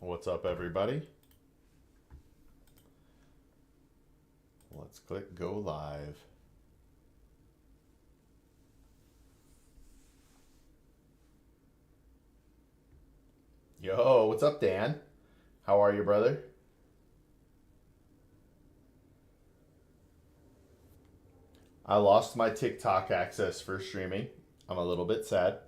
What's up, everybody? Let's click go live. Yo, what's up, Dan? How are you, brother? I lost my TikTok access for streaming. I'm a little bit sad.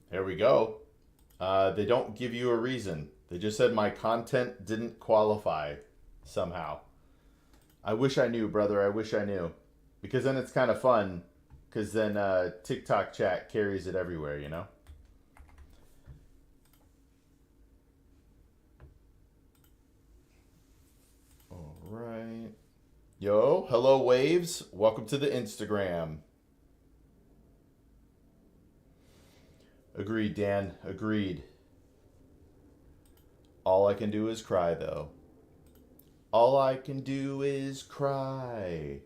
Here we go. They don't give you a reason. They just said my content didn't qualify somehow. I wish I knew, brother. I wish I knew. Because then it's kind of fun. Because then TikTok chat carries it everywhere, you know? All right. Yo, hello, Waves. Welcome to the Instagram. Agreed, Dan. Agreed. All I can do is cry, though. All I can do is cry.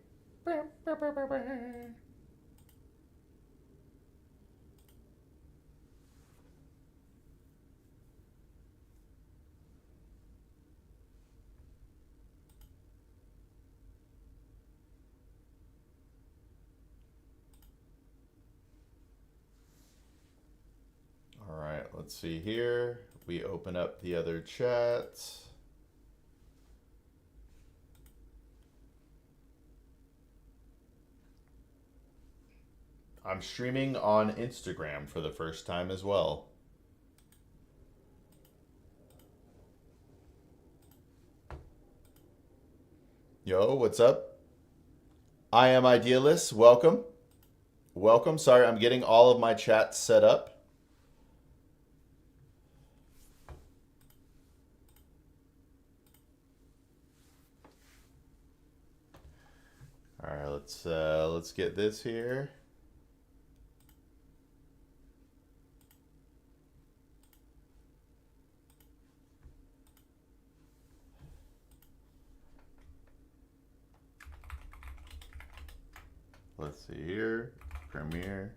All right, let's see here. We open up the other chats. I'm streaming on Instagram for the first time as well. Yo, what's up? I am Idealist. Welcome. Welcome. Sorry, I'm getting all of my chats set up. All right, let's get this here. Let's see here. Premiere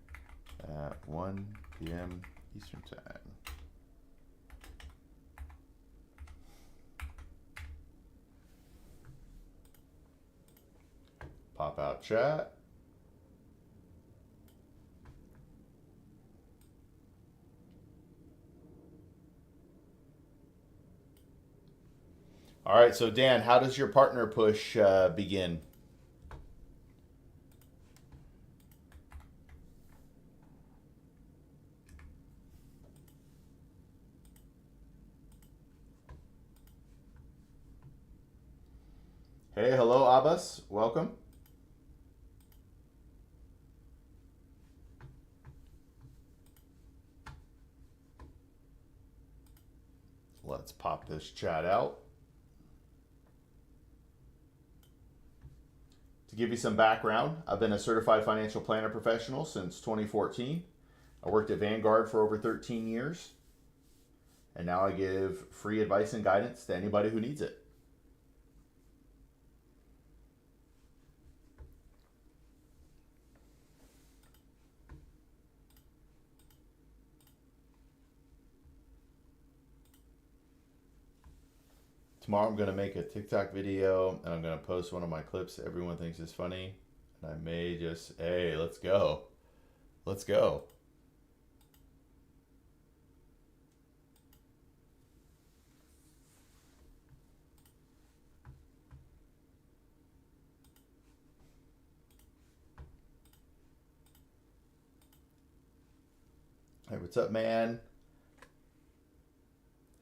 at 1 p.m. Eastern Time. Pop out chat. All right, so Dan, how does your partner push begin? Hey, hello, Abbas. Welcome. Let's pop this chat out. To give you some background, I've been a certified financial planner professional since 2014. I worked at Vanguard for over 13 years. And now I give free advice and guidance to anybody who needs it. Tomorrow I'm going to make a TikTok video and I'm going to post one of my clips everyone thinks is funny. And I may just, hey, let's go. Let's go. Hey, what's up, man?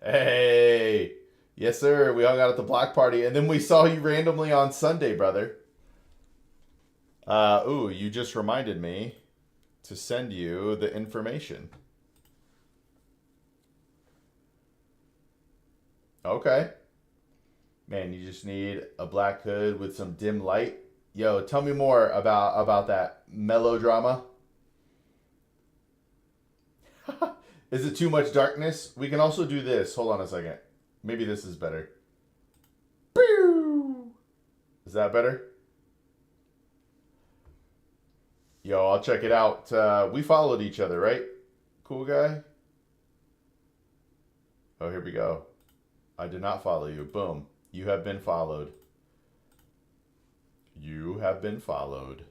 Hey. Yes, sir. We all got at the block party. And then we saw you randomly on Sunday, brother. Ooh, you just reminded me to send you the information. Okay. Man, you just need a black hood with some dim light. Yo, tell me more about that melodrama. Is it too much darkness? We can also do this. Hold on a second. Maybe this is better. Pew! Is that better? Yo, I'll check it out. We followed each other, right? Cool guy. Oh, here we go. I did not follow you. Boom. You have been followed. You have been followed.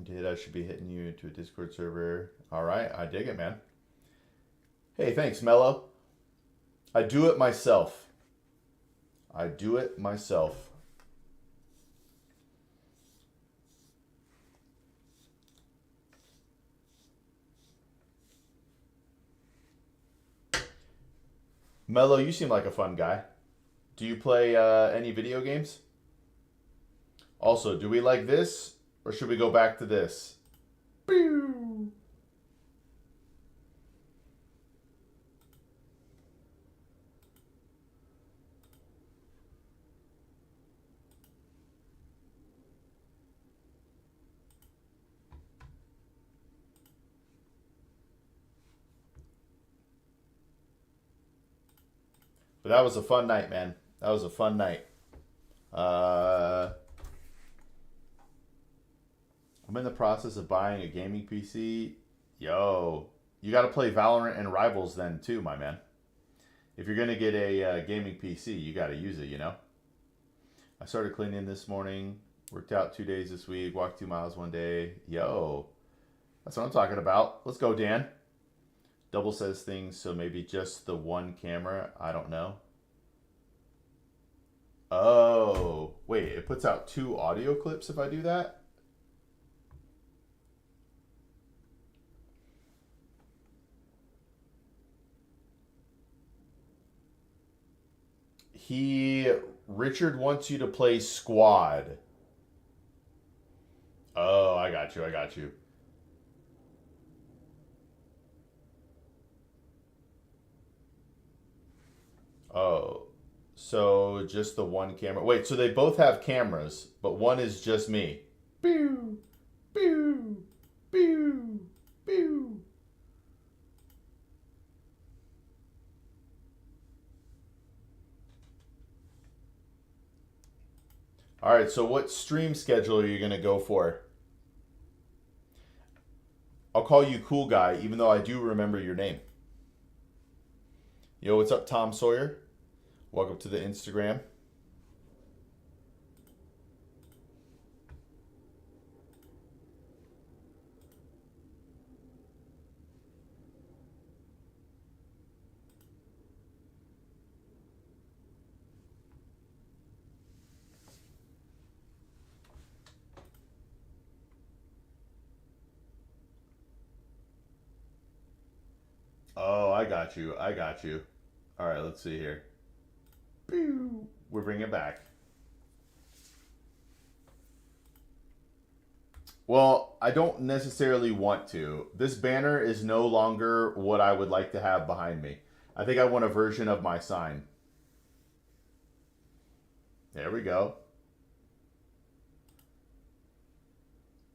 Dude, I should be hitting you to a Discord server. All right, I dig it, man. Hey, thanks, Mello. I do it myself. I do it myself. Mello, you seem like a fun guy. Do you play any video games? Also, do we like this or should we go back to this? Pew! But that was a fun night, man. That was a fun night. I'm in the process of buying a gaming PC. Yo, you got to play Valorant and Rivals then too, my man. If you're gonna get a gaming PC, you got to use it. You know. I started cleaning this morning. Worked out 2 days this week. Walked 2 miles one day. Yo, that's what I'm talking about. Let's go, Dan. Double says things, so maybe just the one camera. I don't know. Oh, wait, it puts out 2 audio clips if I do that? Richard wants you to play squad. Oh, I got you, I got you. Oh, so just the one camera. Wait, so they both have cameras, but one is just me. Pew, pew, pew, pew. All right, so what stream schedule are you going to go for? I'll call you cool guy, even though I do remember your name. Yo, what's up, Tom Sawyer? Welcome to the Instagram. Oh, I got you. I got you. All right, let's see here. Pew. We're bringing it back. Well, I don't necessarily want to. This banner is no longer what I would like to have behind me. I think I want a version of my sign. There we go.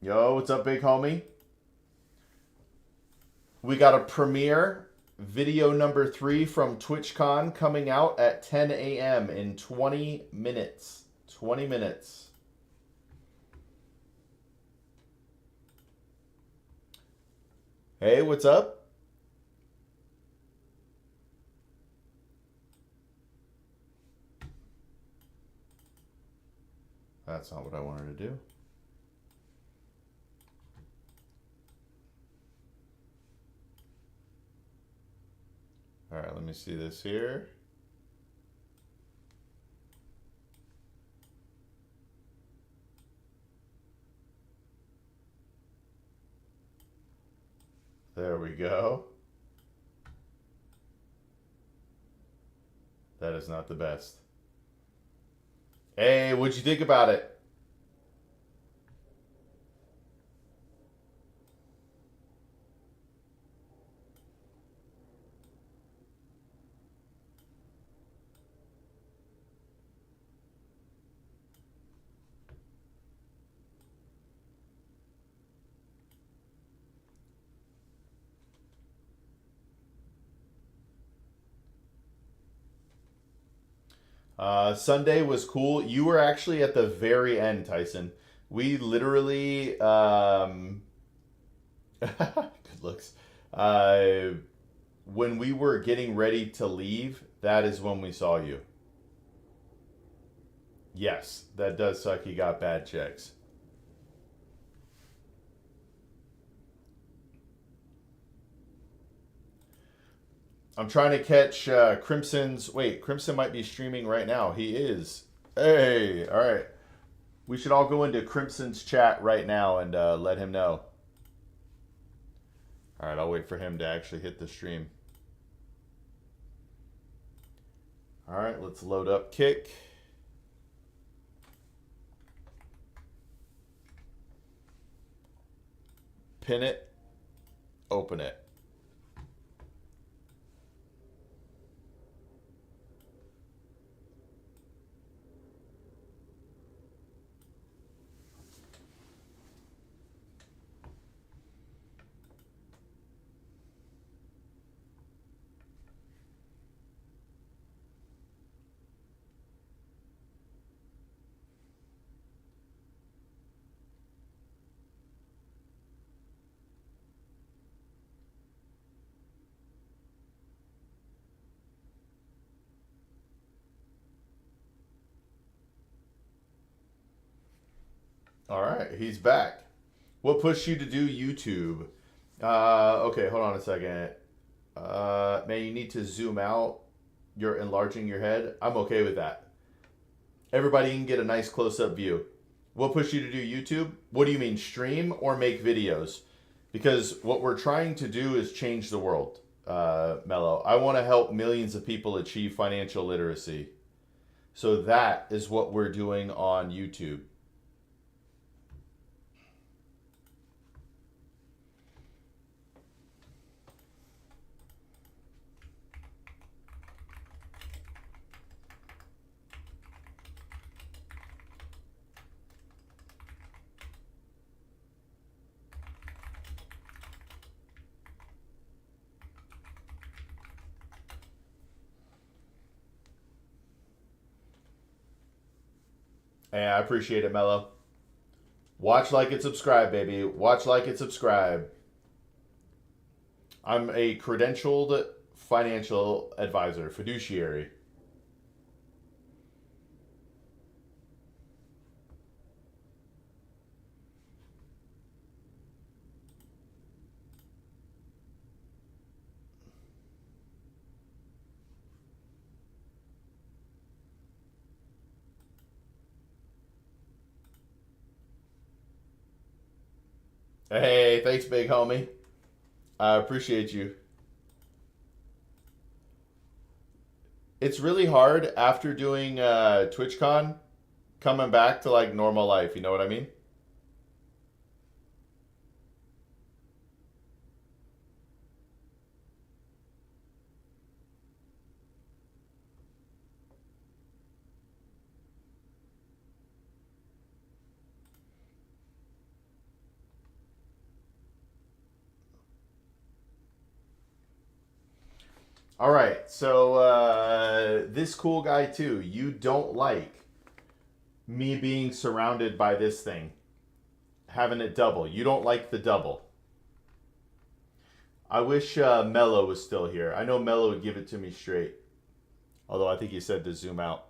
Yo, what's up, big homie? We got a premiere video number 3 from TwitchCon coming out at 10 a.m. in 20 minutes. 20 minutes. Hey, what's up? That's not what I wanted to do. All right, let me see this here. There we go. That is not the best. Hey, what'd you think about it? Sunday was cool. You were actually at the very end, Tyson. We literally, good looks. Uh, when we were getting ready to leave, that is when we saw you. Yes, that does suck. You got bad checks. I'm trying to catch Crimson's. Wait, Crimson might be streaming right now. He is. Hey, all right. We should all go into Crimson's chat right now and let him know. All right, I'll wait for him to actually hit the stream. All right, let's load up Kick. Pin it. Open it. All right, he's back. What pushed you to do YouTube? Okay, hold on a second. Man, you need to zoom out. You're enlarging your head. I'm okay with that. Everybody can get a nice close-up view. What pushed you to do YouTube? What do you mean, stream or make videos? Because what we're trying to do is change the world, Mello. I want to help millions of people achieve financial literacy. So that is what we're doing on YouTube. Hey, I appreciate it, Mello. Watch, like, and subscribe, baby. Watch, like, and subscribe. I'm a credentialed financial advisor, fiduciary. Hey, thanks, big homie. I appreciate you. It's really hard after doing TwitchCon coming back to like normal life. You know what I mean? All right. So this cool guy too. You don't like me being surrounded by this thing, having it double. You don't like the double. I wish Mello was still here. I know Mello would give it to me straight. Although I think he said to zoom out.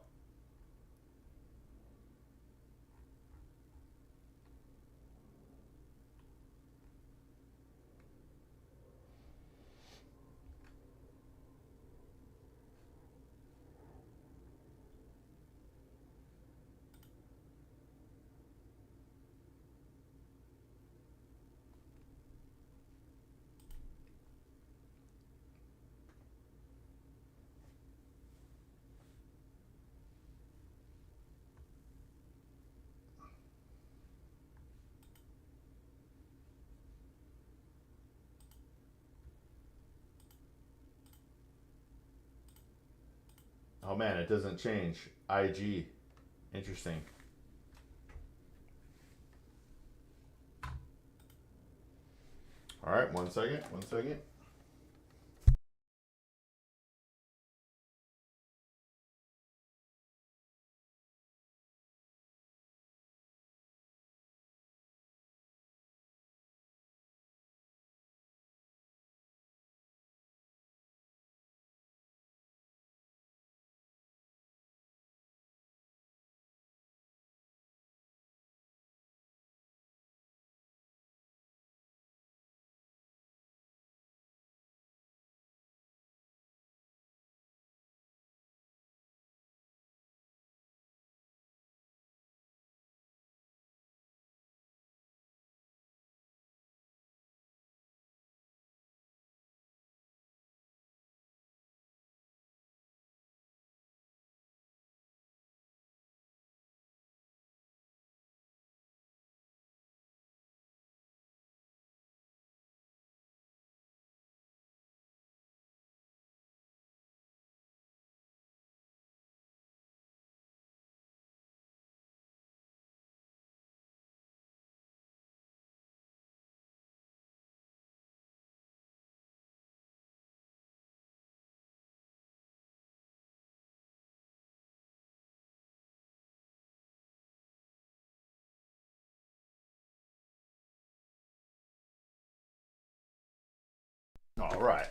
Oh man, it doesn't change. IG. Interesting. All right, 1 second. 1 second. All right.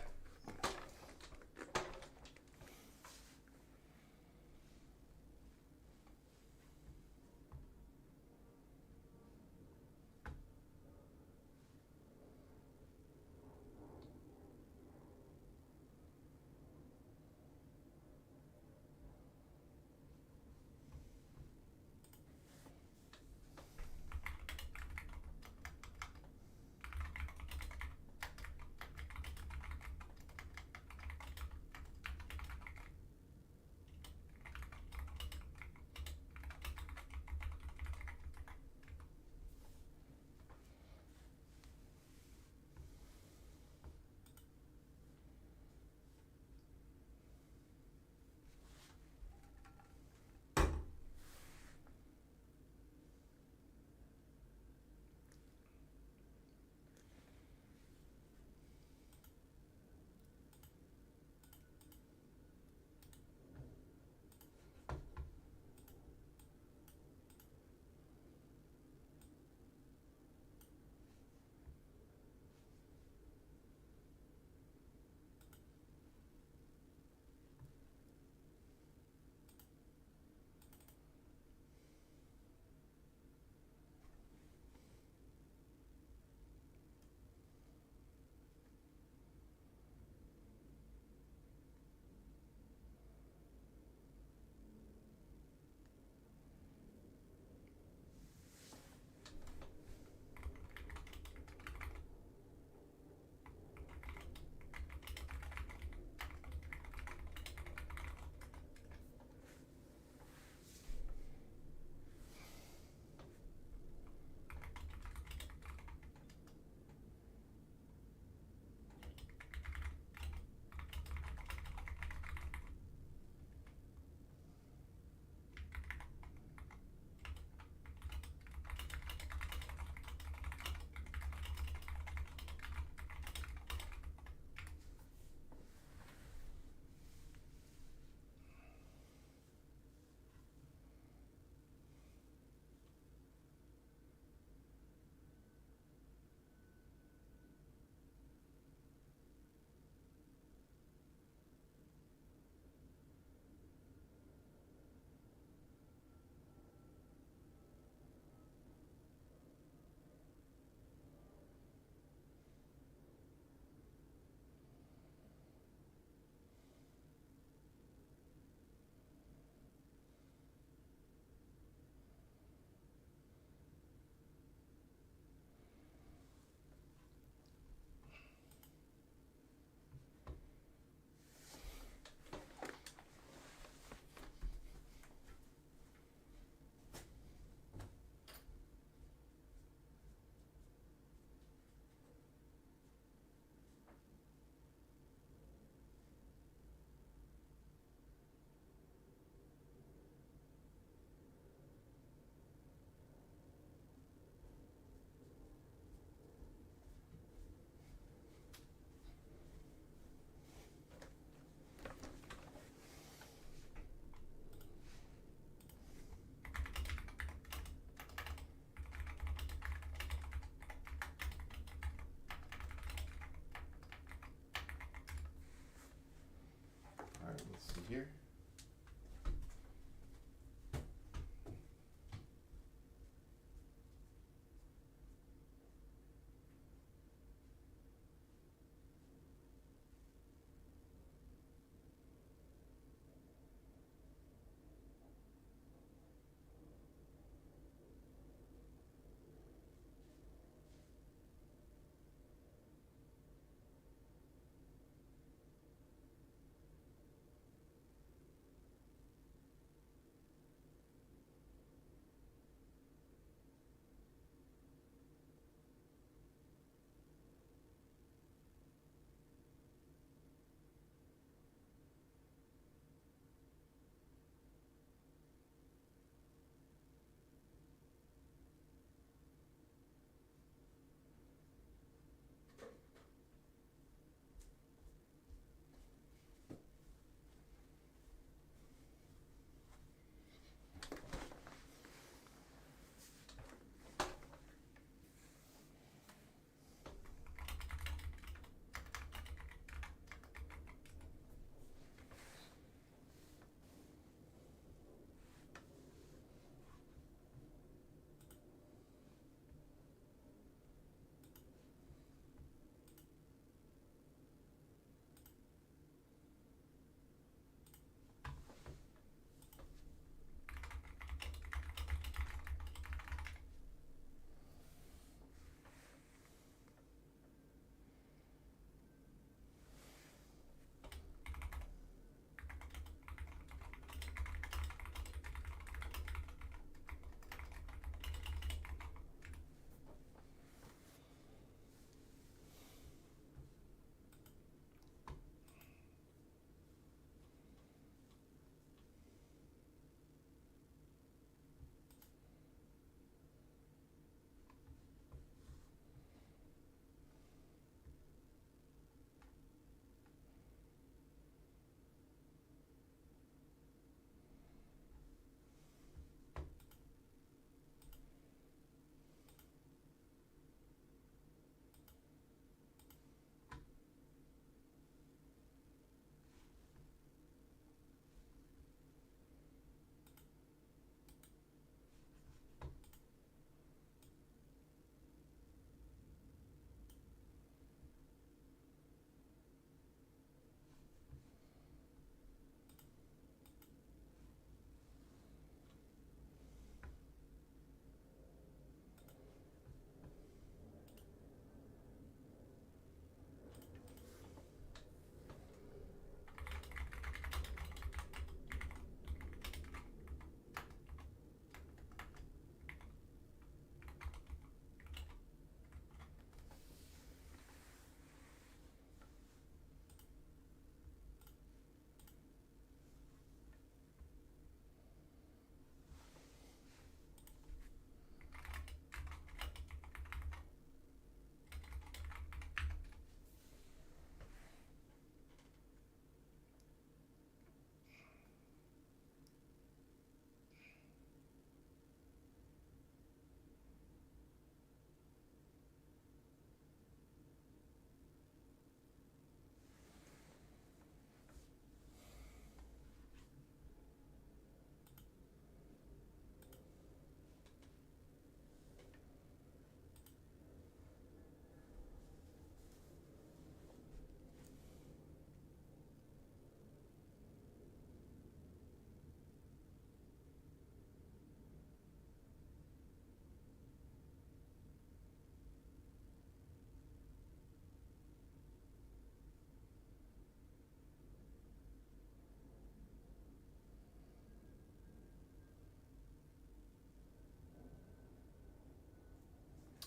All right, let's see here.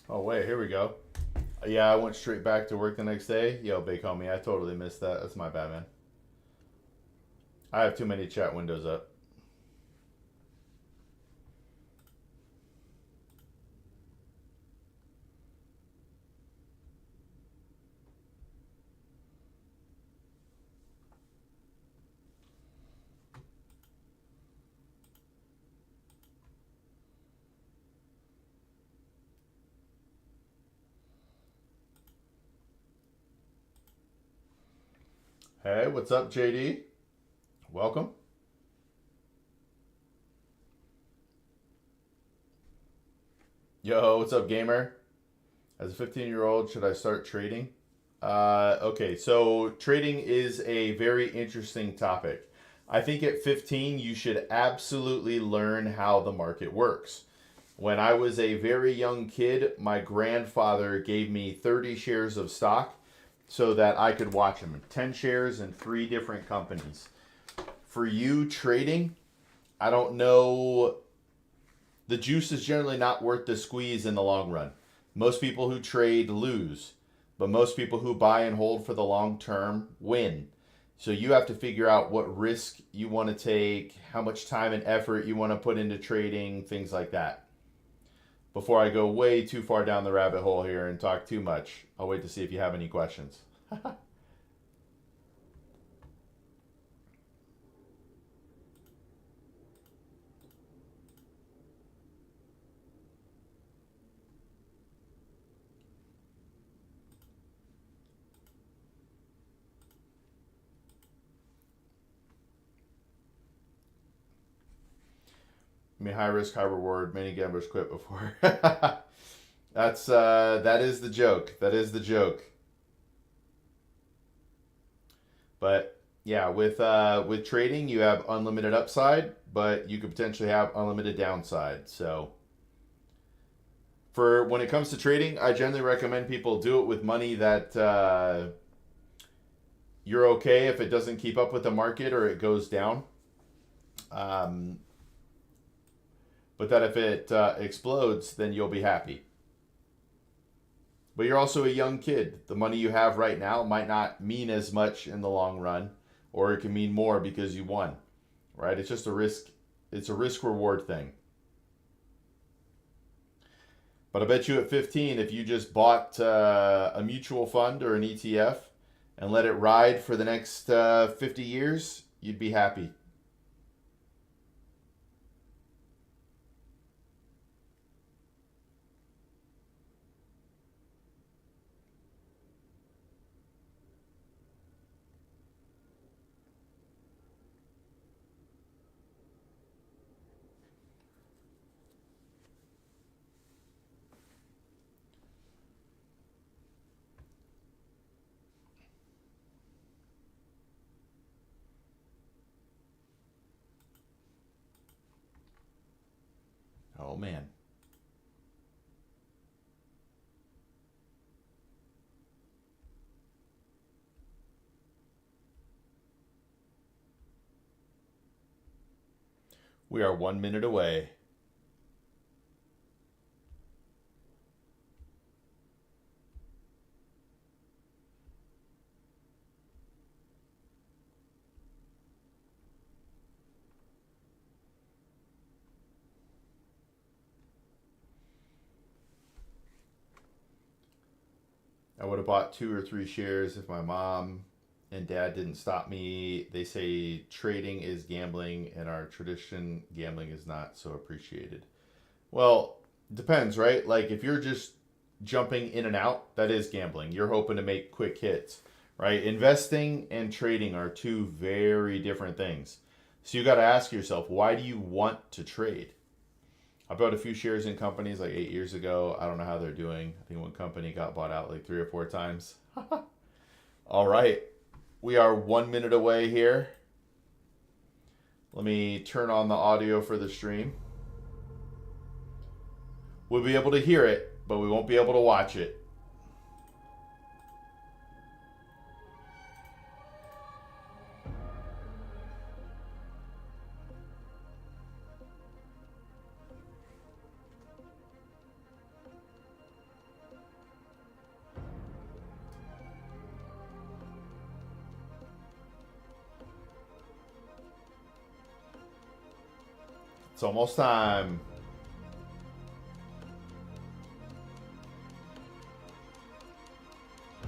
Oh wait, here we go. Yeah, I went straight back to work the next day. Yo, big homie, I totally missed that. That's my bad, man. I have too many chat windows up. Hey, what's up, JD? Welcome. Yo, what's up, gamer? As a 15-year-old, should I start trading? Okay, so trading is a very interesting topic. I think at 15, you should absolutely learn how the market works. When I was a very young kid, my grandfather gave me 30 shares of stock so that I could watch them. 10 shares in three different companies. For you trading, I don't know. The juice is generally not worth the squeeze in the long run. Most people who trade lose, but most people who buy and hold for the long term win. So you have to figure out what risk you want to take, how much time and effort you want to put into trading, things like that. Before I go way too far down the rabbit hole here and talk too much, I'll wait to see if you have any questions. I mean, high risk, high reward. Many gamblers quit before. That is the joke. That is the joke. But yeah, with trading, you have unlimited upside, but you could potentially have unlimited downside. So for when it comes to trading, I generally recommend people do it with money that you're okay if it doesn't keep up with the market or it goes down. Um, but that if it explodes, then you'll be happy. But you're also a young kid. The money you have right now might not mean as much in the long run, or it can mean more because you won, right? It's just a risk. It's a risk reward thing. But I bet you at 15, if you just bought a mutual fund or an ETF and let it ride for the next 50 years, you'd be happy. Oh man. We are 1 minute away. I would have bought 2 or 3 shares if my mom and dad didn't stop me. They say trading is gambling and our tradition gambling is not so appreciated. Well, depends, right? Like if you're just jumping in and out, that is gambling. You're hoping to make quick hits, right? Investing and trading are two very different things. So you got to ask yourself, why do you want to trade? I bought a few shares in companies like 8 years ago. I don't know how they're doing. I think one company got bought out like 3 or 4 times. All right. We are 1 minute away here. Let me turn on the audio for the stream. We'll be able to hear it, but we won't be able to watch it. almost time.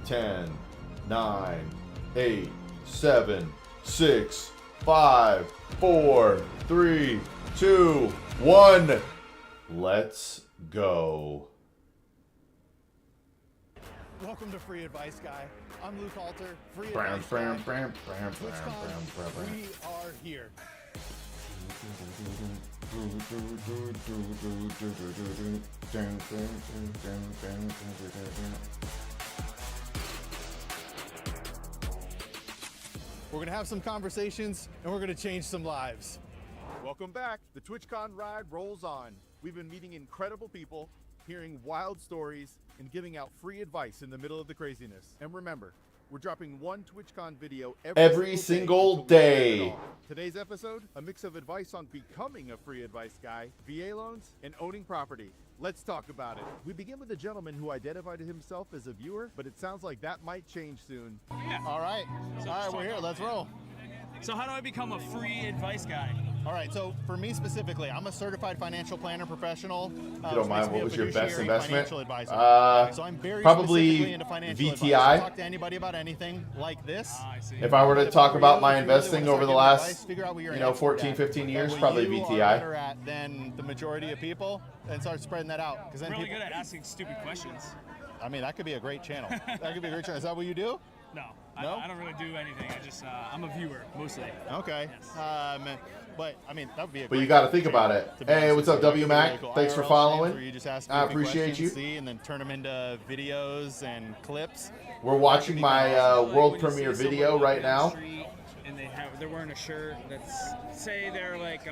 10, 9, 8, 7, 6, 5, 4, 3, 2, 1. Let's go. Welcome to Free Advice Guy. I'm Luke Halter. Free Bram, Advice bram, Guy. bram, bram, bram, TwitchCon, bram, bram. we are here. We're going to have some conversations and we're going to change some lives. Welcome back. The TwitchCon ride rolls on. We've been meeting incredible people, hearing wild stories, and giving out free advice in the middle of the craziness. And remember, we're dropping one TwitchCon video every single day. Today's episode, a mix of advice on becoming a free advice guy, VA loans, and owning property. Let's talk about it. We begin with a gentleman who identified himself as a viewer, but it sounds like that might change soon. Yeah. All right, we're here. Let's roll. So how do I become a free advice guy? All right, so for me specifically, I'm a certified financial planner professional. You don't mind, what was your best investment? So I'm very probably specifically into financial VTI. advice. Talk to anybody about anything like this. I see. If I were to talk about my If you really investing wanna over the start giving last, advice, figure out what you're you an know, expert 14, at. 15 years, What probably you are VTI. better at than the majority of people, and start spreading that out. Because then I'm really people, good at asking stupid questions. I mean, that could be a great channel. That could be a great channel. Is that what you do? No, No? I don't really do anything. I just, I'm a viewer, mostly. Okay. Yes. But I mean, that would be a But great you got to think channel, about it. to be Hey, honest what's with up, you. W Mac? Really cool. Thanks for IRL following. streams where you just ask I goofy appreciate questions, you. see, and then turn them into videos and clips. We're watching my Like, world when you premiere see someone video walking right down now. the street And they're wearing a shirt that's, say they're like,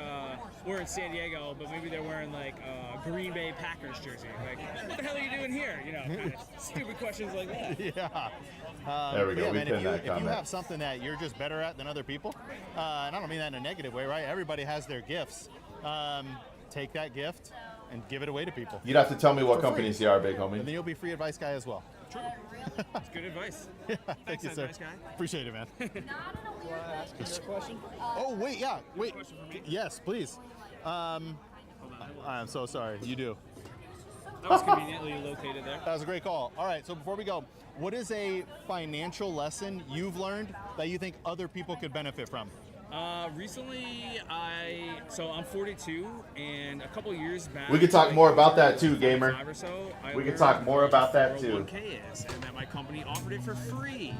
we're in San Diego, but maybe they're wearing like a Green Bay Packers jersey. Like, what the hell are you doing here? You know, kind of stupid questions like that. Yeah. There we go. Yeah, We man, pinned that if you comment. have something that you're just better at than other people, and I don't mean that in a negative way, right? Everybody has their gifts. Take that gift and give it away to people. You'd have to tell me what For free. companies they are, big And then homie. you'll be free advice guy as well. True. That's good advice. Thank Thanks, you, sir. advice guy. Appreciate it, man. Oh, wait, yeah, wait. Question for me? Yes, please. I'm so sorry. You do. That was conveniently located there. That was a great call. All right, so before we go, what is a financial lesson you've learned that you think other people could benefit from? Recently, I'm 42, and a couple years back, We could talk more about that too, gamer. 5 or so, I We could learned talk more what about that too. 401k is, and that my company offered it for free.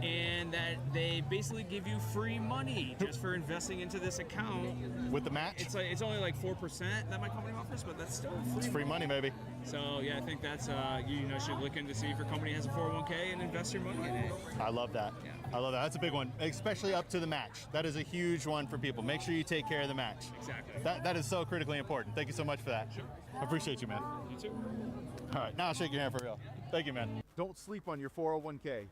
And that they basically give you free money just for investing into this account. With the match? It's only like 4% that my company offers, but that's still free. It's free money, baby. So yeah, I think that's you should look into see if your company has a 401k and invest your money in it. I love that. Yeah. I love that. That's a big one, especially up to the match. That is a huge one for people. Make sure you take care of the match. Exactly. That is so critically important. Thank you so much for that. Sure. I appreciate you, man. You too. All right, now I'll shake your hand for real. Thank you, man. Don't sleep on your 401k.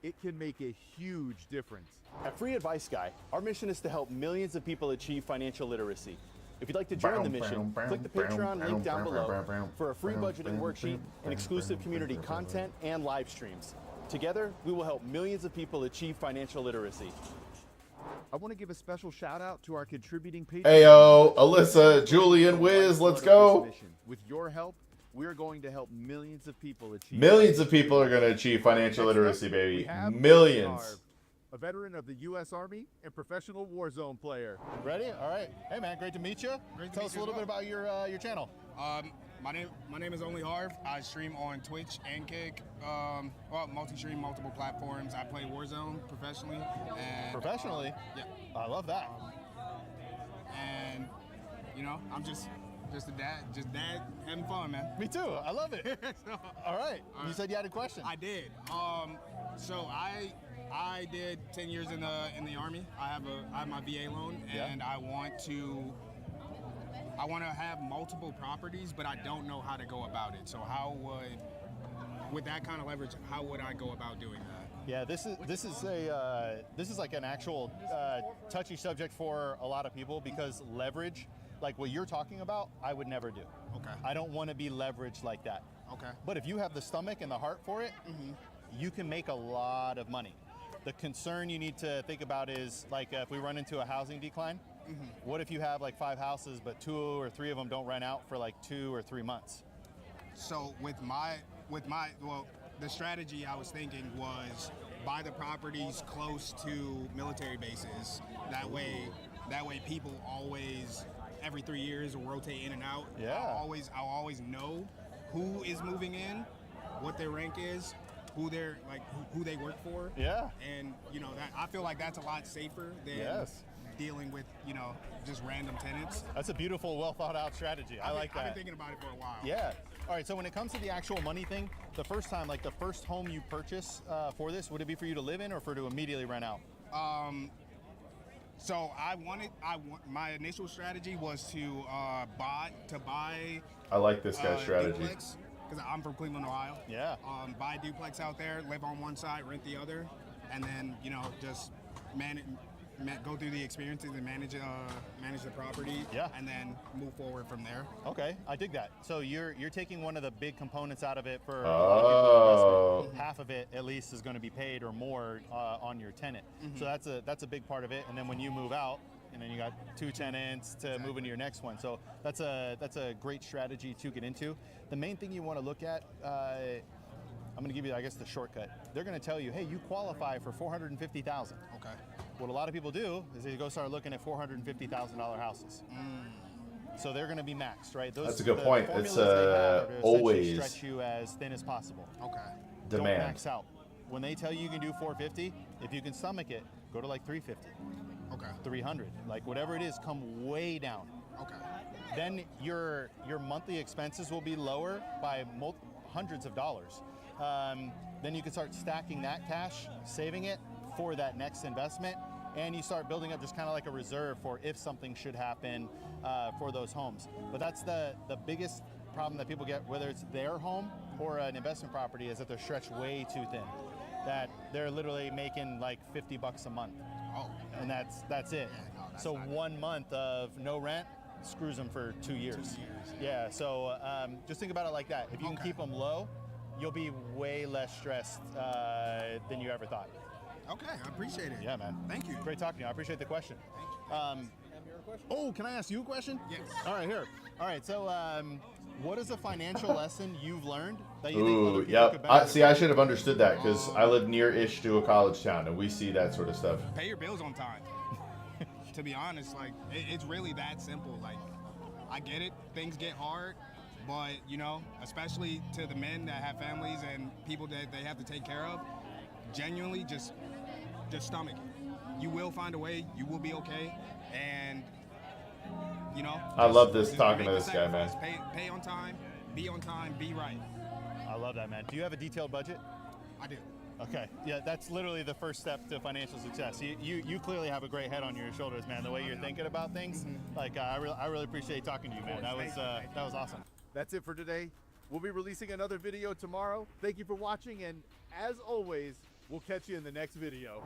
It can make a huge difference. At Free Advice Guy, our mission is to help millions of people achieve financial literacy. If you'd like to join the mission, click the Patreon link down below for a free budgeting worksheet and exclusive community content and live streams. Together, we will help millions of people achieve financial literacy. I want to give a special shout out to our contributing patrons. Ayo, Alyssa, Julian, Wiz, let's go. With your help, we're going to help millions of people achieve. Millions of people are going to achieve financial Next up, literacy, we baby. have Millions. Marv, a veteran of the U.S. Army and professional Warzone player. Ready? All right. Hey, man, great to meet you. Tell us a little bit about your channel. My name is Only Harv. I stream on Twitch and Kick. Multi-stream, multiple platforms. I play Warzone professionally. And, Professionally? Yeah. I love that. And I'm just a dad, having fun, man. Me too. I love it. All right. You said you had a question. I did. So I did 10 years in the Army. I have my VA loan, and I want to have multiple properties, but I don't know how to go about it. So with that kind of leverage, how would I go about doing that? Yeah, this is like an actual touchy subject for a lot of people because leverage, like what you're talking about, I would never do. Okay. I don't want to be leveraged like that. Okay. But if you have the stomach and the heart for it, you can make a lot of money. The concern you need to think about is like if we run into a housing decline, what if you have like 5 houses, but 2 or 3 of them don't rent out for like 2 or 3 months? So well, the strategy I was thinking was buy the properties close to military bases. That way people always every 3 years will rotate in and out. Yeah. I'll always know who is moving in, what their rank is, who they work for. Yeah. And that I feel like that's a lot safer than dealing with just random tenants. That's a beautiful, well thought out strategy. I like that. I've been thinking about it for a while. Yeah. All right. So when it comes to the actual money thing, the first time, like the first home you purchase for this, would it be for you to live in or for to immediately rent out? So my initial strategy was to buy. I like this guy's strategy. Duplex, because I'm from Cleveland, Ohio. Yeah. Buy a duplex out there, live on one side, rent the other, and then just go through the experiences and manage the property. Yeah. And then move forward from there. Okay, I dig that. So you're taking one of the big components out of it for Oh. half of it at least is going to be paid or more on your tenant. So that's a big part of it. And then when you move out, and then you got 2 tenants to move into your next one. So that's a great strategy to get into. The main thing you want to look at, I'm going to give you, I guess, the shortcut. They're going to tell you, hey, you qualify for $450,000. Okay. What a lot of people do is they go start looking at $450,000 houses. So they're going to be maxed, right? That's a good point. It's formulas they have are to always stretch you as thin as possible. Okay. Don't demand. max out. When they tell you you can do 450, if you can stomach it, go to like 350, Okay. 300, like whatever it is, come way down. Okay. Then your monthly expenses will be lower by hundreds of dollars. Then you can start stacking that cash, saving it for that next investment, and you start building up just kind of like a reserve for if something should happen for those homes. But that's the biggest problem that people get, whether it's their home or an investment property, is that they're stretched way too thin. That they're literally making like $50 a month, Oh. and that's it. no, that's So not 1 month of no rent screws them for 2 years. 2 years. Yeah, so just think about it like that. If you can Okay. keep them low, you'll be way less stressed than you ever thought. Okay, I appreciate it. Yeah, man. Thank you. Great talking to you. I appreciate the question. Oh, can I ask you a question? Yes. All right, here. All right, so what is a financial lesson you've learned that you think Ooh, other people yep. could benefit See, I should have understood that because I live near-ish to a college town, and we see that sort of stuff. Pay your bills on time. To be honest, like it's really that simple. Like I get it, things get hard, but especially to the men that have families and people that they have to take care of, genuinely just stomach it. You will find a way. You will be okay, and I love this just talking make to the this guy, man. sacrifice. Pay on time, be right. I love that, man. Do you have a detailed budget? I do. Okay, yeah, that's literally the first step to financial success. You clearly have a great head on your shoulders, man. The way you're thinking about things, like I really appreciate talking to you, man. That was awesome. That's it for today. We'll be releasing another video tomorrow. Thank you for watching, and as always, we'll catch you in the next video.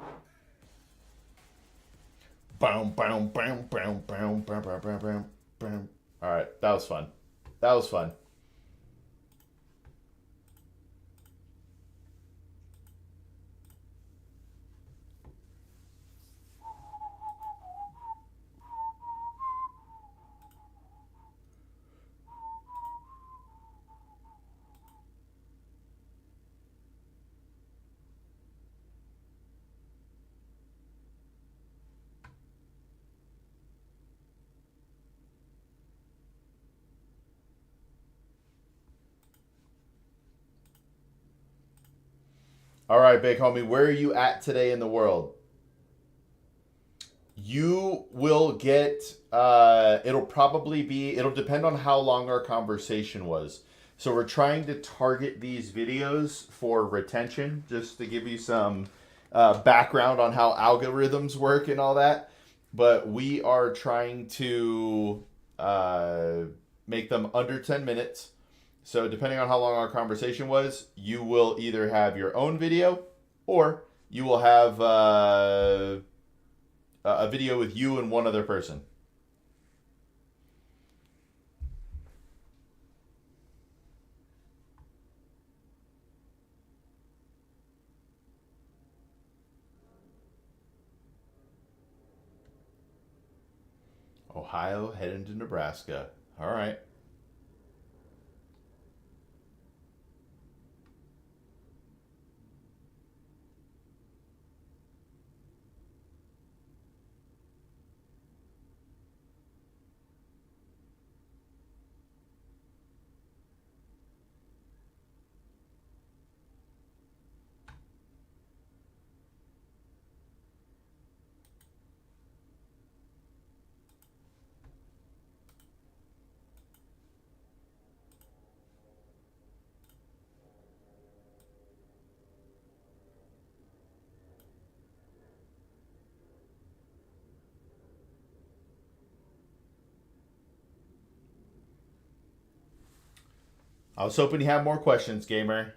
Boom, boom, boom, boom, boom, boom, boom, boom, boom, boom. All right, that was fun. That was fun. All right, big homie, where are you at today in the world? You will get, it'll depend on how long our conversation was. So we're trying to target these videos for retention, just to give you some background on how algorithms work and all that. But we are trying to make them under 10 minutes. So depending on how long our conversation was, you will either have your own video or you will have a video with you and one other person. Ohio heading to Nebraska. All right. I was hoping you had more questions, gamer.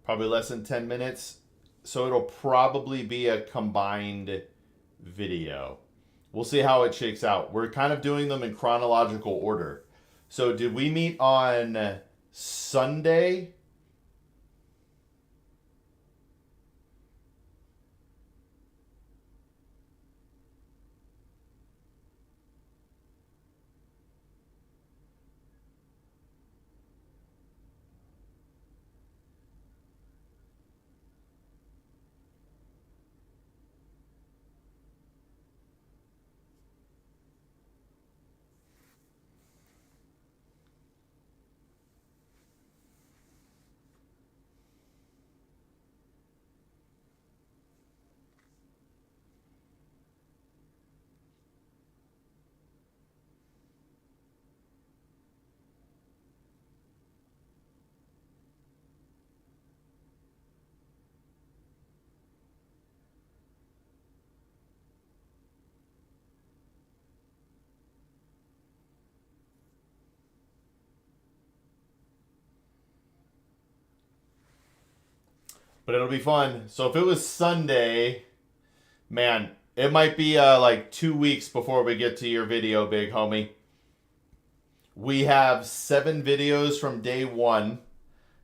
Probably less than 10 minutes. So it'll probably be a combined video. We'll see how it shakes out. We're kind of doing them in chronological order. So did we meet on Sunday? But it'll be fun. So if it was Sunday, man, it might be like 2 weeks before we get to your video, big homie. We have 7 videos from day 1.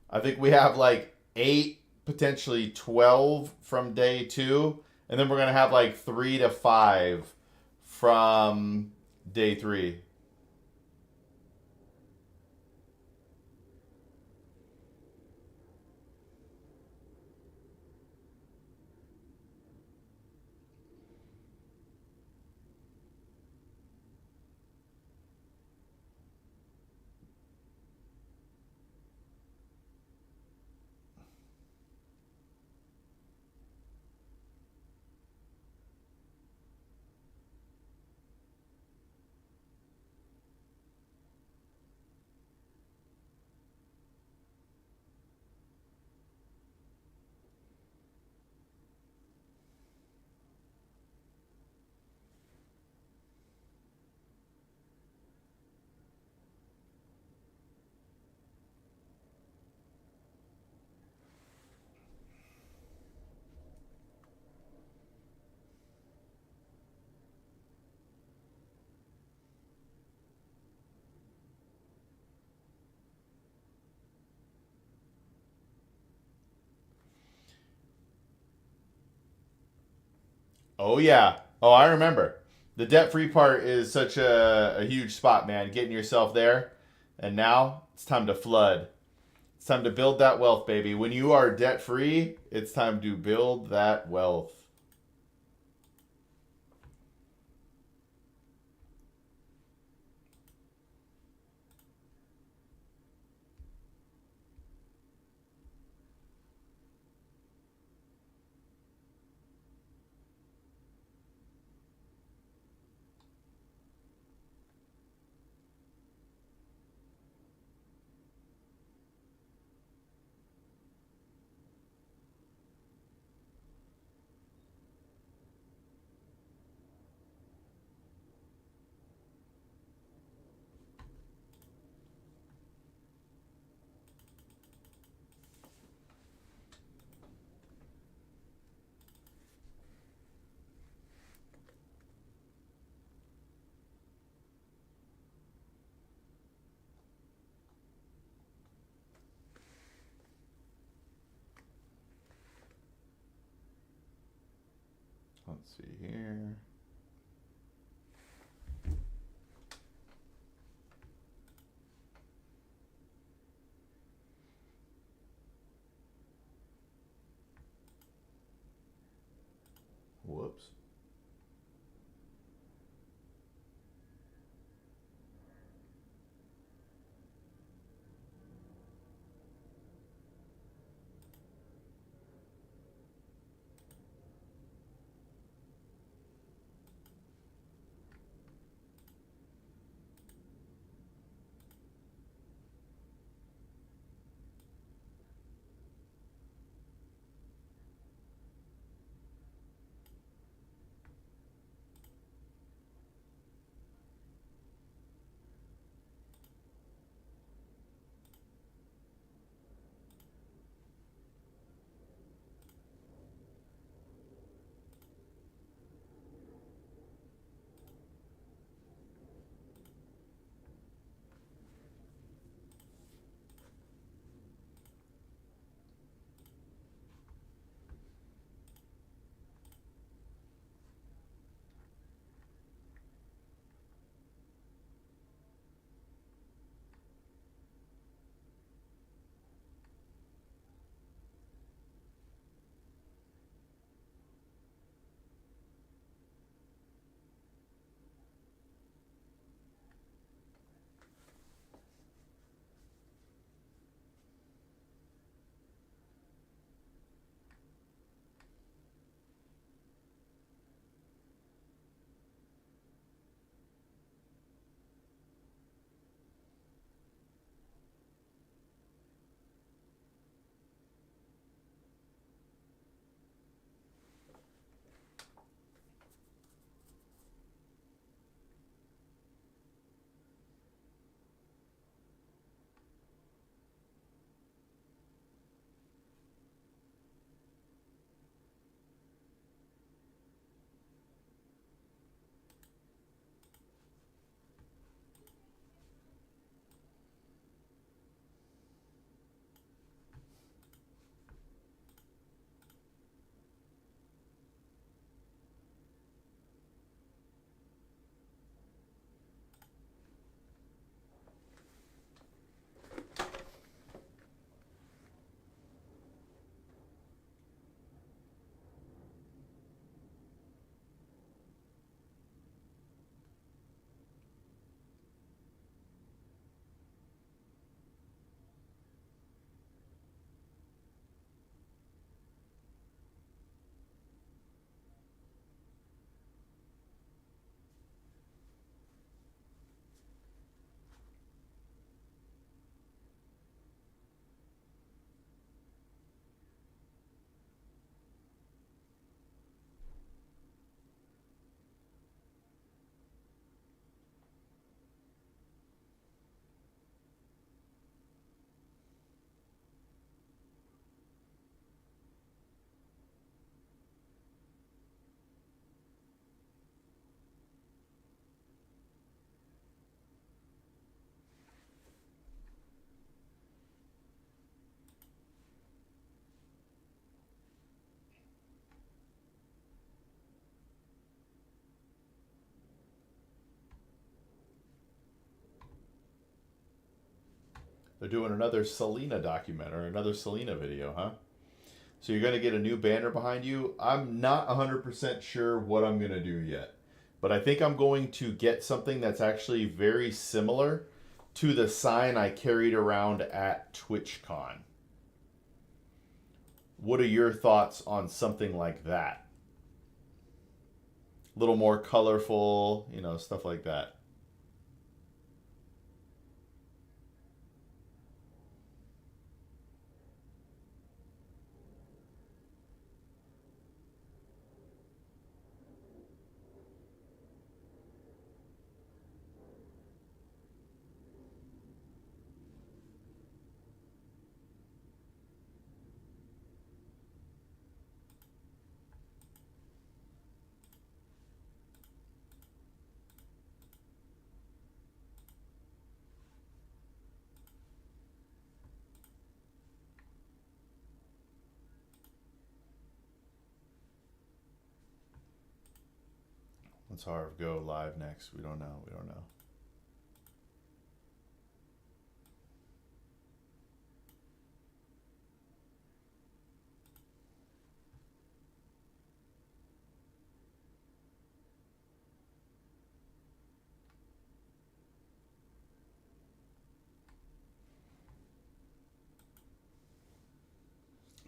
I think we have like 8, potentially 12 from day 2. And then we're going to have like 3 to 5 from day 3. Oh, yeah. Oh, I remember. The debt-free part is such a huge spot, man. Getting yourself there. And now it's time to flood. It's time to build that wealth, baby. When you are debt-free, it's time to build that wealth. Let's see here. Whoops. They're doing another Selena document or another Selena video, huh? So you're going to get a new banner behind you. I'm not 100% sure what I'm going to do yet. But I think I'm going to get something that's actually very similar to the sign I carried around at TwitchCon. What are your thoughts on something like that? A little more colorful, you know, stuff like that. Let's Harv go live next. We don't know. We don't know.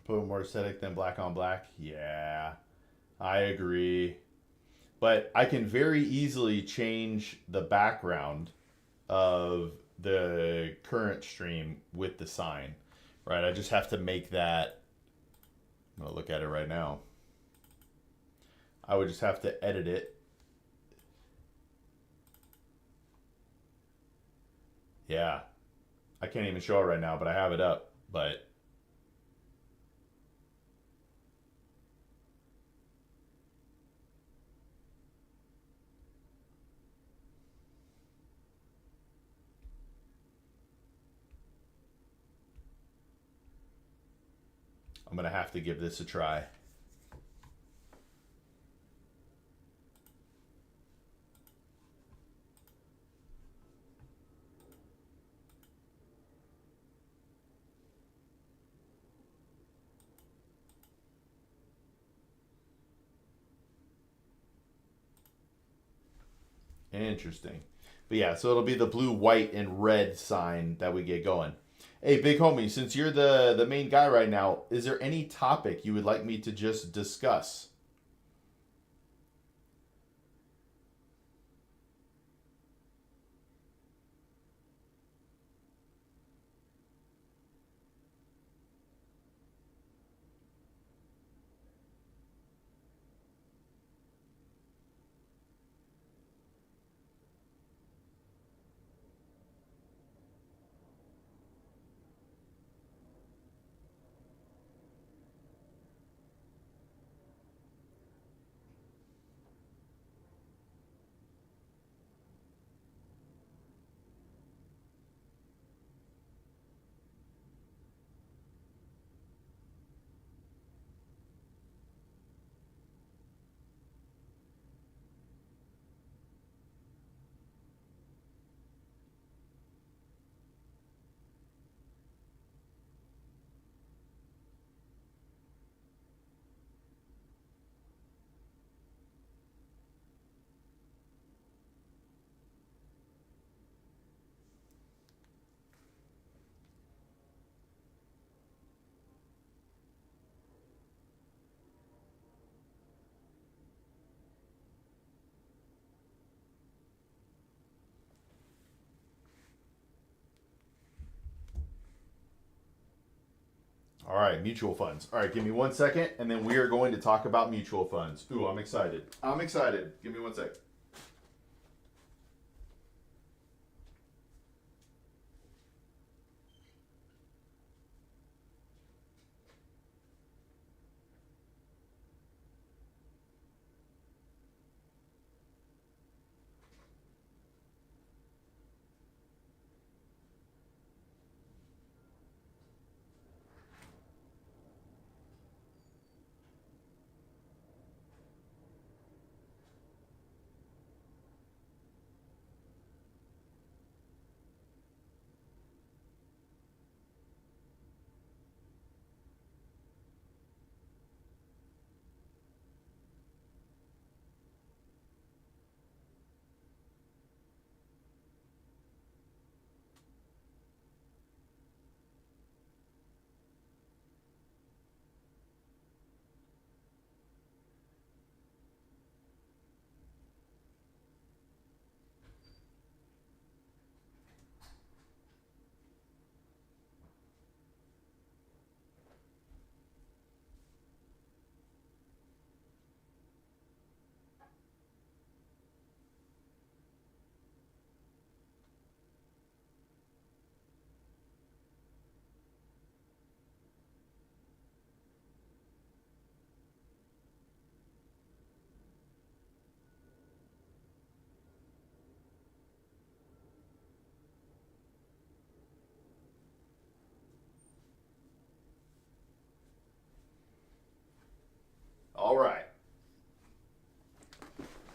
Put more aesthetic than black on black. Yeah, I agree. But I can very easily change the background of the current stream with the sign, right? I just have to make that. I'm gonna look at it right now. I would just have to edit it. Yeah, I can't even show it right now, but I have it up. But I'm gonna have to give this a try. Interesting. But yeah, so it'll be the blue, white, and red sign that we get going. Hey, big homie, since you're the main guy right now, is there any topic you would like me to just discuss? All right, mutual funds. All right, give me 1 second, and then we are going to talk about mutual funds. Ooh, I'm excited. I'm excited. Give me 1 second.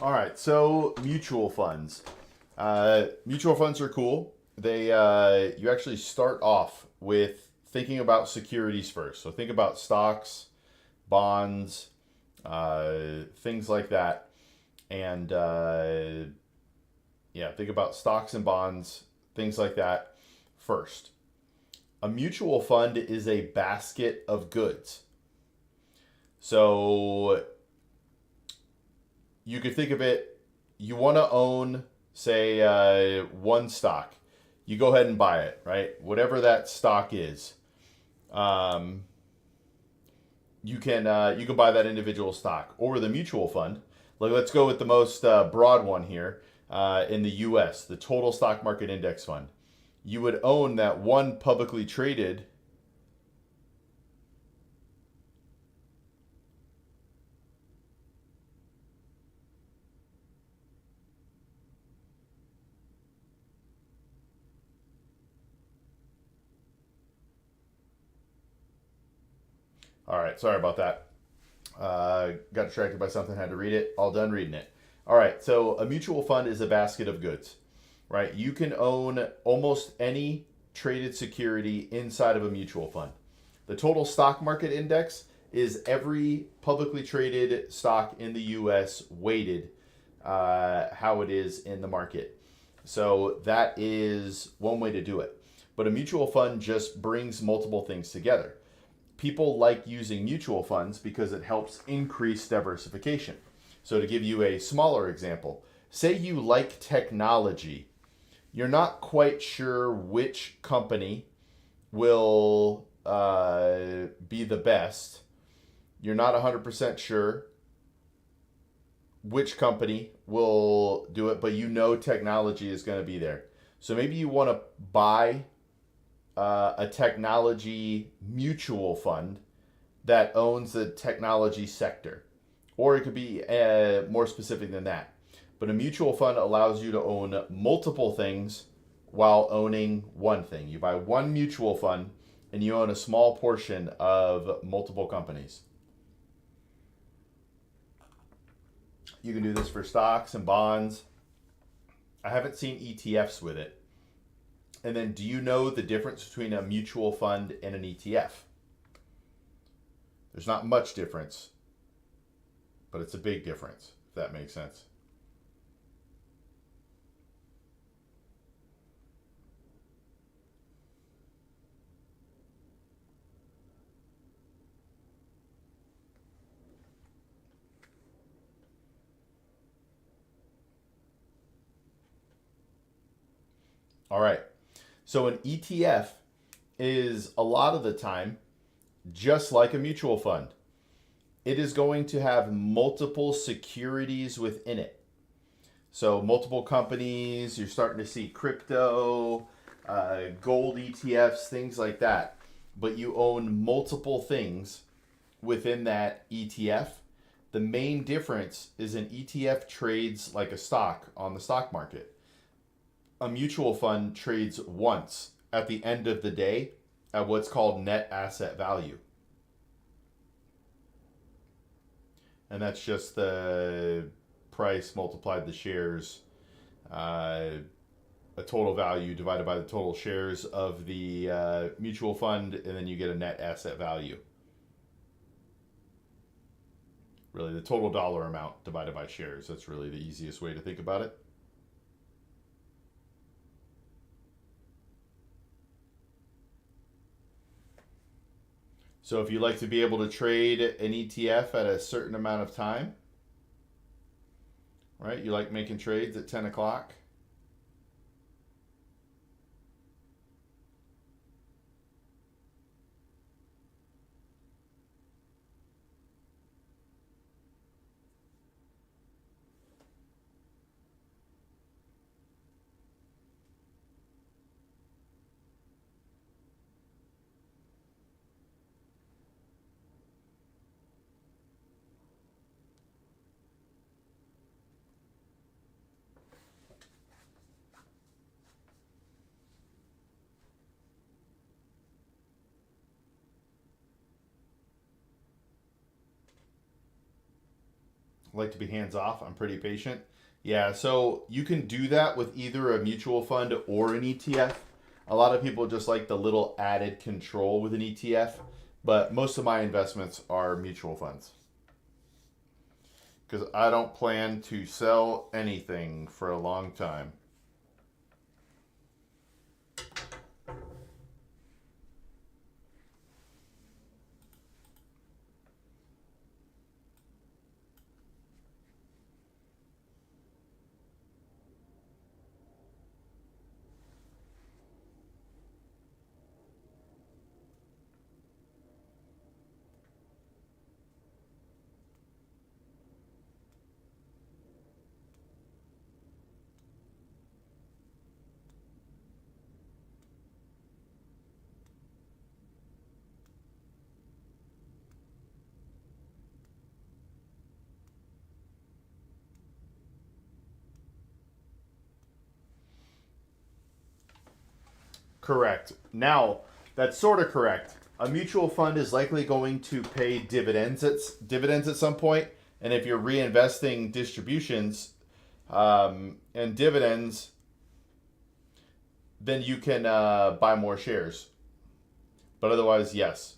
All right, so mutual funds. Mutual funds are cool. They you actually start off with thinking about securities first. So think about stocks, bonds, things like that, and yeah, think about stocks and bonds, things like that first. A mutual fund is a basket of goods. So you could think of it, you want to own, say, one stock. You go ahead and buy it, right? Whatever that stock is. You can buy that individual stock. Or with a mutual fund, like let's go with the most broad one here in the U.S., the total stock market index fund. You would own that one publicly traded. All right, sorry about that. Got distracted by something, had to read it. All done reading it. All right, so a mutual fund is a basket of goods, right? You can own almost any traded security inside of a mutual fund. The total stock market index is every publicly traded stock in the U.S. weighted how it is in the market. So that is one way to do it. But a mutual fund just brings multiple things together. People like using mutual funds because it helps increase diversification. So to give you a smaller example, say you like technology. You're not quite sure which company will be the best. You're not 100% sure which company will do it, but you know technology is going to be there. So maybe you want to buy a technology mutual fund that owns the technology sector. Or it could be more specific than that. But a mutual fund allows you to own multiple things while owning one thing. You buy one mutual fund and you own a small portion of multiple companies. You can do this for stocks and bonds. I haven't seen ETFs with it. And then, do you know the difference between a mutual fund and an ETF? There's not much difference, but it's a big difference, if that makes sense. All right. So an ETF is a lot of the time just like a mutual fund. It is going to have multiple securities within it. So multiple companies, you're starting to see crypto, gold ETFs, things like that. But you own multiple things within that ETF. The main difference is an ETF trades like a stock on the stock market. A mutual fund trades once at the end of the day at what's called net asset value. And that's just the price multiplied the shares, a total value divided by the total shares of the mutual fund, and then you get a net asset value. Really, the total dollar amount divided by shares. That's really the easiest way to think about it. So if you like to be able to trade an ETF at a certain amount of time, right? You like making trades at 10 o'clock. like to be hands off. I'm pretty patient. Yeah, so you can do that with either a mutual fund or an ETF. A lot of people just like the little added control with an ETF, but most of my investments are mutual funds because I don't plan to sell anything for a long time. Correct. Now, that's sort of correct. A mutual fund is likely going to pay dividends at some point, and if you're reinvesting distributions and dividends, then you can buy more shares. But otherwise, yes.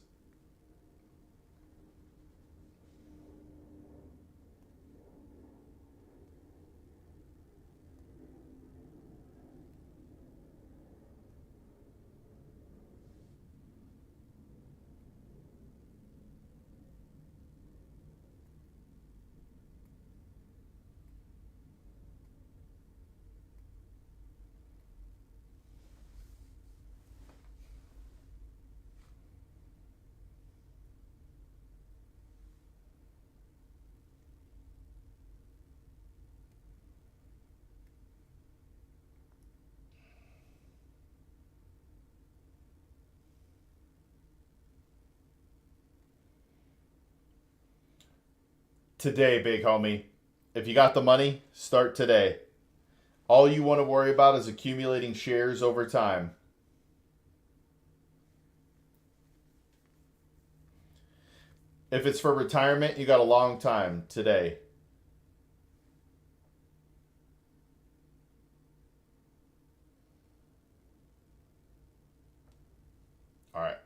Today, big homie. If you got the money, start today. All you want to worry about is accumulating shares over time. If it's for retirement, you got a long time today. All right.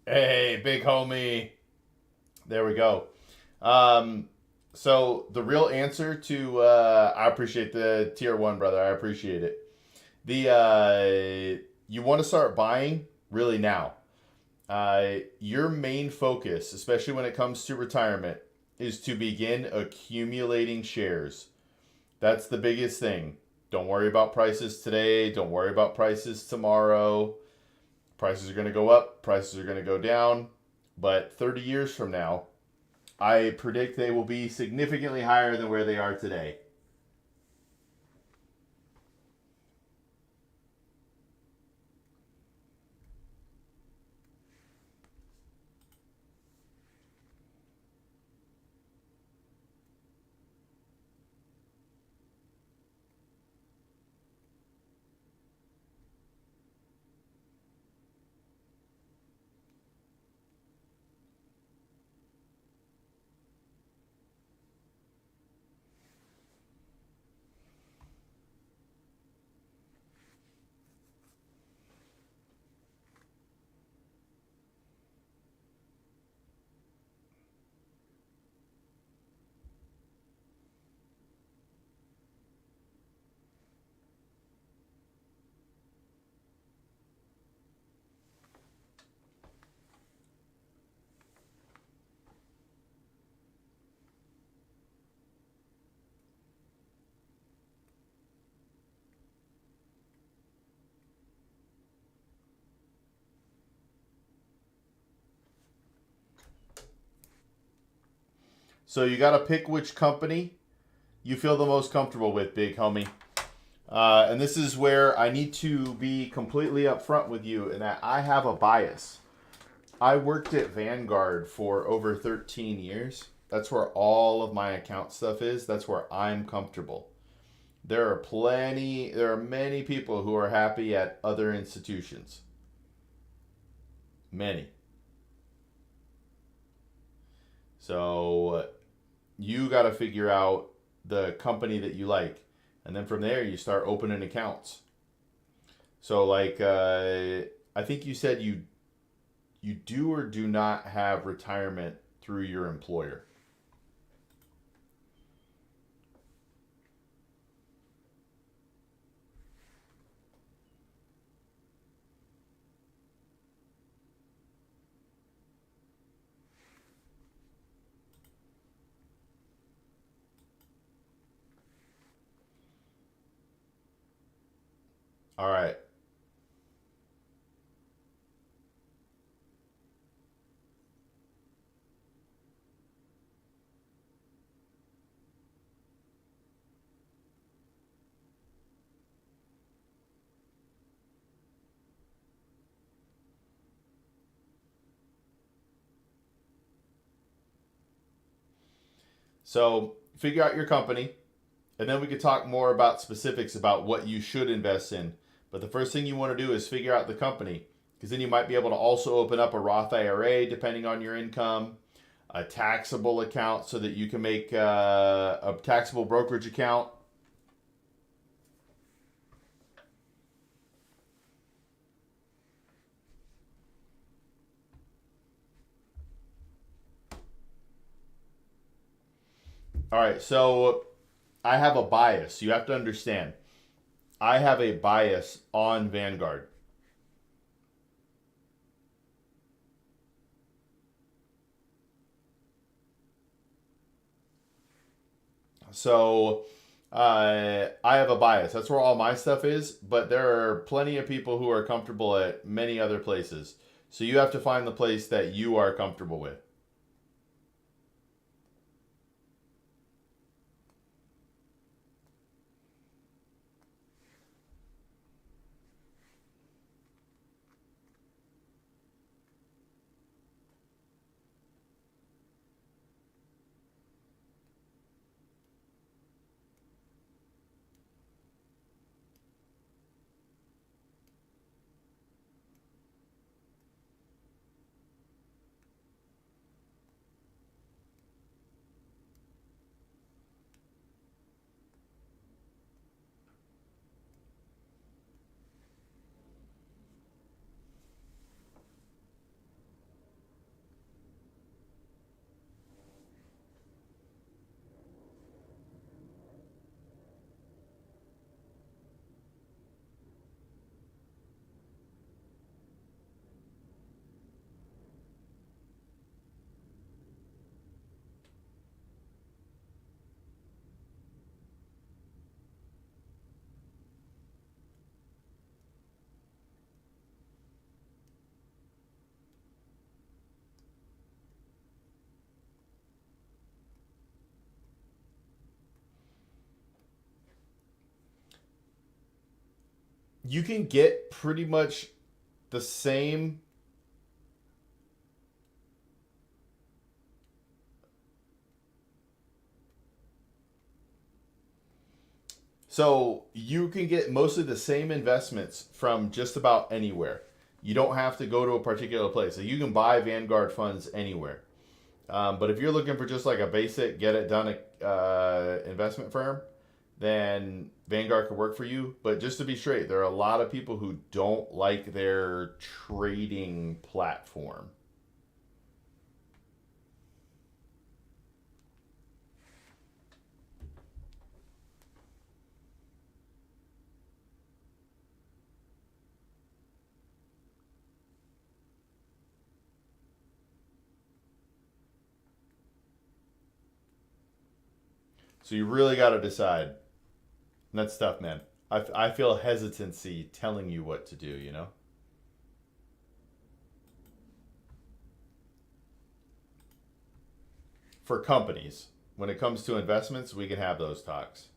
Hey, big homie. There we go. Um, so the real answer to I appreciate the tier one, brother. I appreciate it. The you want to start buying really now. Your main focus, especially when it comes to retirement, is to begin accumulating shares. That's the biggest thing. Don't worry about prices today. Don't worry about prices tomorrow. Prices are going to go up. Prices are going to go down. But 30 years from now, I predict they will be significantly higher than where they are today. So you got to pick which company you feel the most comfortable with, big homie. And this is where I need to be completely upfront with you in that I have a bias. I worked at Vanguard for over 13 years. That's where all of my account stuff is. That's where I'm comfortable. There are many people who are happy at other institutions. Many. So you got to figure out the company that you like. And then from there, you start opening accounts. So like, I think you said you do or do not have retirement through your employer. All right. So figure out your company, and then we could talk more about specifics about what you should invest in. But the first thing you want to do is figure out the company, because then you might be able to also open up a Roth IRA depending on your income, a taxable account so that you can make a taxable brokerage account. All right, so I have a bias. You have to understand. I have a bias on Vanguard. So I have a bias. That's where all my stuff is, but there are plenty of people who are comfortable at many other places. So you have to find the place that you are comfortable with. You can get pretty much the same. So you can get mostly the same investments from just about anywhere. You don't have to go to a particular place. So you can buy Vanguard funds anywhere. But if you're looking for just like a basic get it done investment firm, then Vanguard could work for you. But just to be straight, there are a lot of people who don't like their trading platform. So you really got to decide. And that's tough, man. I feel hesitancy telling you what to do, you know? For companies, when it comes to investments, we can have those talks.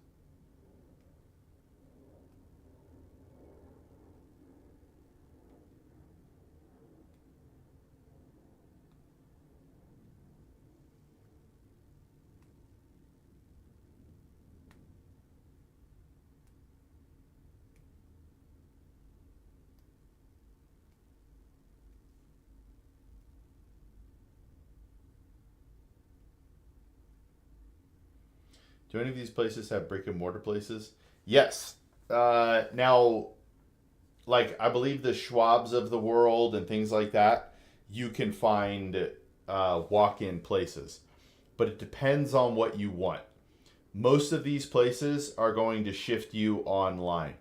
Do any of these places have brick and mortar places? Yes. Now, like I believe the Schwabs of the world and things like that, you can find walk-in places, but it depends on what you want. Most of these places are going to shift you online.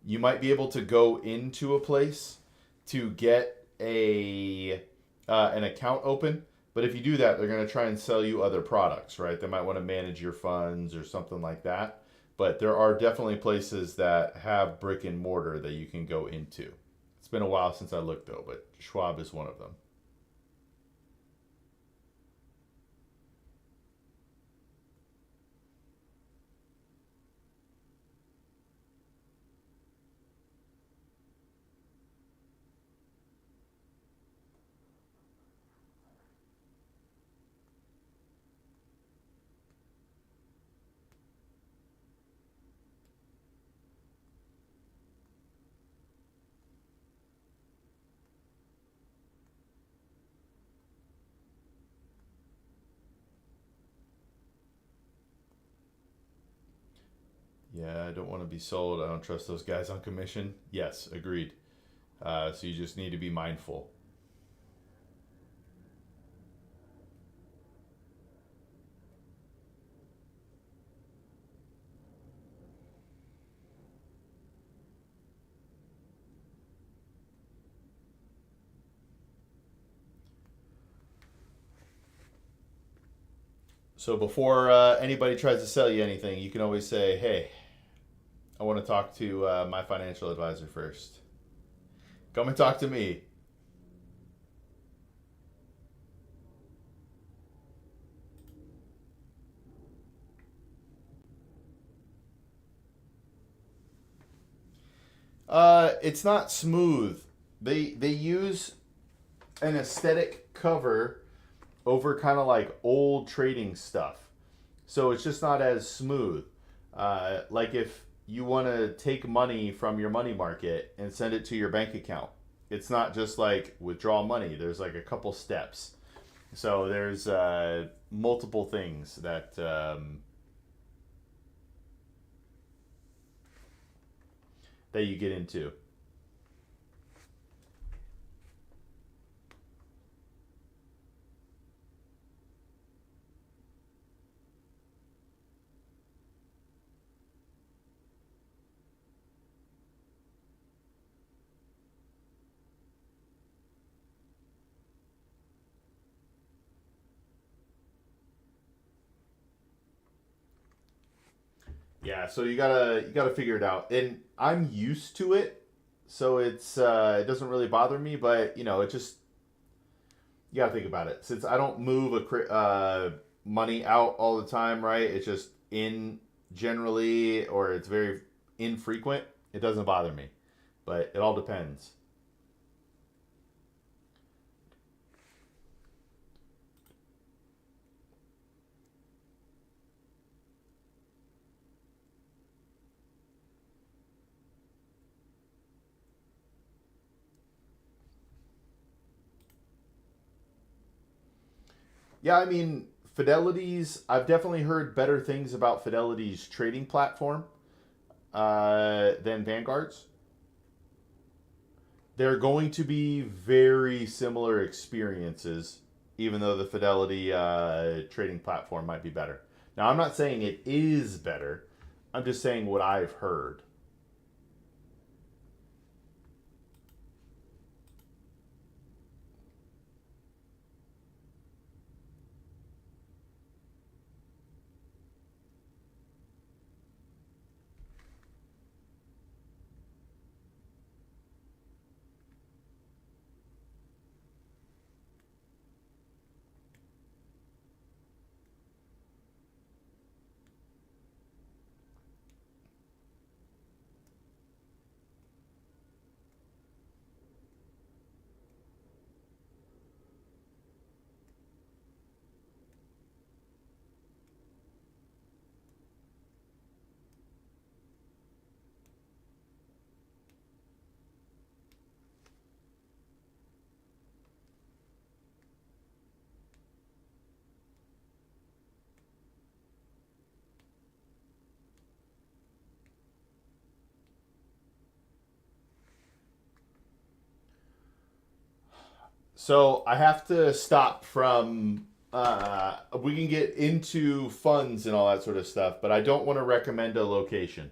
You might be able to go into a place to get an account open. But if you do that, they're going to try and sell you other products, right? They might want to manage your funds or something like that. But there are definitely places that have brick and mortar that you can go into. It's been a while since I looked, though, but Schwab is one of them. Yeah, I don't want to be sold. I don't trust those guys on commission. Yes, agreed. So you just need to be mindful. So before anybody tries to sell you anything, you can always say, hey, I want to talk to my financial advisor first. Come and talk to me. It's not smooth. They use an aesthetic cover over kind of like old trading stuff. So it's just not as smooth. Like if you want to take money from your money market and send it to your bank account, it's not just like withdraw money. There's like a couple steps. So there's multiple things that that you get into. Yeah, so you gotta figure it out, and I'm used to it, so it doesn't really bother me. But you know, it just you gotta think about it. Since I don't move money out all the time, right? It's just in generally, or it's very infrequent. It doesn't bother me. but it all depends. Yeah, I mean, Fidelity's, I've definitely heard better things about Fidelity's trading platform than Vanguard's. They're going to be very similar experiences, even though the Fidelity trading platform might be better. Now, I'm not saying it is better. I'm just saying what I've heard. So I have to stop from. We can get into funds and all that sort of stuff, but I don't want to recommend a location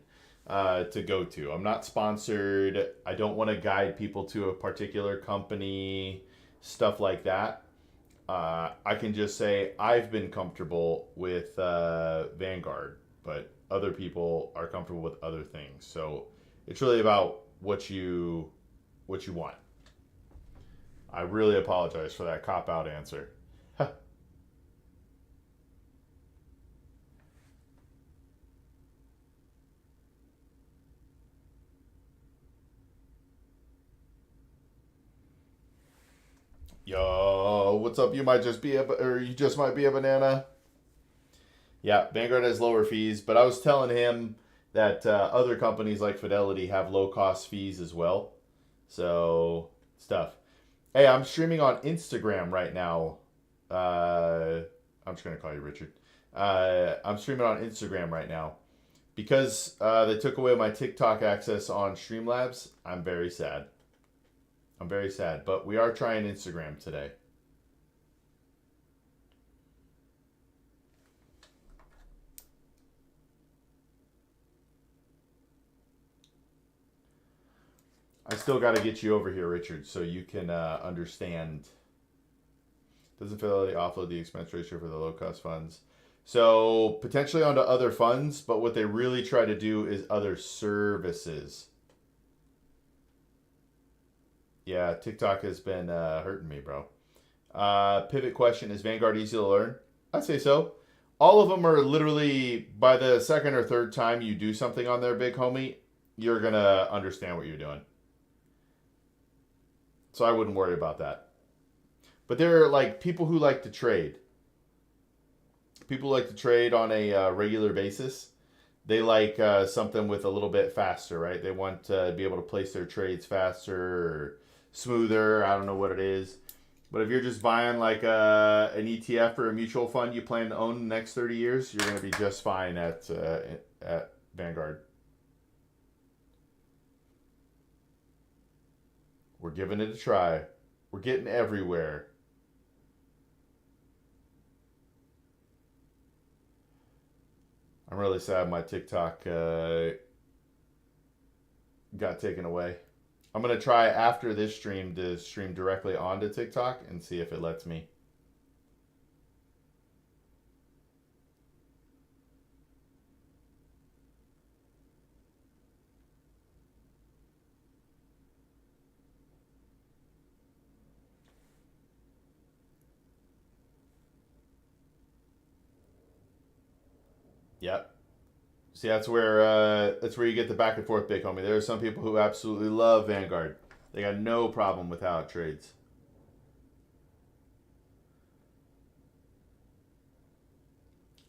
to go to. I'm not sponsored. I don't want to guide people to a particular company, stuff like that. I can just say I've been comfortable with Vanguard, but other people are comfortable with other things. So it's really about what you want. I really apologize for that cop-out answer. Yo, what's up? You might just be or you just might be a banana. Yeah, Vanguard has lower fees, but I was telling him that other companies like Fidelity have low-cost fees as well. So, stuff. Hey, I'm streaming on Instagram right now. I'm just going to call you Richard. I'm streaming on Instagram right now. Because they took away my TikTok access on Streamlabs, I'm very sad. I'm very sad. But we are trying Instagram today. I still got to get you over here, Richard, so you can understand. Doesn't Fidelity offload the expense ratio for the low-cost funds? So, potentially onto other funds, but what they really try to do is other services. Yeah, TikTok has been hurting me, bro. Pivot question, is Vanguard easy to learn? I'd say so. All of them are literally, by the second or third time you do something on there, big homie, you're going to understand what you're doing. So I wouldn't worry about that. But there are like people who like to trade. People like to trade on a regular basis. They like something with a little bit faster, right? They want to be able to place their trades faster or smoother. I don't know what it is. But if you're just buying like an ETF or a mutual fund you plan to own in the next 30 years, you're going to be just fine at Vanguard. We're giving it a try. We're getting everywhere. I'm really sad my TikTok got taken away. I'm going to try after this stream to stream directly onto TikTok and see if it lets me. Yep. See, that's where you get the back and forth, big homie. There are some people who absolutely love Vanguard. They got no problem with how it trades.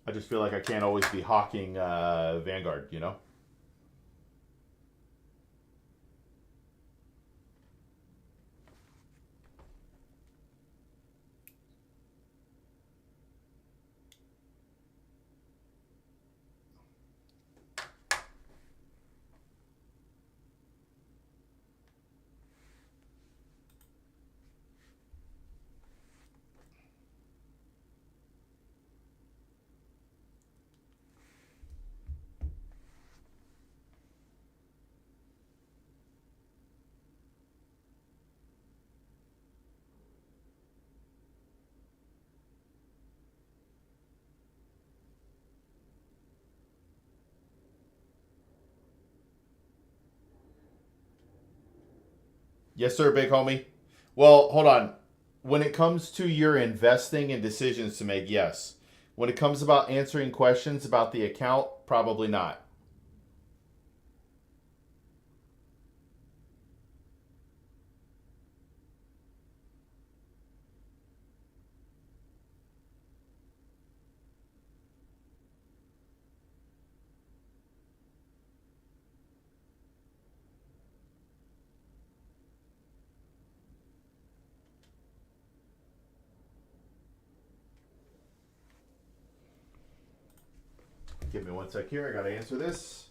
I just feel like I can't always be hawking Vanguard, you know? Yes, sir, big homie. Well, hold on. When it comes to your investing and decisions to make, yes. When it comes about answering questions about the account, probably not. Give me one sec here. I got to answer this.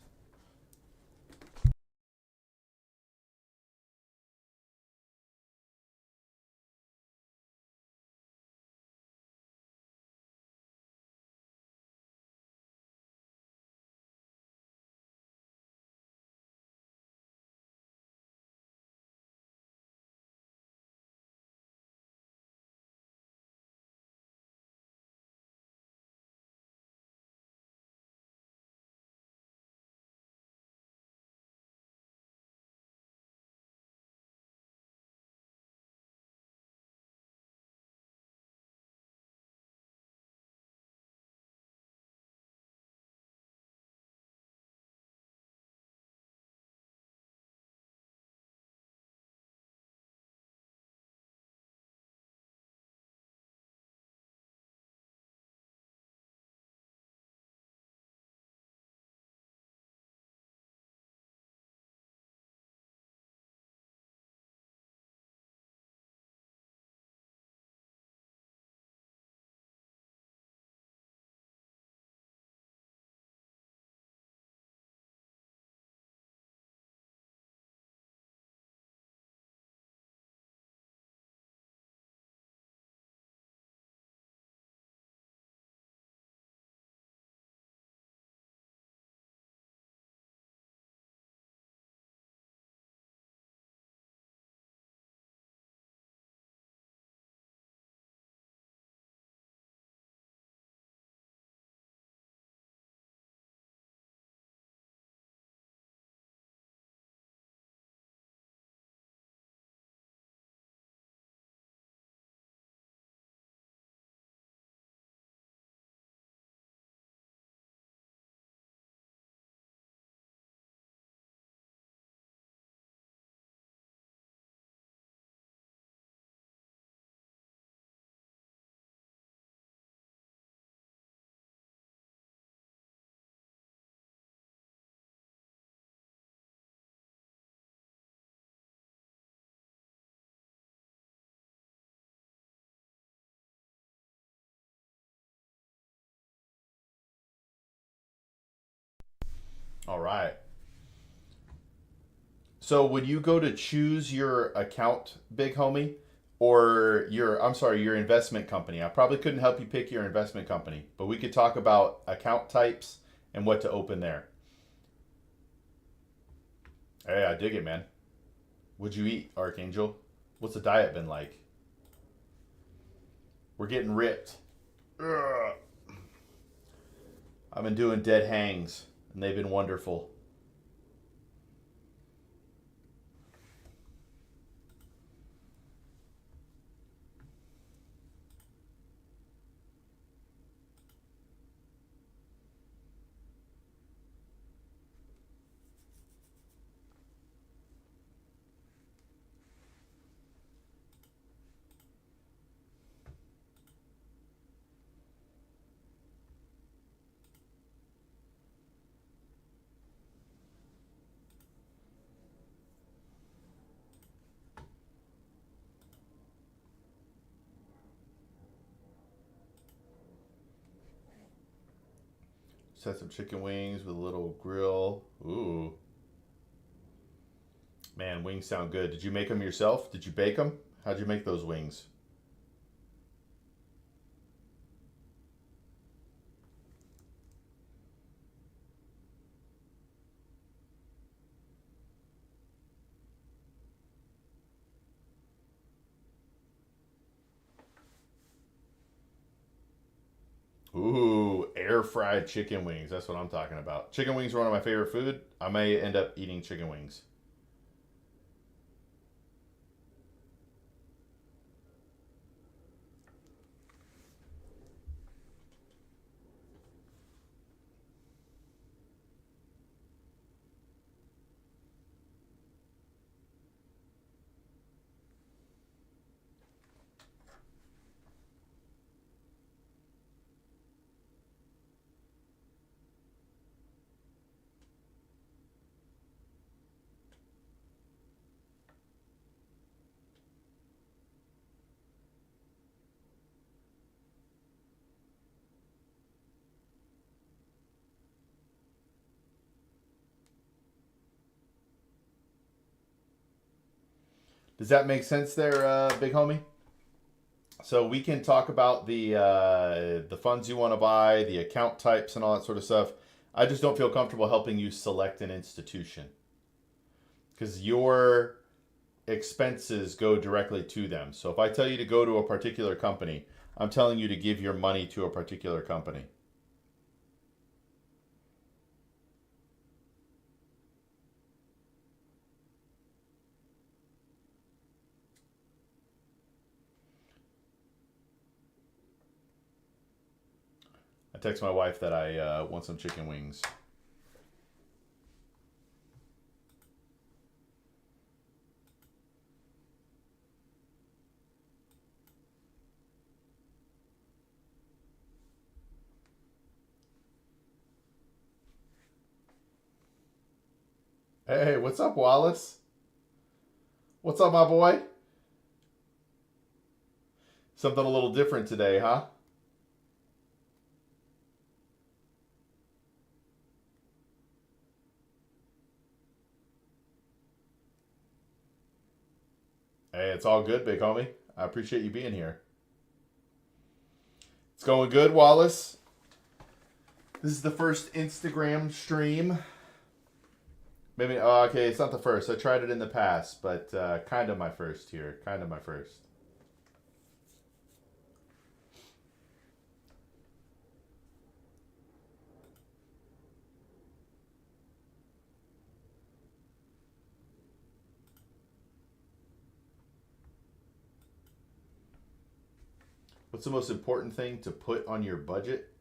All right. So would you go to choose your account, big homie, or your investment company? I probably couldn't help you pick your investment company, but we could talk about account types and what to open there. Hey, I dig it, man. What'd you eat, Archangel? What's the diet been like? We're getting ripped. Ugh. I've been doing dead hangs, and they've been wonderful. had some chicken wings with a little grill. Ooh. Man, wings sound good. Did you make them yourself? Did you bake them? How'd you make those wings? Ooh, air fried chicken wings. That's what I'm talking about. Chicken wings are one of my favorite food. I may end up eating chicken wings. Does that make sense there, big homie? So we can talk about the funds you want to buy, the account types, and all that sort of stuff. I just don't feel comfortable helping you select an institution because your expenses go directly to them. So if I tell you to go to a particular company, I'm telling you to give your money to a particular company. I text my wife that I want some chicken wings. Hey, what's up, Wallace? What's up, my boy? Something a little different today, huh? Hey, it's all good, big homie. I appreciate you being here. It's going good, Wallace. This is the first Instagram stream. Maybe, oh, okay, it's not the first. I tried it in the past, but kind of my first here. Kind of my first. What's the most important thing to put on your budget?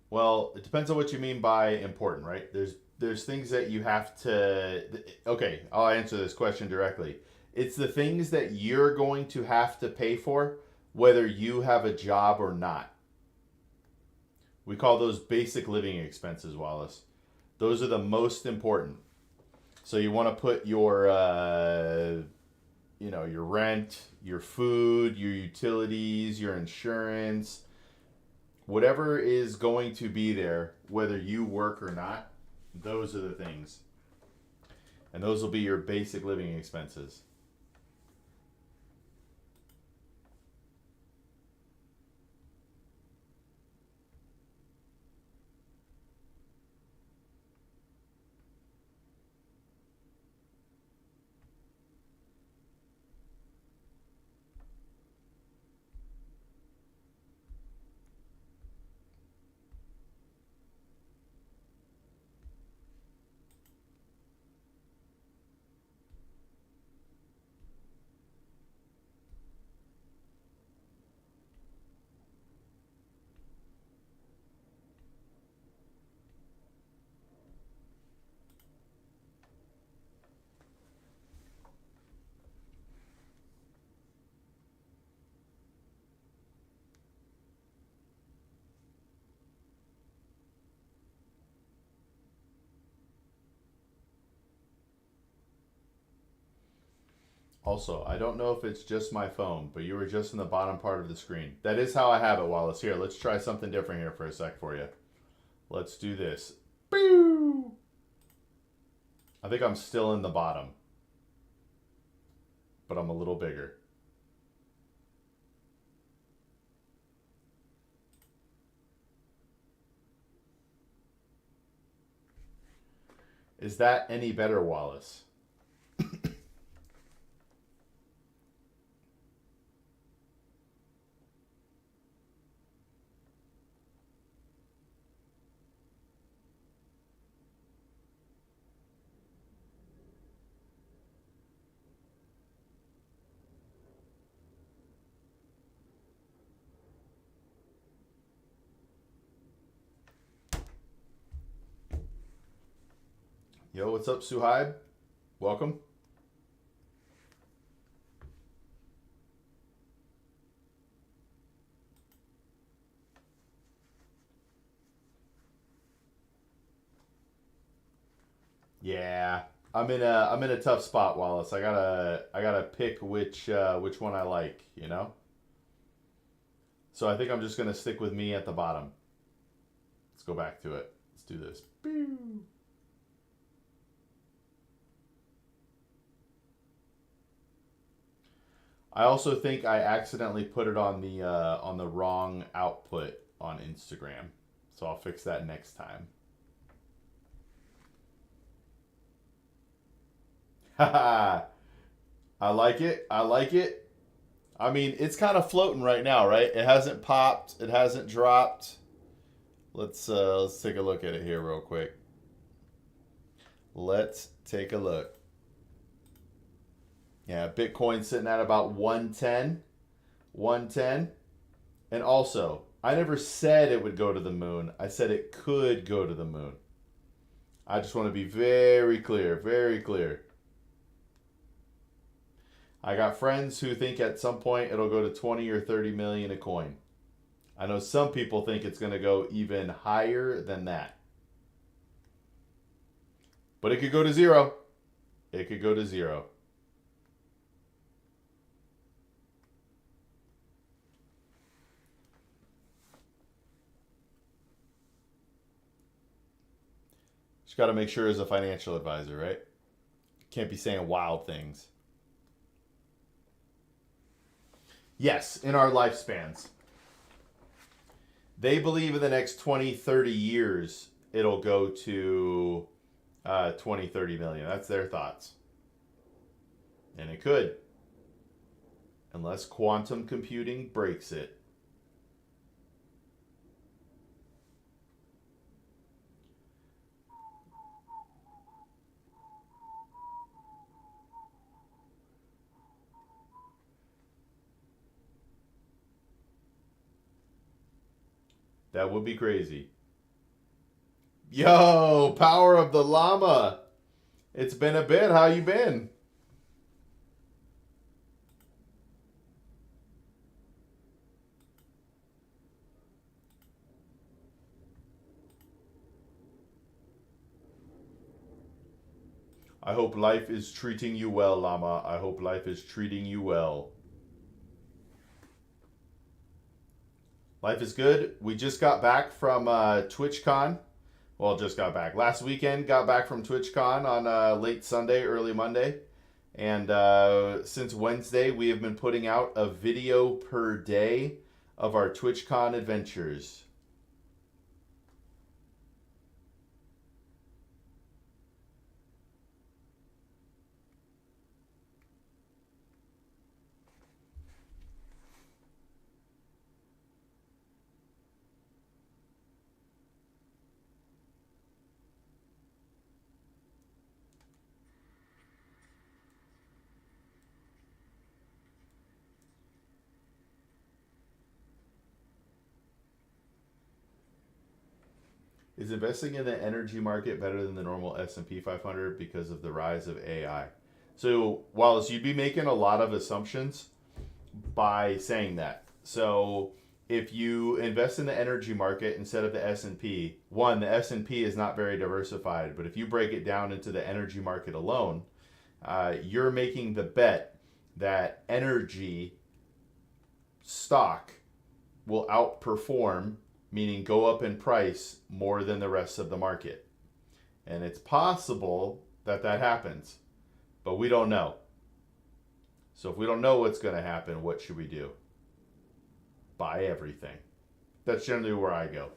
Well, it depends on what you mean by important, right? There's things that you have to. Okay, I'll answer this question directly. It's the things that you're going to have to pay for, whether you have a job or not. We call those basic living expenses, Wallace. Those are the most important. So you want to put your, your rent, your food, your utilities, your insurance, whatever is going to be there, whether you work or not. Those are the things. And those will be your basic living expenses. Also, I don't know if it's just my phone, but you were just in the bottom part of the screen. That is how I have it, Wallace. Here, let's try something different here for a sec for you. Let's do this. Boo! I think I'm still in the bottom, but I'm a little bigger. Is that any better, Wallace? Yo, what's up, Suhaib? Welcome. Yeah, I'm in a tough spot, Wallace. I gotta pick which one I like, you know? So I think I'm just gonna stick with me at the bottom. Let's go back to it. Let's do this. Pew. I also think I accidentally put it on the wrong output on Instagram. So I'll fix that next time. Haha. I like it. I like it. I mean, it's kind of floating right now, right? It hasn't popped. It hasn't dropped. Let's take a look at it here real quick. Let's take a look. Yeah, Bitcoin's sitting at about 110. 110. And also, I never said it would go to the moon. I said it could go to the moon. I just want to be very clear, very clear. I got friends who think at some point it'll go to 20 or 30 million a coin. I know some people think it's going to go even higher than that. But it could go to zero. It could go to zero. Just got to make sure as a financial advisor, right? Can't be saying wild things. Yes, in our lifespans. They believe in the next 20, 30 years, it'll go to 20, 30 million. That's their thoughts. And it could. Unless quantum computing breaks it. That would be crazy. Yo, power of the llama. It's been a bit. How you been? I hope life is treating you well, llama. I hope life is treating you well. Life is good. We just got back from TwitchCon. Well, just got back. Last weekend, got back from TwitchCon on late Sunday, early Monday. And since Wednesday, we have been putting out a video per day of our TwitchCon adventures. Is investing in the energy market better than the normal S&P 500 because of the rise of AI? So, Wallace, you'd be making a lot of assumptions by saying that. So, if you invest in the energy market instead of the S&P, one, the S&P is not very diversified, but if you break it down into the energy market alone, you're making the bet that energy stock will outperform meaning go up in price more than the rest of the market. And it's possible that that happens, but we don't know. So if we don't know what's going to happen, what should we do? Buy everything. That's generally where I go.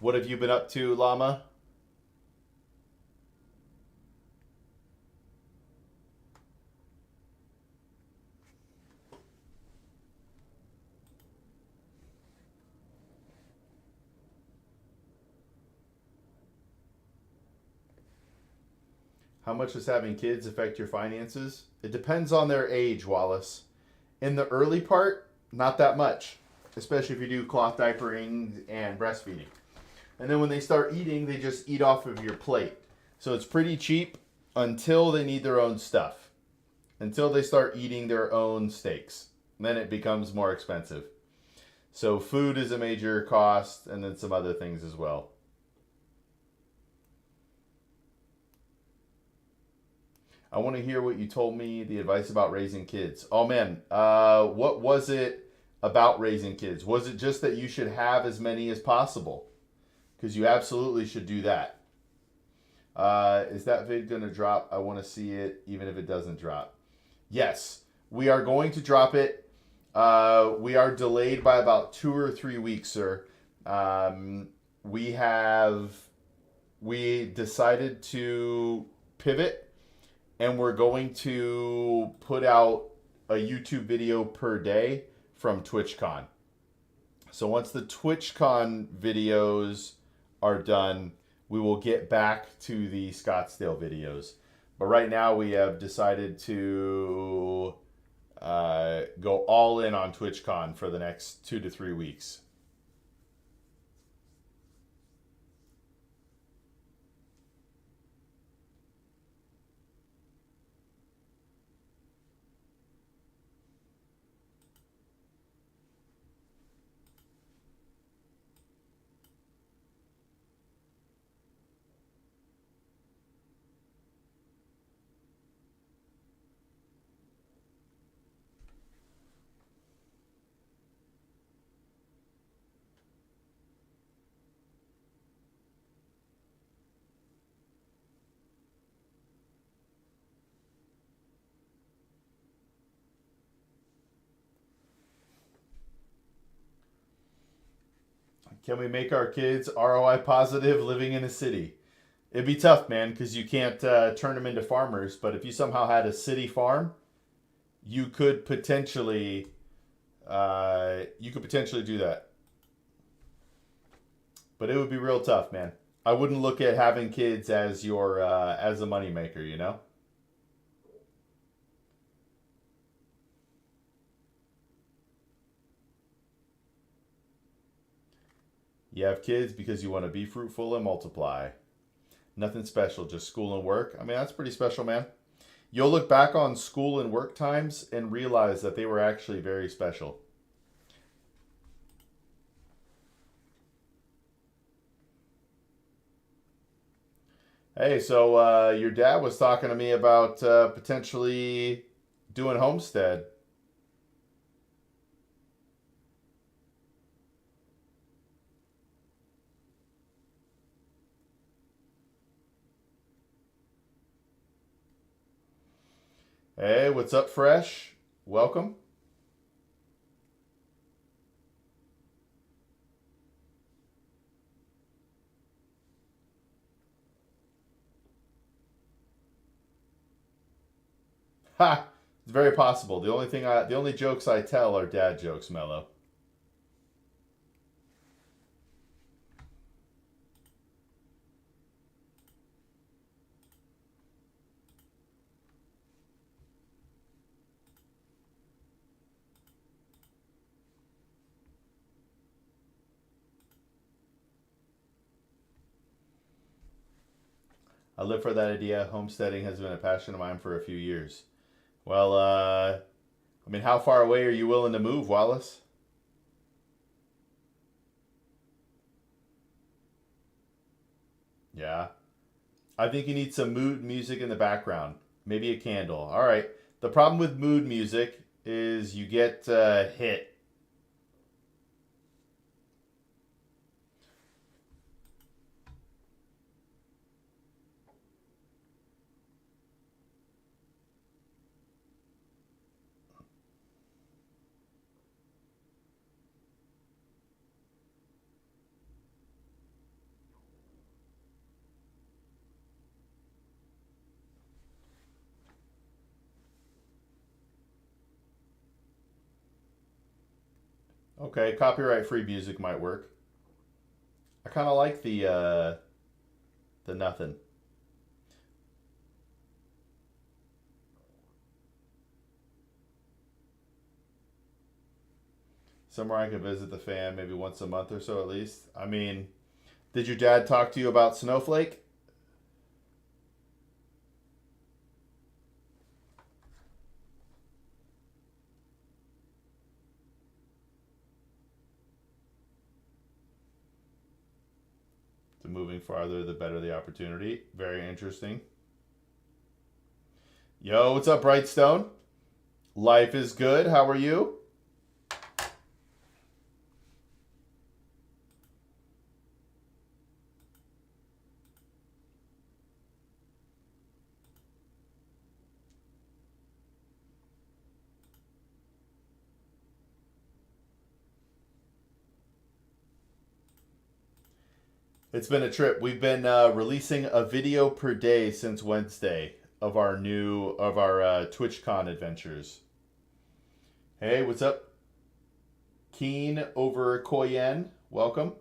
What have you been up to, Llama? How much does having kids affect your finances? It depends on their age, Wallace. In the early part, not that much, especially if you do cloth diapering and breastfeeding. And then when they start eating, they just eat off of your plate. So it's pretty cheap until they need their own stuff, until they start eating their own steaks. Then it becomes more expensive. So food is a major cost, and then some other things as well. I want to hear what you told me, the advice about raising kids. Oh man, what was it about raising kids? Was it just that you should have as many as possible? Because you absolutely should do that. Is that vid going to drop? I want to see it even if it doesn't drop. Yes, we are going to drop it. We are delayed by about 2 or 3 weeks, sir. We decided to pivot, and we're going to put out a YouTube video per day from TwitchCon. So once the TwitchCon videos are done, we will get back to the Scottsdale videos. But right now we have decided to go all in on TwitchCon for the next 2 to 3 weeks. Can we make our kids ROI positive living in a city? It'd be tough, man, because you can't turn them into farmers. But if you somehow had a city farm, you could potentially do that. But it would be real tough, man. I wouldn't look at having kids as your as a moneymaker, you know? You have kids because you want to be fruitful and multiply. Nothing special, just school and work. I mean, that's pretty special, man. You'll look back on school and work times and realize that they were actually very special. Hey, so your dad was talking to me about potentially doing homestead. Hey, what's up, Fresh? Welcome. Ha! It's very possible. The only jokes I tell are dad jokes, Mello. I live for that idea. Homesteading has been a passion of mine for a few years. Well, I mean, how far away are you willing to move, Wallace? Yeah. I think you need some mood music in the background. Maybe a candle. All right. The problem with mood music is you get hit. Okay, copyright-free music might work. I kind of like the nothing. Somewhere I could visit the fam maybe once a month or so at least. I mean, did your dad talk to you about Snowflake? The moving farther, the better the opportunity. Very interesting. Yo, what's up, Brightstone? Life is good. How are you? It's been a trip. We've been releasing a video per day since Wednesday of our TwitchCon adventures. Hey, what's up? Keen over Koyen, welcome.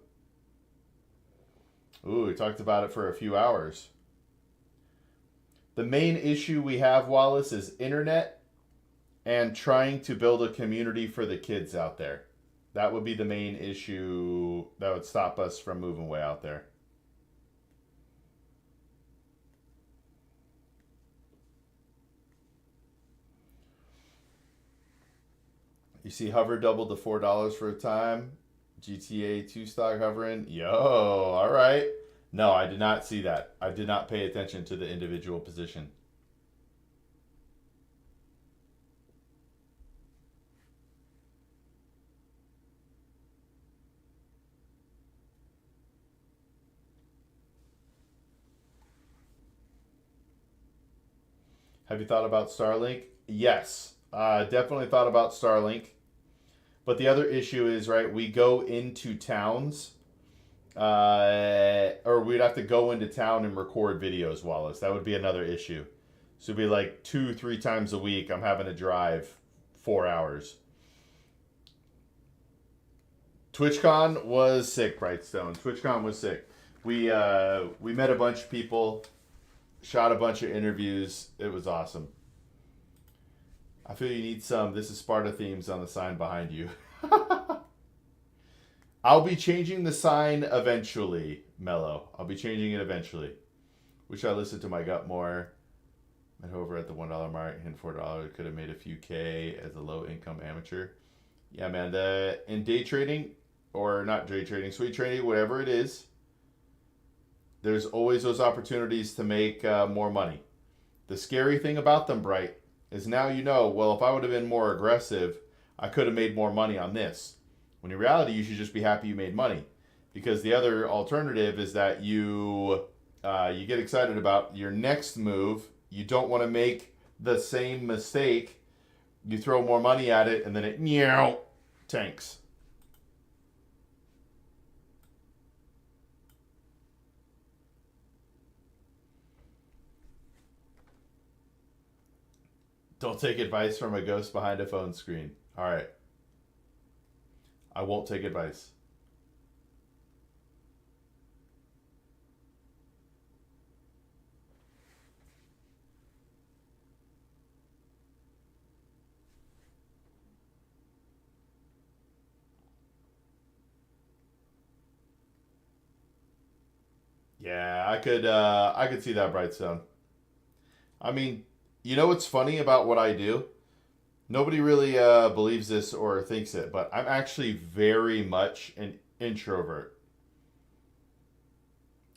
Ooh, we talked about it for a few hours. The main issue we have, Wallace, is internet and trying to build a community for the kids out there. That would be the main issue that would stop us from moving way out there. You see Hover doubled to $4 for a time. GTA 2 stock hovering. Yo, all right. No, I did not see that. I did not pay attention to the individual position. Have you thought about Starlink? Yes, definitely thought about Starlink. But the other issue is, right, we go into towns, or we'd have to go into town and record videos, Wallace. That would be another issue. So it'd be like 2-3 times a week I'm having to drive 4 hours. TwitchCon was sick, Brightstone. TwitchCon was sick. We met a bunch of people, shot a bunch of interviews. It was awesome. I feel you need some This is Sparta themes on the sign behind you. I'll be changing the sign eventually, Mello. I'll be changing it eventually. Wish I listened to my gut more. Went over at the $1 mark, hit $4. Could have made a few K as a low income amateur. Yeah, man. In day trading, or not day trading, sweet trading, whatever it is, there's always those opportunities to make more money. The scary thing about them, Bright, is now you know, well, if I would have been more aggressive, I could have made more money on this. When in reality, you should just be happy you made money. Because the other alternative is that you get excited about your next move. You don't want to make the same mistake. You throw more money at it, and then it tanks. Don't take advice from a ghost behind a phone screen. All right. I won't take advice. Yeah, I could see that, Brightstone. I mean, you know what's funny about what I do? Nobody really believes this or thinks it, but I'm actually very much an introvert.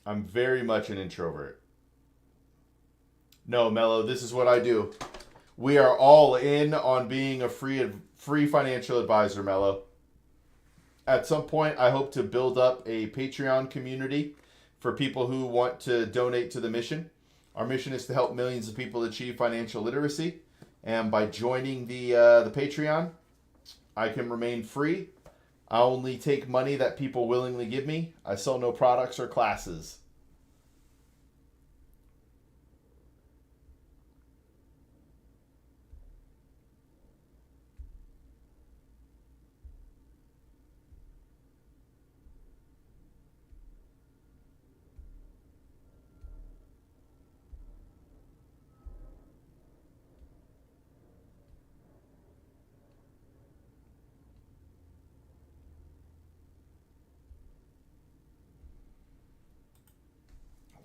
I'm very much an introvert. No, Mello, this is what I do. We are all in on being a free financial advisor, Mello. At some point, I hope to build up a Patreon community for people who want to donate to the mission. Our mission is to help millions of people achieve financial literacy, and by joining the Patreon, I can remain free. I only take money that people willingly give me. I sell no products or classes.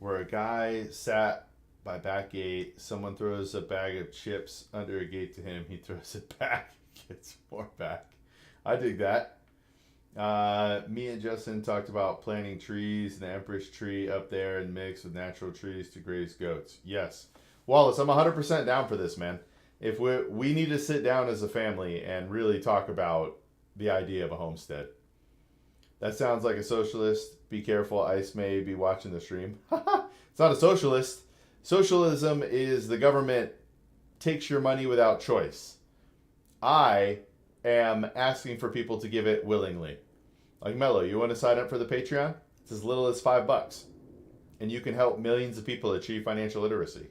Where a guy sat by back gate, someone throws a bag of chips under a gate to him, he throws it back, gets more back. I dig that. Me and Justin talked about planting trees, and the Empress tree up there and mix with natural trees to graze goats. Yes. Wallace, I'm 100% down for this, man. If we need to sit down as a family and really talk about the idea of a homestead. That sounds like a socialist. Be careful, Ice may be watching the stream. It's not a socialist. Socialism is the government takes your money without choice. I am asking for people to give it willingly. Like Mello, you want to sign up for the Patreon? It's as little as $5. And you can help millions of people achieve financial literacy.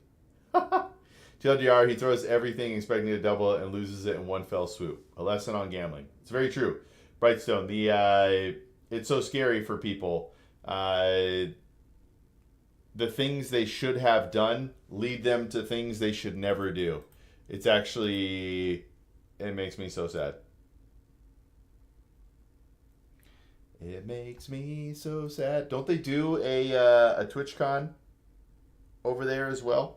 TLDR, he throws everything expecting to double it and loses it in one fell swoop. A lesson on gambling. It's very true. Brightstone, it's so scary for people. The things they should have done lead them to things they should never do. It makes me so sad. It makes me so sad. Don't they do a TwitchCon over there as well?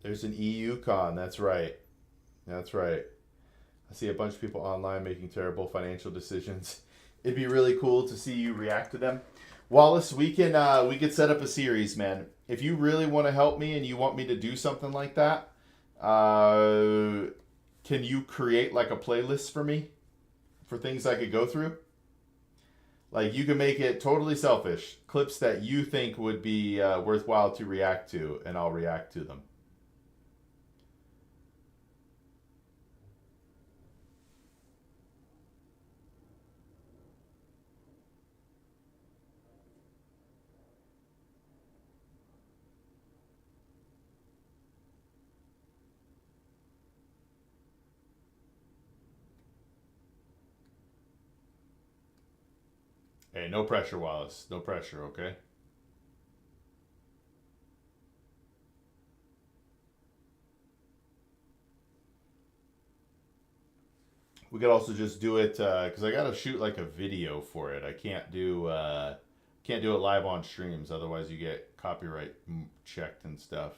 There's an EU con. That's right. That's right. I see a bunch of people online making terrible financial decisions. It'd be really cool to see you react to them. Wallace, we could set up a series, man. If you really want to help me and you want me to do something like that, can you create like a playlist for me for things I could go through? Like you can make it totally selfish, clips that you think would be worthwhile to react to, and I'll react to them. Hey, no pressure, Wallace. No pressure, okay? We could also just do it because I gotta shoot like a video for it. I can't do it live on streams, otherwise you get copyright checked and stuff.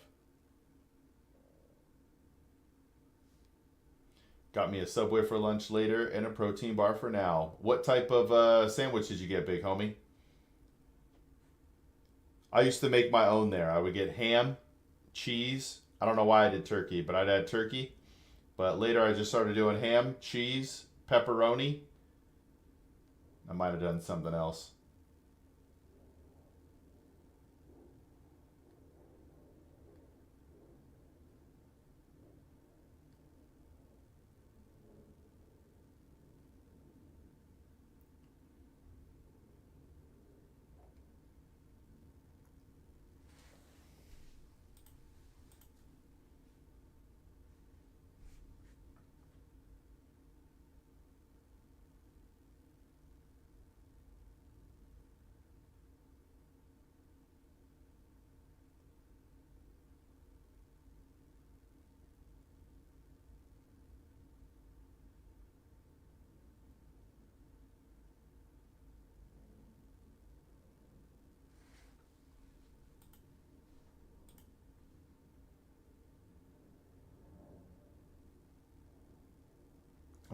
Got me a Subway for lunch later and a protein bar for now. What type of sandwich did you get, big homie? I used to make my own there. I would get ham, cheese. I don't know why I did turkey, but I'd add turkey. But later I just started doing ham, cheese, pepperoni. I might have done something else.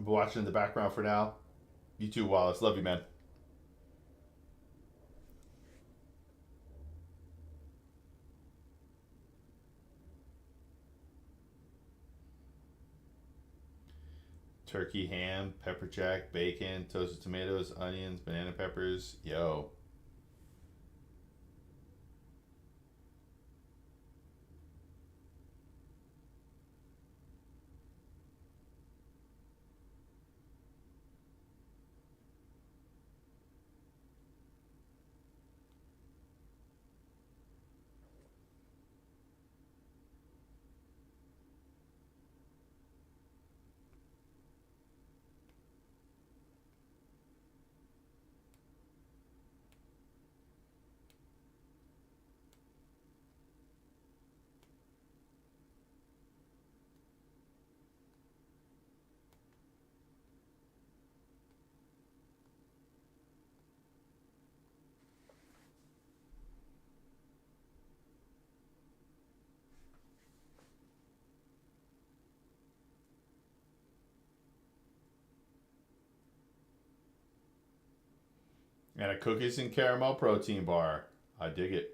I'm watching in the background for now. You too, Wallace. Love you, man. Turkey, ham, pepper jack, bacon, toasted tomatoes, onions, banana peppers. Yo. And a cookies and caramel protein bar. I dig it.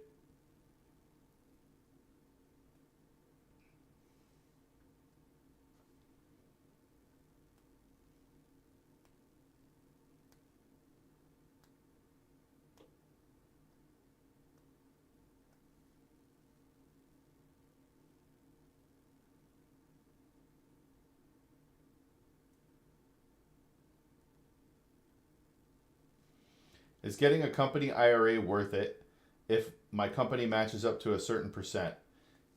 Is getting a company IRA worth it if my company matches up to a certain percent?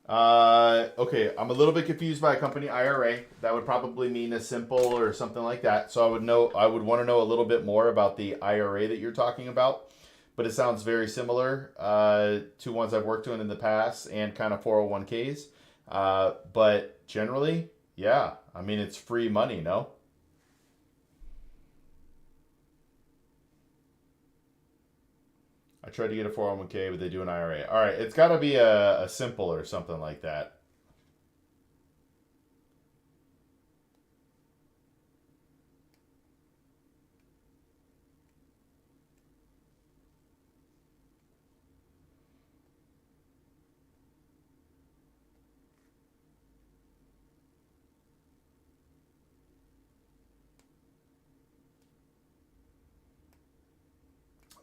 Okay, I'm a little bit confused by a company IRA. That would probably mean a simple or something like that. So I would want to know a little bit more about the IRA that you're talking about. But it sounds very similar to ones I've worked on in the past and kind of 401ks. But generally, yeah, I mean, it's free money, no? I tried to get a 401k, but they do an IRA. All right, it's got to be a simple or something like that.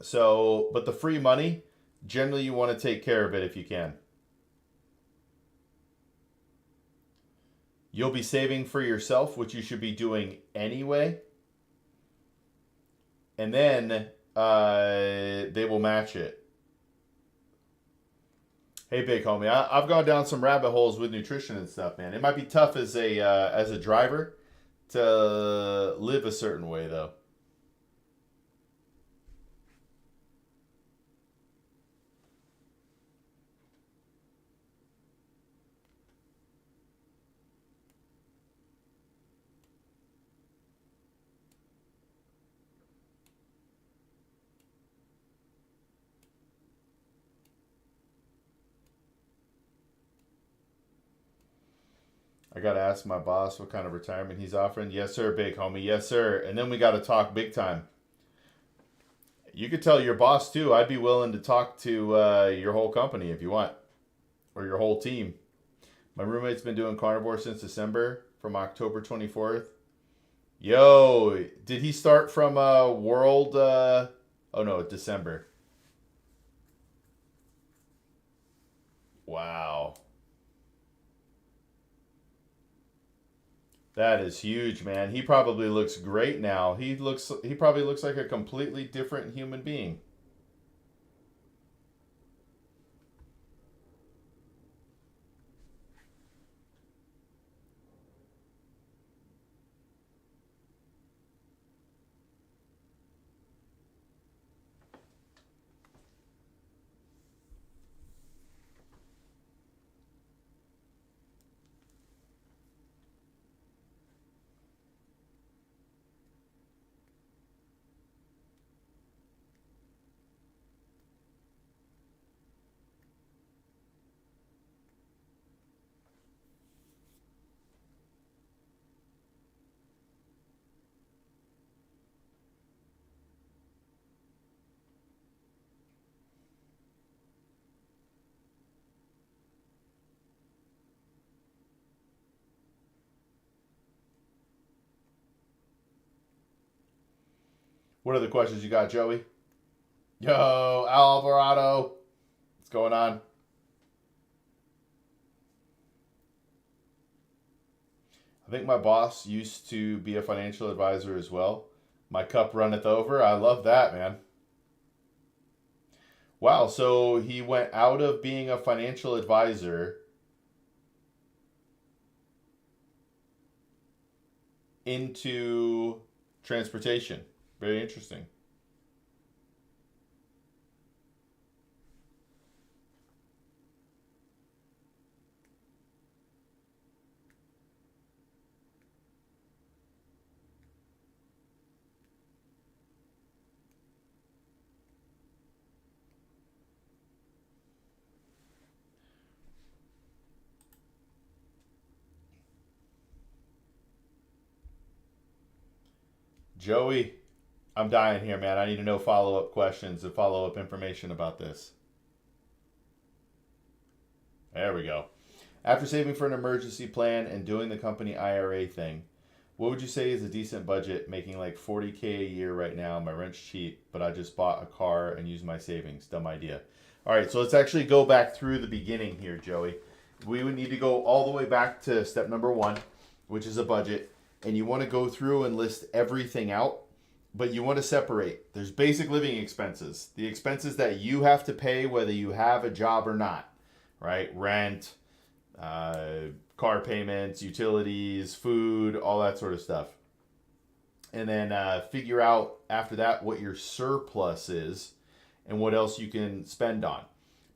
So, but the free money, generally you want to take care of it if you can. You'll be saving for yourself, which you should be doing anyway. And then they will match it. Hey, big homie, I've gone down some rabbit holes with nutrition and stuff, man. It might be tough as a driver to live a certain way, though. I gotta ask my boss what kind of retirement he's offering. Yes, sir, big homie. Yes, sir. And then we gotta talk big time. You could tell your boss too. I'd be willing to talk to your whole company if you want, or your whole team. My roommate's been doing carnivore since December, from October 24th. Yo, did he start from World? Oh no, December. Wow. That is huge, man. He probably looks great now. He probably looks like a completely different human being. What other questions you got, Joey? Yo, Alvarado. What's going on? I think my boss used to be a financial advisor as well. My cup runneth over. I love that, man. Wow, so he went out of being a financial advisor into transportation. Very interesting. Joey, I'm dying here, man. I need to know follow-up questions and follow-up information about this. There we go. After saving for an emergency plan and doing the company IRA thing, what would you say is a decent budget? Making like $40K a year right now. My rent's cheap, but I just bought a car and used my savings. Dumb idea. All right, so let's actually go back through the beginning here, Joey. We would need to go all the way back to step number 1, which is a budget. And you want to go through and list everything out, but you want to separate. There's basic living expenses, the expenses that you have to pay whether you have a job or not, right? Rent, car payments, utilities, food, all that sort of stuff. And then figure out after that what your surplus is and what else you can spend on.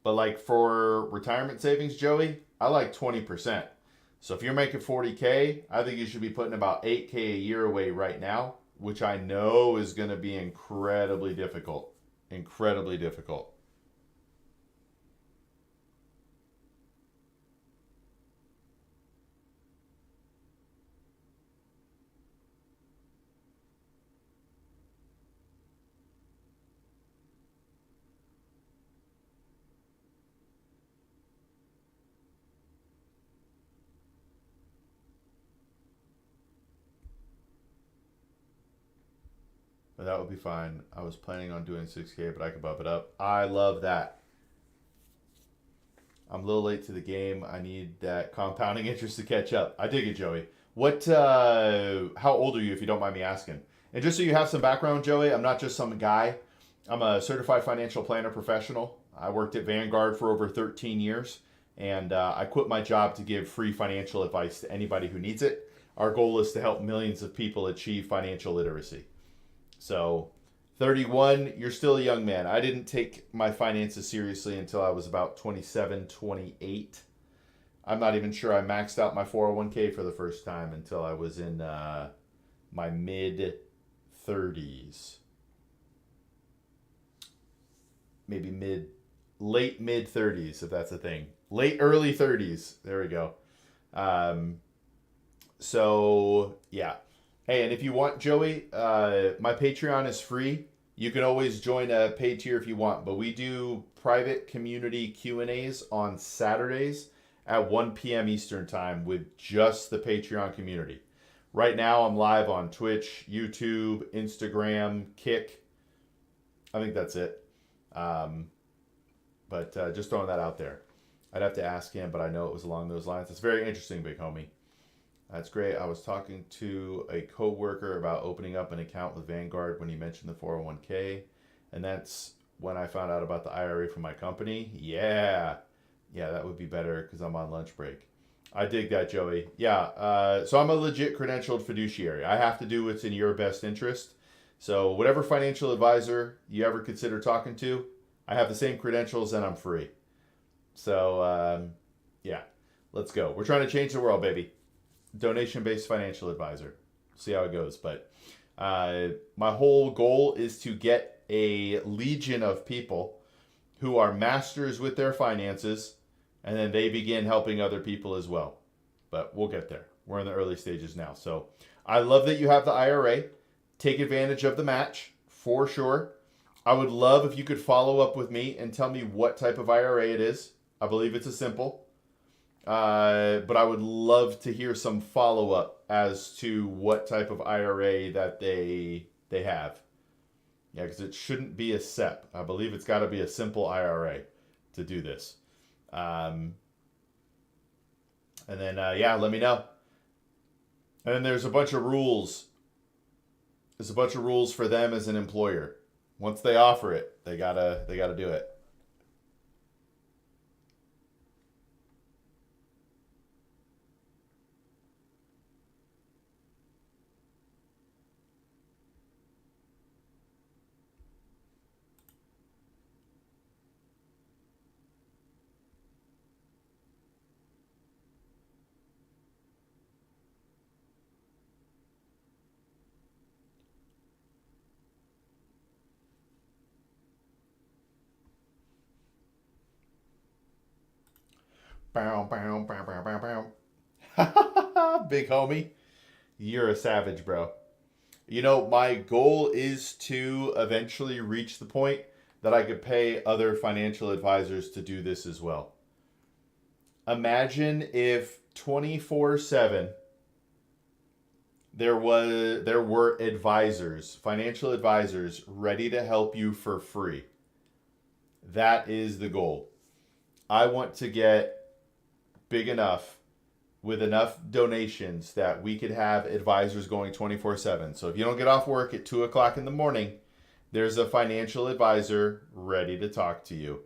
But like for retirement savings, Joey, I like 20%. So if you're making 40K, I think you should be putting about 8K a year away right now, which I know is going to be incredibly difficult. Incredibly difficult. But that would be fine. I was planning on doing 6K, but I could bump it up. I love that. I'm a little late to the game. I need that compounding interest to catch up. I dig it, Joey. How old are you, if you don't mind me asking? And just so you have some background, Joey, I'm not just some guy. I'm a certified financial planner professional. I worked at Vanguard for over 13 years, and I quit my job to give free financial advice to anybody who needs it. Our goal is to help millions of people achieve financial literacy. So 31, you're still a young man. I didn't take my finances seriously until I was about 27, 28. I'm not even sure I maxed out my 401k for the first time until I was in my mid-30s. Maybe late mid-30s, if that's a thing. Early 30s. There we go. So, yeah. Hey, and if you want, Joey, my Patreon is free. You can always join a paid tier if you want, but we do private community Q&As on Saturdays at 1 p.m. Eastern Time with just the Patreon community. Right now, I'm live on Twitch, YouTube, Instagram, Kick. I think that's it. But just throwing that out there. I'd have to ask him, but I know it was along those lines. It's very interesting, big homie. That's great. I was talking to a coworker about opening up an account with Vanguard when he mentioned the 401k, and that's when I found out about the IRA from my company. Yeah, that would be better because I'm on lunch break. I dig that, Joey. Yeah, so I'm a legit credentialed fiduciary. I have to do what's in your best interest. So whatever financial advisor you ever consider talking to, I have the same credentials and I'm free. So, yeah, let's go. We're trying to change the world, baby. Donation-based financial advisor. See how it goes. But my whole goal is to get a legion of people who are masters with their finances, and then they begin helping other people as well. But we'll get there. We're in the early stages now. So I love that you have the IRA. Take advantage of the match, for sure. I would love if you could follow up with me and tell me what type of IRA it is. I believe it's a simple. But I would love to hear some follow-up as to what type of IRA that they have. Yeah, because it shouldn't be a SEP. I believe it's got to be a simple IRA to do this. And then, yeah, let me know. And then there's a bunch of rules. There's a bunch of rules for them as an employer. Once they offer it, they gotta do it. Bow, bow, bow, bow, bow, bow. Big homie, you're a savage, bro. You know, my goal is to eventually reach the point that I could pay other financial advisors to do this as well. Imagine if 24/7 there were advisors, financial advisors ready to help you for free. That is the goal. I want to get big enough with enough donations that we could have advisors going 24/7. So if you don't get off work at 2 o'clock in the morning, there's a financial advisor ready to talk to you.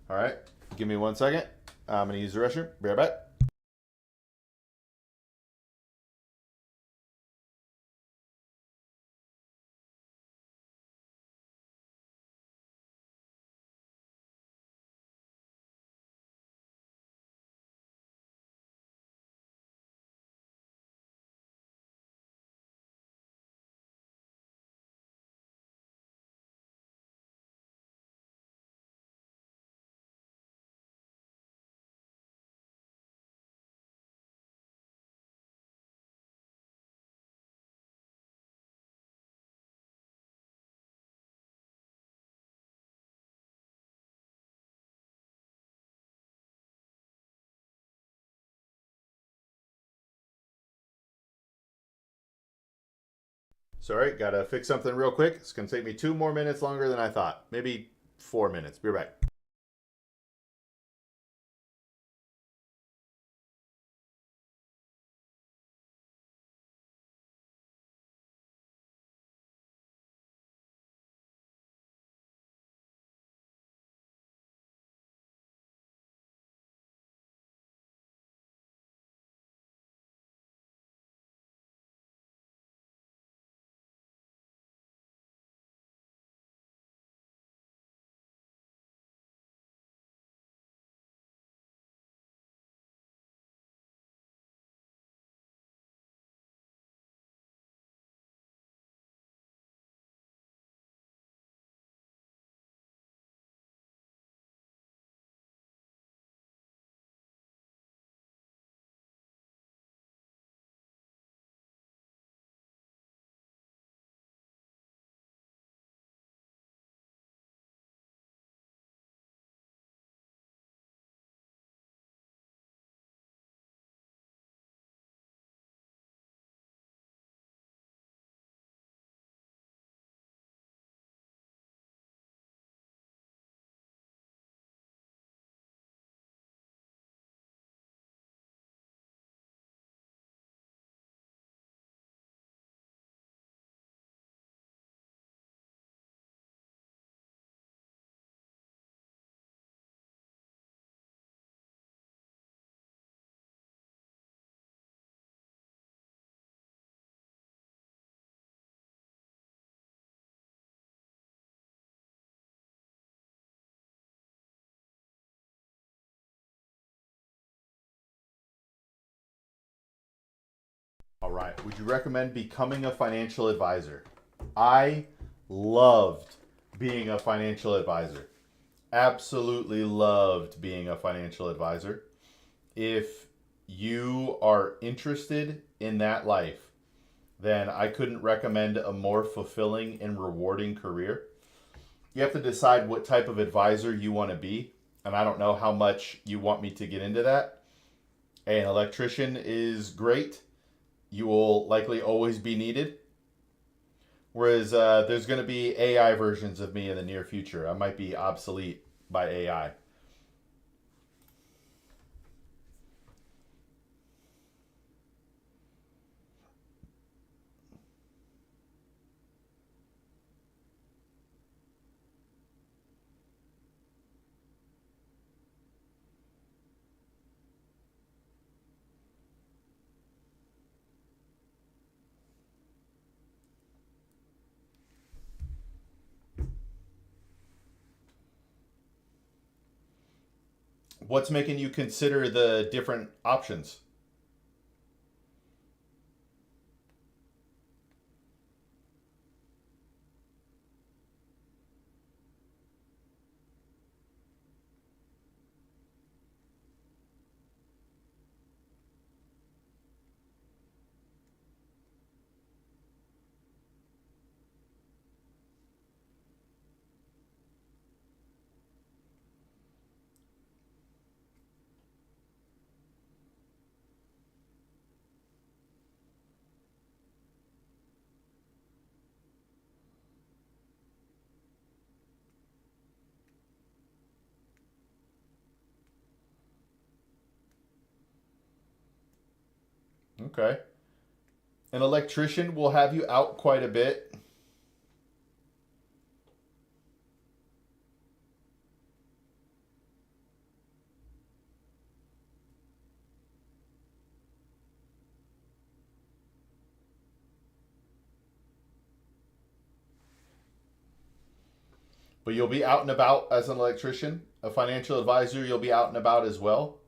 All right, give me 1 second. I'm going to use the restroom. Be right back. Sorry, gotta fix something real quick. It's gonna take me 2 more minutes longer than I thought. Maybe 4 minutes. Be right back. right. Would you recommend becoming a financial advisor? I loved being a financial advisor. Absolutely loved being a financial advisor. If you are interested in that life, then I couldn't recommend a more fulfilling and rewarding career. You have to decide what type of advisor you want to be, and I don't know how much you want me to get into that. An electrician is great. You will likely always be needed. Whereas there's going to be AI versions of me in the near future. I might be obsolete by AI. What's making you consider the different options? Okay. An electrician will have you out quite a bit. But you'll be out and about as an electrician. A financial advisor, you'll be out and about as well.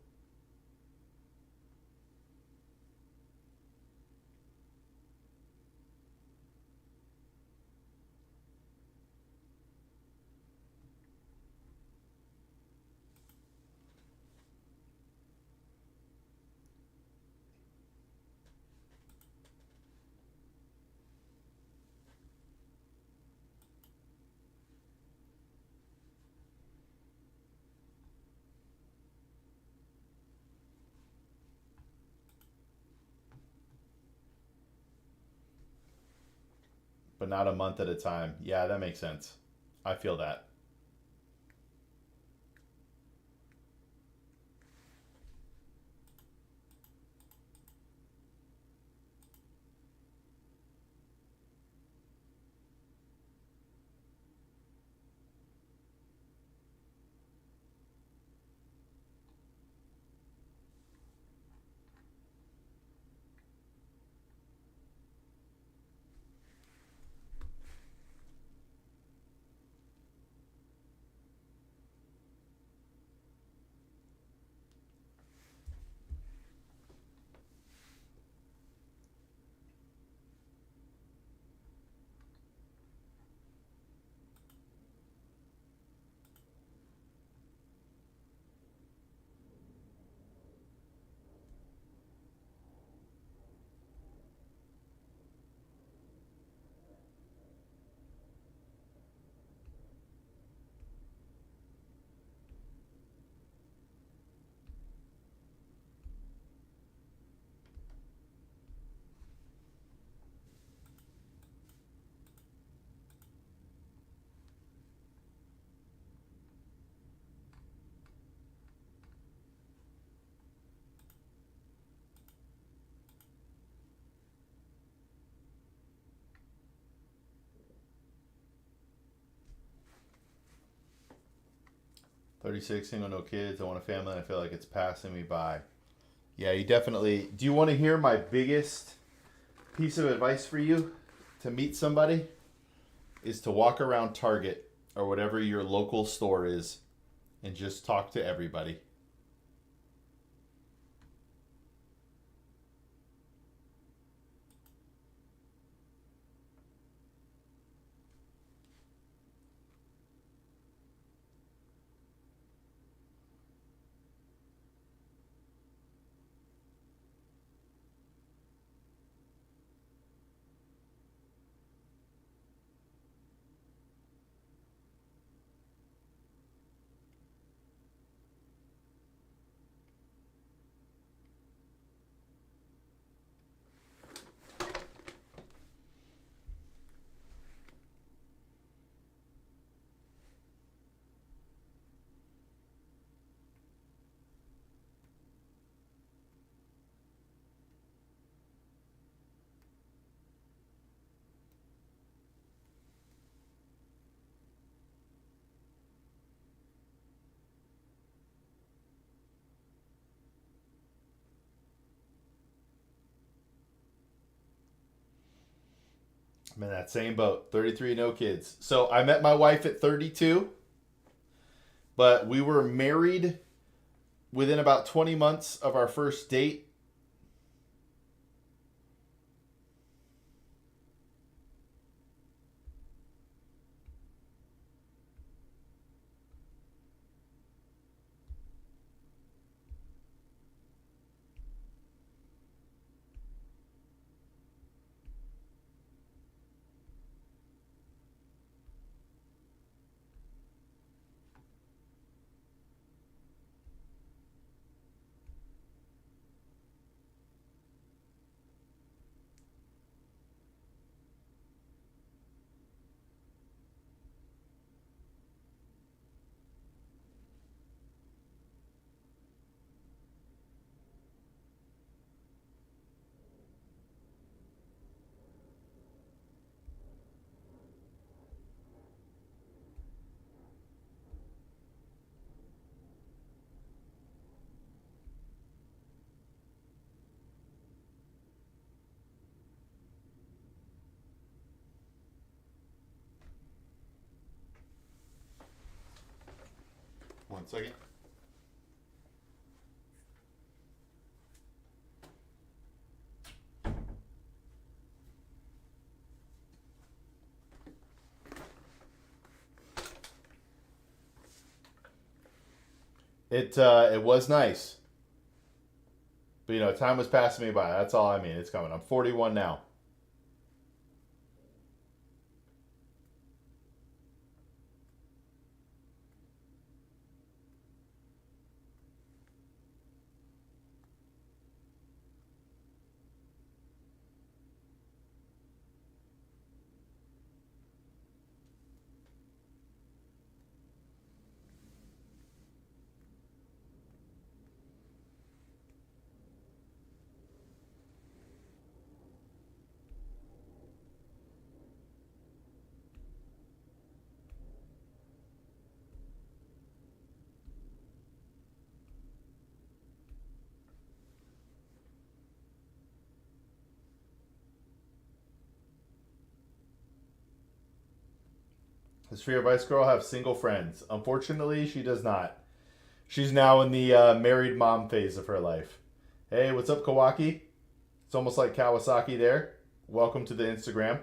But not a month at a time. Yeah, that makes sense. I feel that. "36, single, no kids. I want a family. And I feel like it's passing me by." Yeah, you definitely. Do you want to hear my biggest piece of advice for you to meet somebody? Is to walk around Target or whatever your local store is and just talk to everybody. I'm in that same boat. 33, no kids. So I met my wife at 32, but we were married within about 20 months of our first date. One second. It was nice. But you know, time was passing me by. That's all I mean. It's coming. I'm 41 now. Does Free Advice Girl have single friends? Unfortunately, she does not. She's now in the married mom phase of her life. Hey, what's up, Kawaki? It's almost like Kawasaki there. Welcome to the Instagram.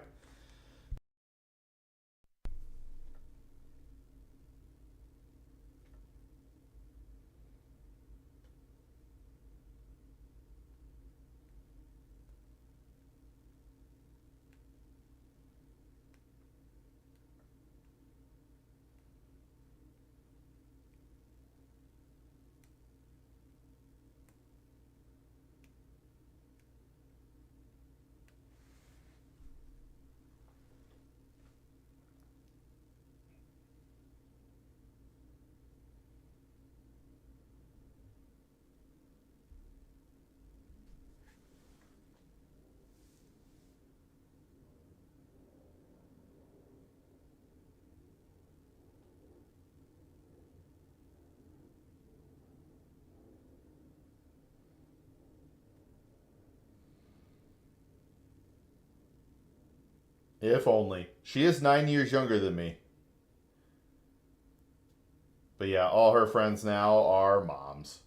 If only. She is 9 years younger than me. But yeah, all her friends now are moms.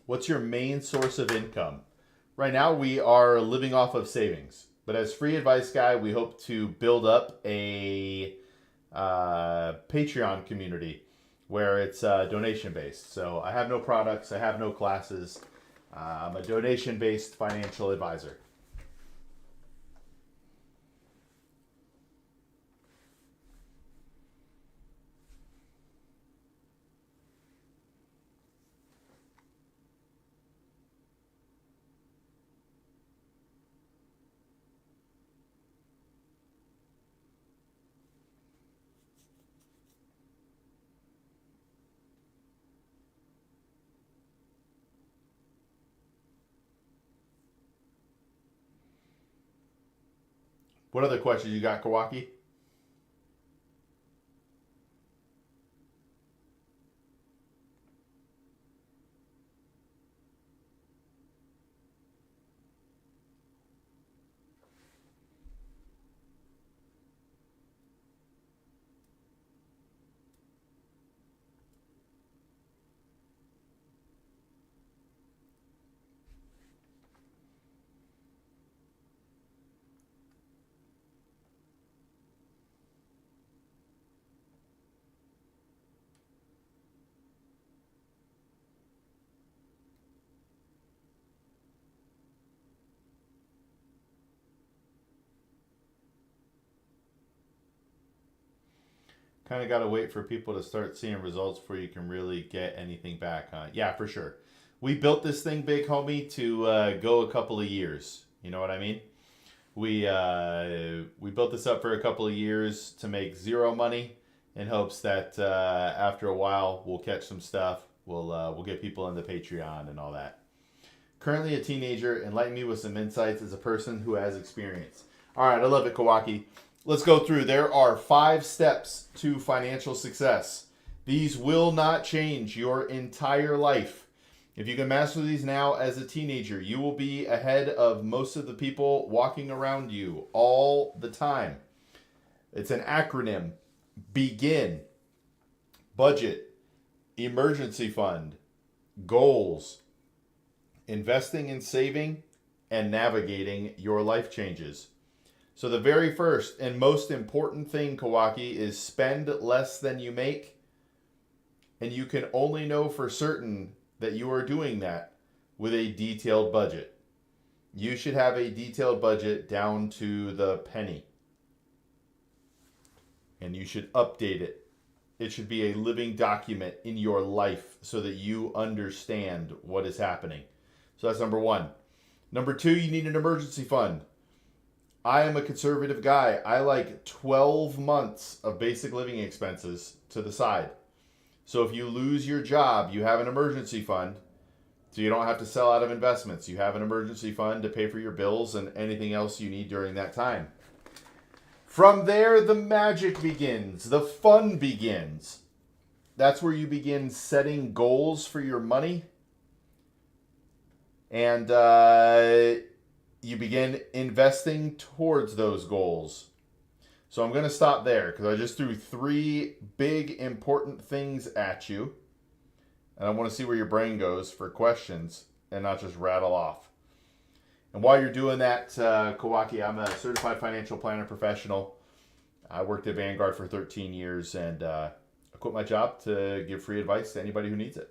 What's your main source of income? Right now, we are living off of savings. But as Free Advice Guy, we hope to build up a Patreon community where it's donation based. So I have no products, I have no classes. I'm a donation based financial advisor. What other questions you got, Kawaki? Kind of got to wait for people to start seeing results before you can really get anything back, huh? Yeah, for sure. We built this thing, big homie, to go a couple of years. You know what I mean? We built this up for a couple of years to make zero money in hopes that after a while we'll catch some stuff. We'll get people into Patreon and all that. Currently a teenager, enlighten me with some insights as a person who has experience. All right, I love it, Kawaki. Let's go through. There are 5 steps to financial success. These will not change your entire life. If you can master these now as a teenager, you will be ahead of most of the people walking around you all the time. It's an acronym. Begin, budget, emergency fund, goals, investing and saving, and navigating your life changes. So the very first and most important thing, Kawaki, is spend less than you make. And you can only know for certain that you are doing that with a detailed budget. You should have a detailed budget down to the penny. And you should update it. It should be a living document in your life so that you understand what is happening. So that's number 1. Number 2, you need an emergency fund. I am a conservative guy. I like 12 months of basic living expenses to the side. So if you lose your job, you have an emergency fund. So you don't have to sell out of investments. You have an emergency fund to pay for your bills and anything else you need during that time. From there, the magic begins. The fun begins. That's where you begin setting goals for your money. And you begin investing towards those goals. So I'm going to stop there because I just threw 3 big important things at you. And I want to see where your brain goes for questions and not just rattle off. And while you're doing that, Kawaki, I'm a certified financial planner professional. I worked at Vanguard for 13 years and I quit my job to give free advice to anybody who needs it.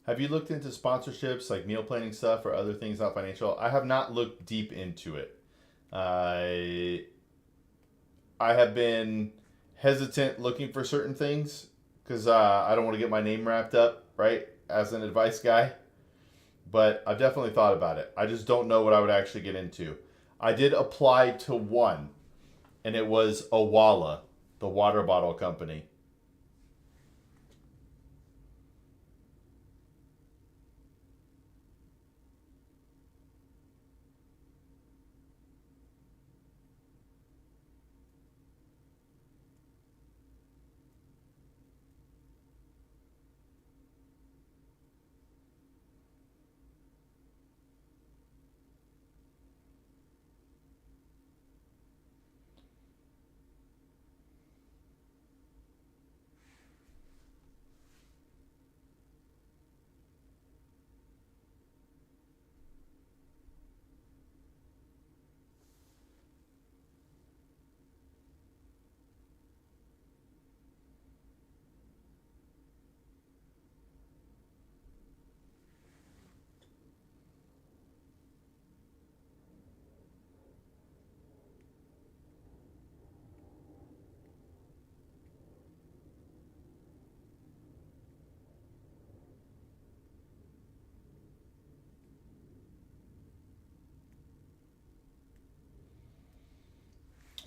Have you looked into sponsorships like meal planning stuff or other things not financial? I have not looked deep into it. I have been hesitant looking for certain things because I don't want to get my name wrapped up, right, as an advice guy. But I've definitely thought about it. I just don't know what I would actually get into. I did apply to one, and it was Awala, the water bottle company.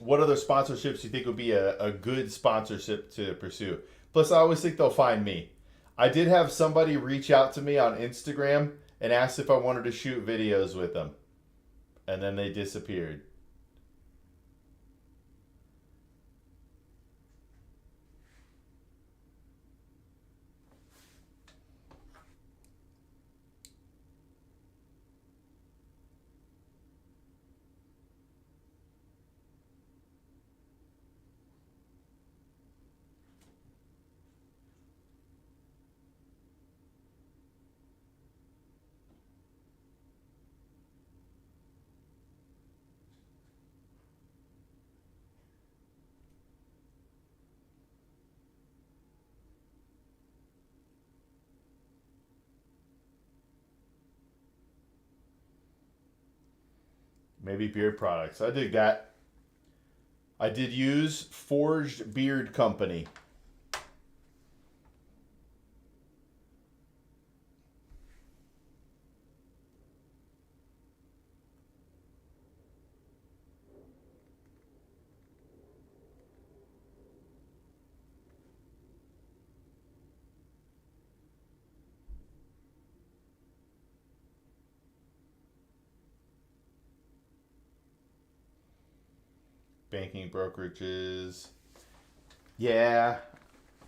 What other sponsorships do you think would be a good sponsorship to pursue? Plus, I always think they'll find me. I did have somebody reach out to me on Instagram and asked if I wanted to shoot videos with them. And then they disappeared. Maybe beard products. I did that. I did use Forged Beard Company. Banking brokerages. Yeah,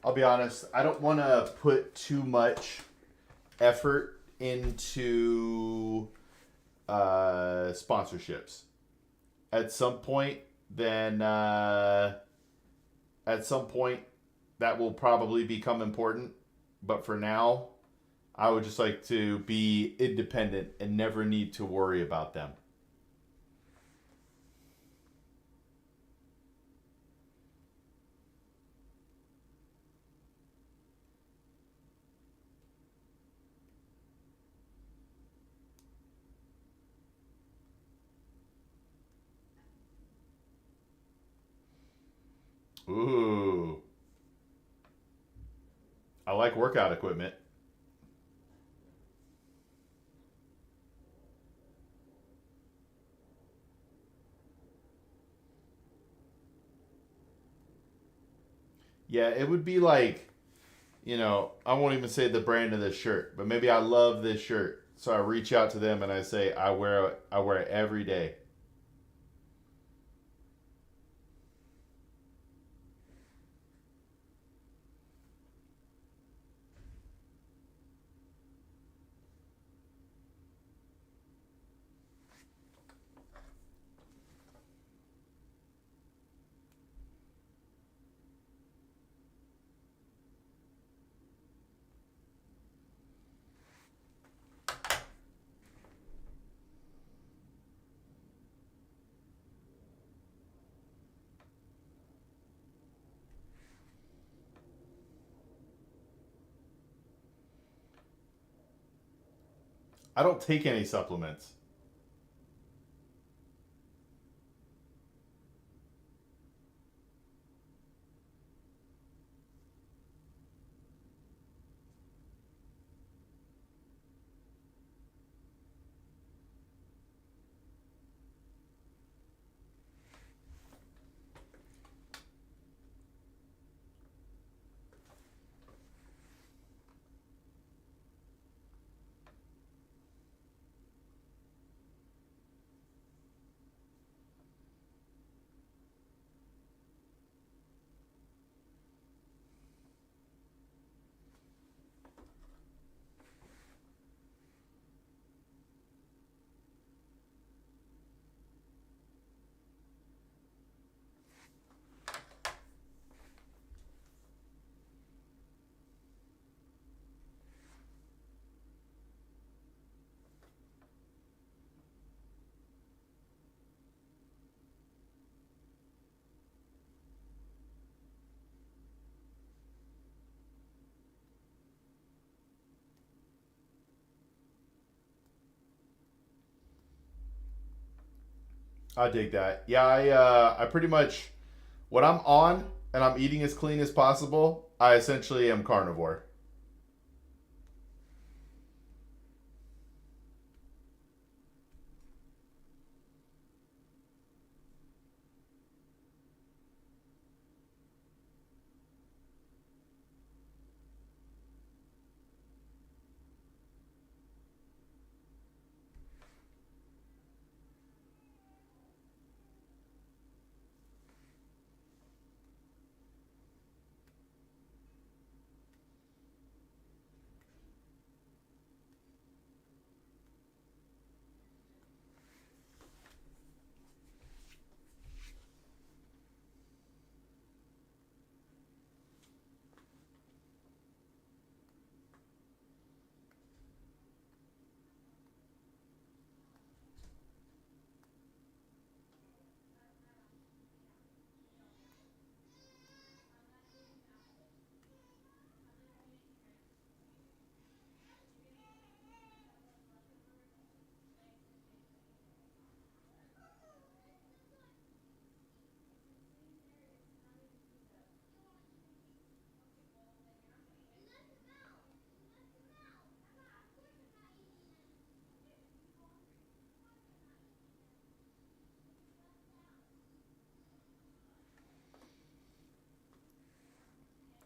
I'll be honest. I don't want to put too much effort into sponsorships. At some point, then at some point that will probably become important. But for now, I would just like to be independent and never need to worry about them. Ooh. I like workout equipment. Yeah, it would be like, I won't even say the brand of this shirt, but maybe I love this shirt. So I reach out to them and I say, I wear it every day. I don't take any supplements. I dig that. Yeah, I pretty much when I'm on and I'm eating as clean as possible, I essentially am carnivore.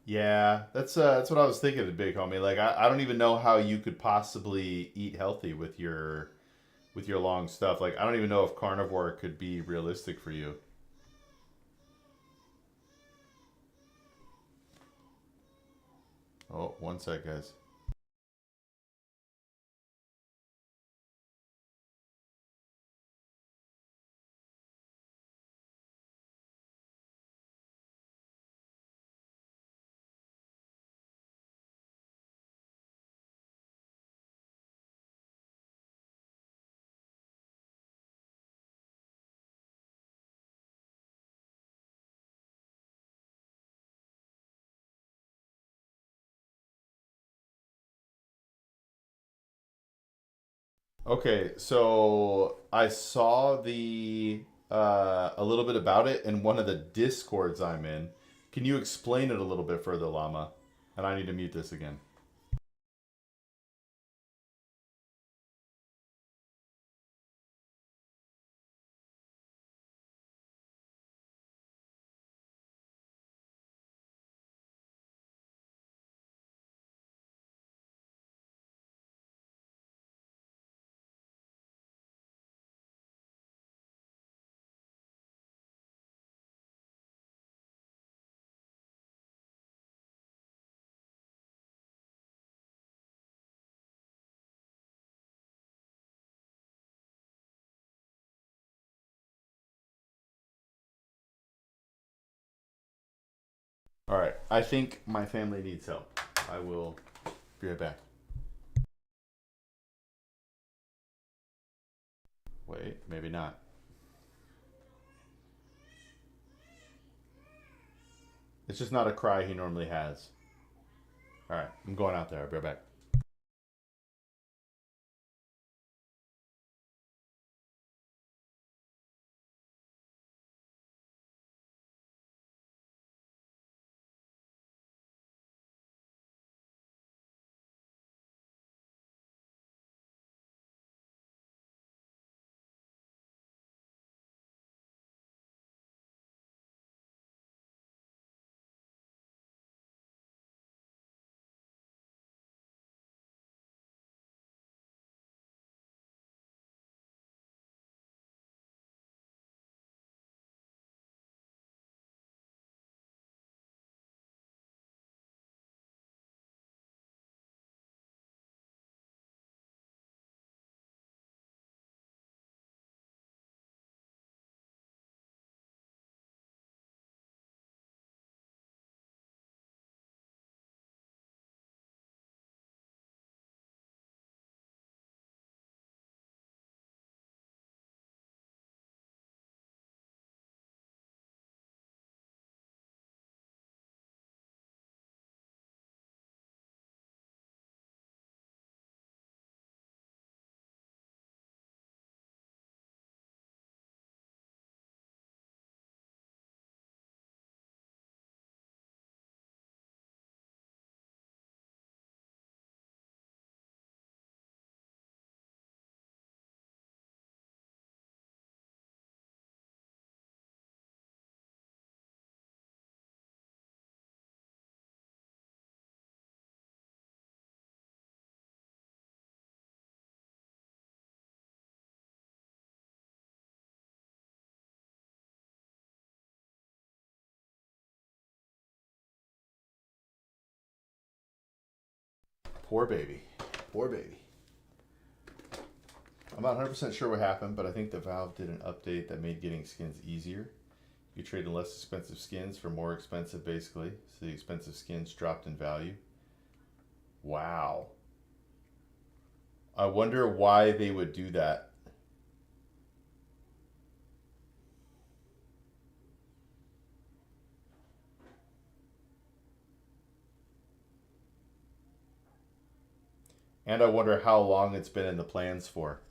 Yeah, that's what I was thinking, the big homie. Like I don't even know how you could possibly eat healthy with your long stuff. Like I don't even know if carnivore could be realistic for you. Oh, one sec, guys. Okay, so I saw the a little bit about it in one of the discords I'm in. Can you explain it a little bit further, Llama? And I need to mute this again. All right, I think my family needs help. I will be right back. Wait, maybe not. It's just not a cry he normally has. All right, I'm going out there. I'll be right back. Poor baby. Poor baby. I'm not 100% sure what happened, but I think the Valve did an update that made getting skins easier. You trade in less expensive skins for more expensive, basically. So the expensive skins dropped in value. Wow. I wonder why they would do that. And I wonder how long it's been in the plans for.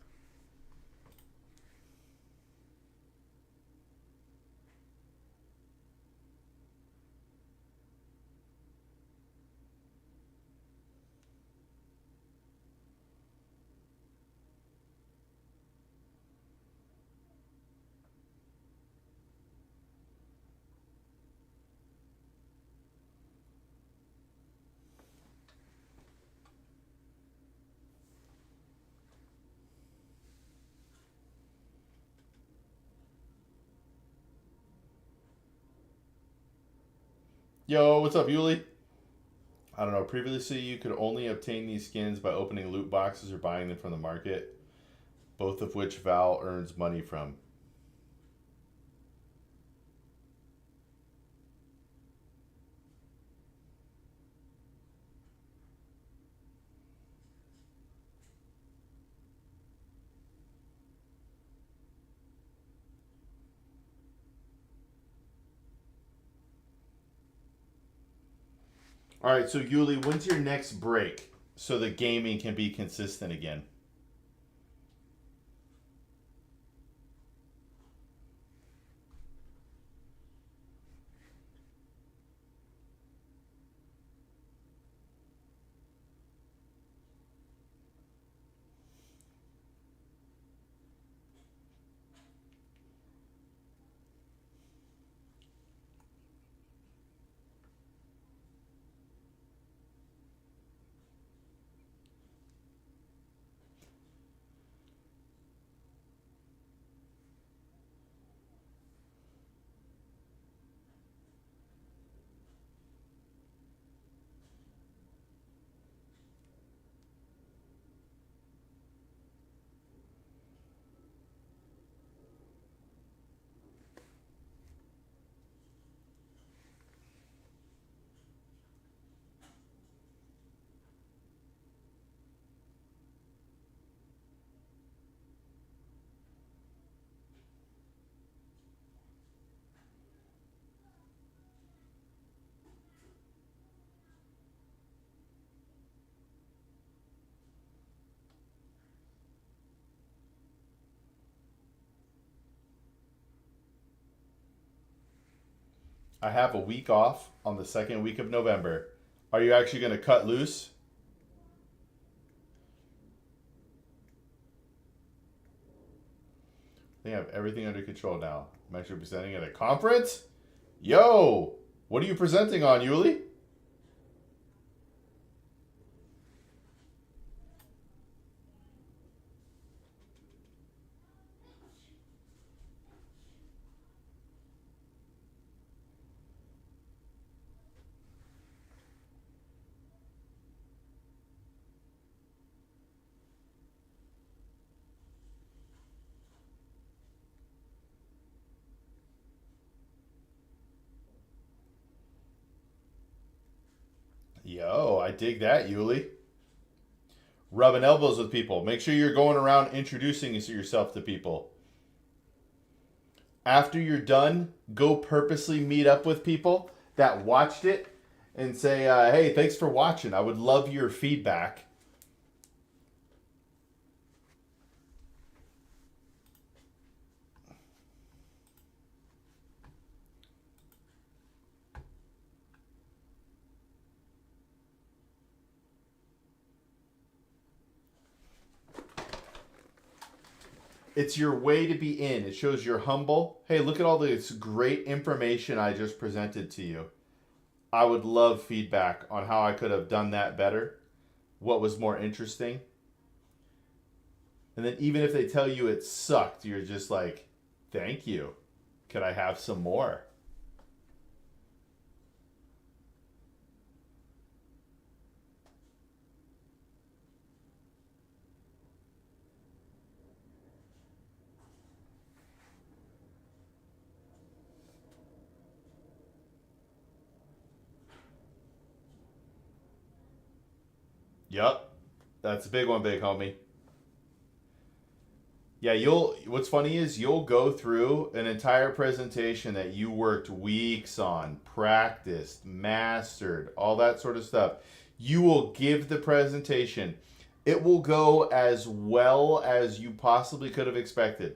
Yo, what's up, Yuli? I don't know. Previously, you could only obtain these skins by opening loot boxes or buying them from the market, both of which Val earns money from. All right, so Yuli, when's your next break so the gaming can be consistent again? I have a week off on the second week of November. Are you actually going to cut loose? I think I have everything under control now. I'm actually presenting at a conference? Yo! What are you presenting on, Yuli? Yo, I dig that, Yuli. Rubbing elbows with people. Make sure you're going around introducing yourself to people. After you're done, go purposely meet up with people that watched it and say, hey, thanks for watching. I would love your feedback. It's your way to be in. It shows you're humble. Hey, look at all this great information I just presented to you. I would love feedback on how I could have done that better. What was more interesting. And then even if they tell you it sucked, you're just like, thank you. Could I have some more? Yep. That's a big one, big homie. Yeah, what's funny is you'll go through an entire presentation that you worked weeks on, practiced, mastered, all that sort of stuff. You will give the presentation. It will go as well as you possibly could have expected.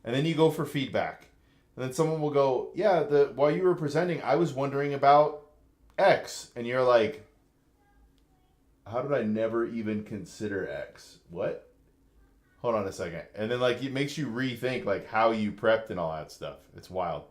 And then you go for feedback. And then someone will go, "Yeah, while you were presenting, I was wondering about X." And you're like, "How did I never even consider X? What?" Hold on a second. And then like it makes you rethink like how you prepped and all that stuff. It's wild.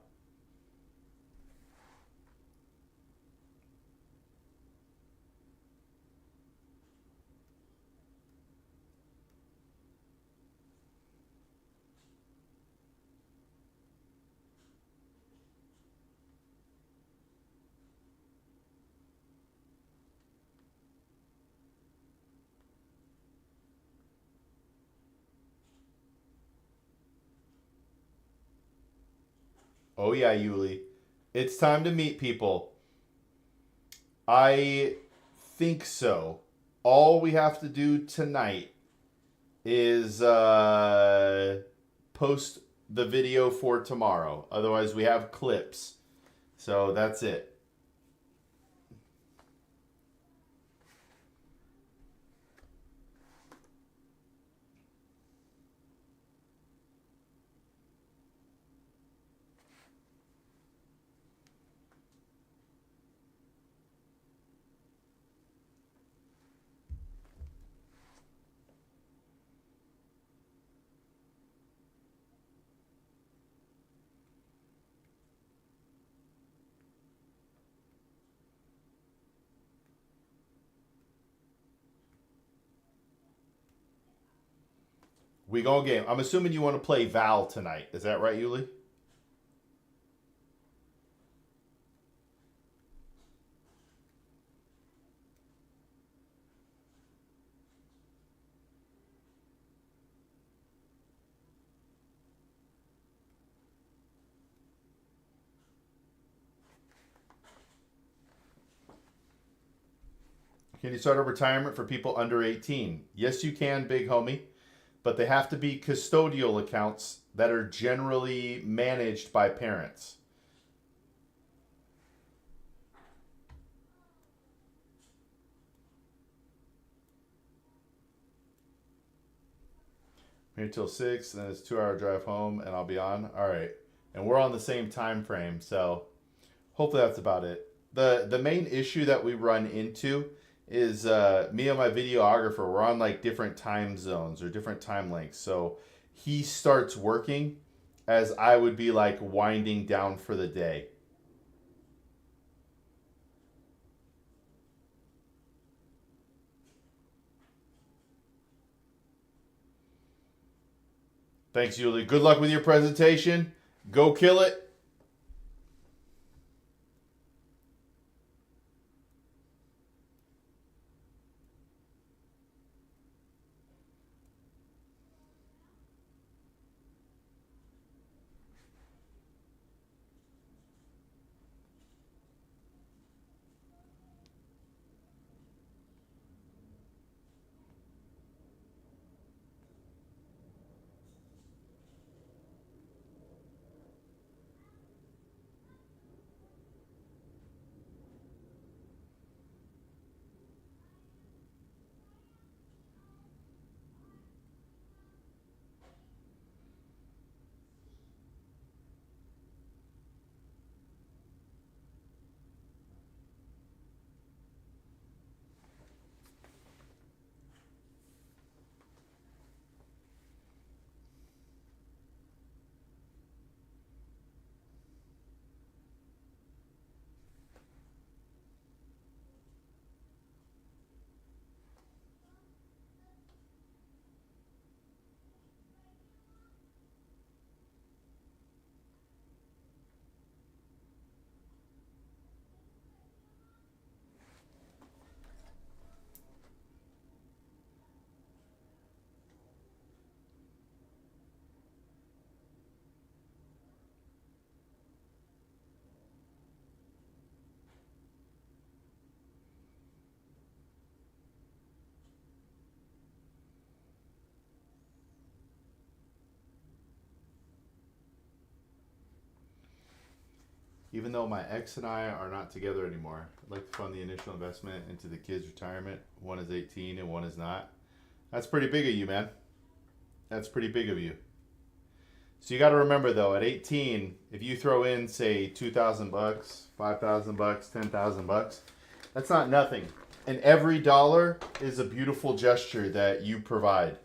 Oh yeah, Yuli. It's time to meet people. I think so. All we have to do tonight is post the video for tomorrow. Otherwise, we have clips. So that's it. We go game. I'm assuming you want to play Val tonight. Is that right, Yuli? Can you start a retirement for people under 18? Yes, you can, big homie. But they have to be custodial accounts that are generally managed by parents. I'm here till 6, and then it's a 2-hour drive home, and I'll be on. All right. And we're on the same time frame, so hopefully that's about it. The main issue that we run into is me and my videographer, we're on like different time zones or different time lengths. So he starts working as I would be like winding down for the day. Thanks, Yuli. Good luck with your presentation. Go kill it. even though my ex and I are not together anymore, I'd like to fund the initial investment into the kids' retirement. One is 18 and one is not. That's pretty big of you, man. That's pretty big of you. So you got to remember though, at 18, if you throw in say $2,000, $5,000, $10,000, that's not nothing. And every dollar is a beautiful gesture that you provide,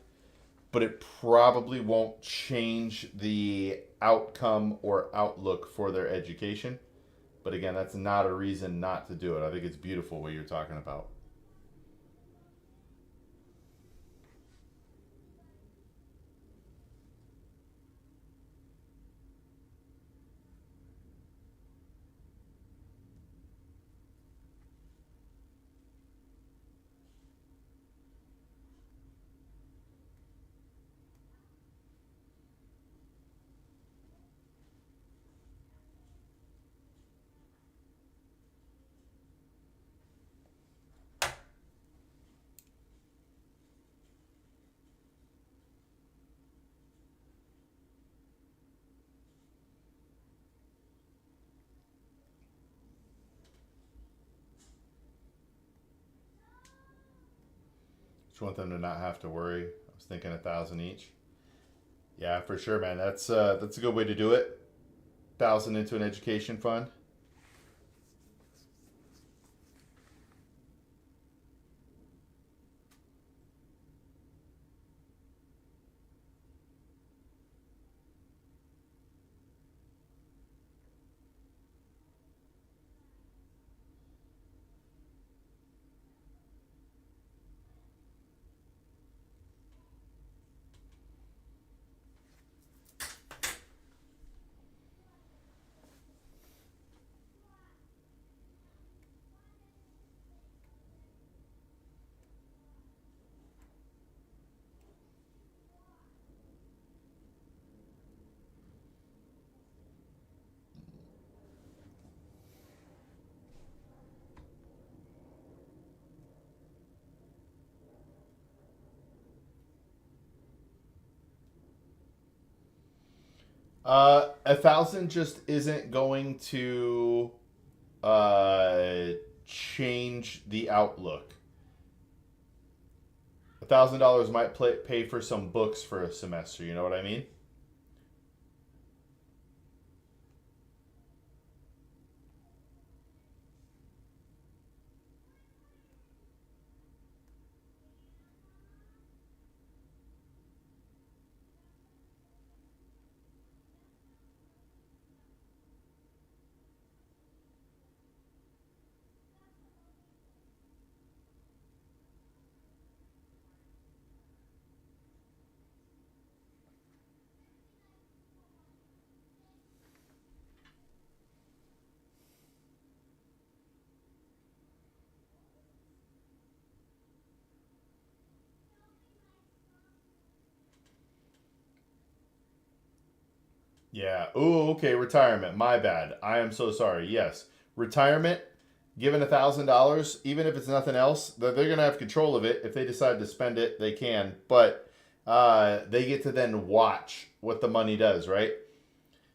but it probably won't change the outcome or outlook for their education. But again, that's not a reason not to do it. I think it's beautiful what you're talking about. Just want them to not have to worry. I was thinking 1,000 each. Yeah, for sure, man. That's a good way to do it. 1,000 into an education fund. Uh, 1,000 just isn't going to change the outlook. $1,000 might pay for some books for a semester. You know what I mean? Yeah. Oh, okay. Retirement. My bad. I am so sorry. Yes. Retirement, given $1,000, even if it's nothing else, they're going to have control of it. If they decide to spend it, they can. But they get to then watch what the money does, right?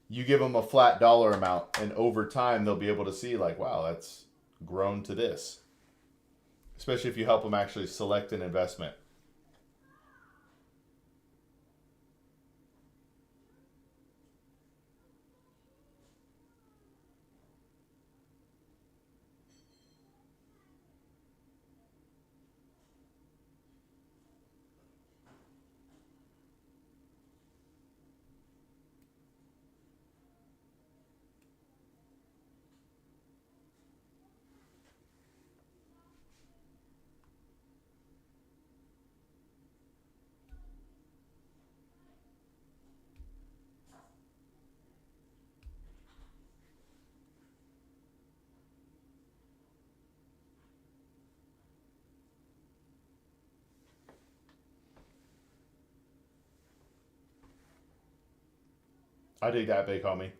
You give them a flat dollar amount, and over time, they'll be able to see, like, wow, that's grown to this. Especially if you help them actually select an investment. I dig that, big homie.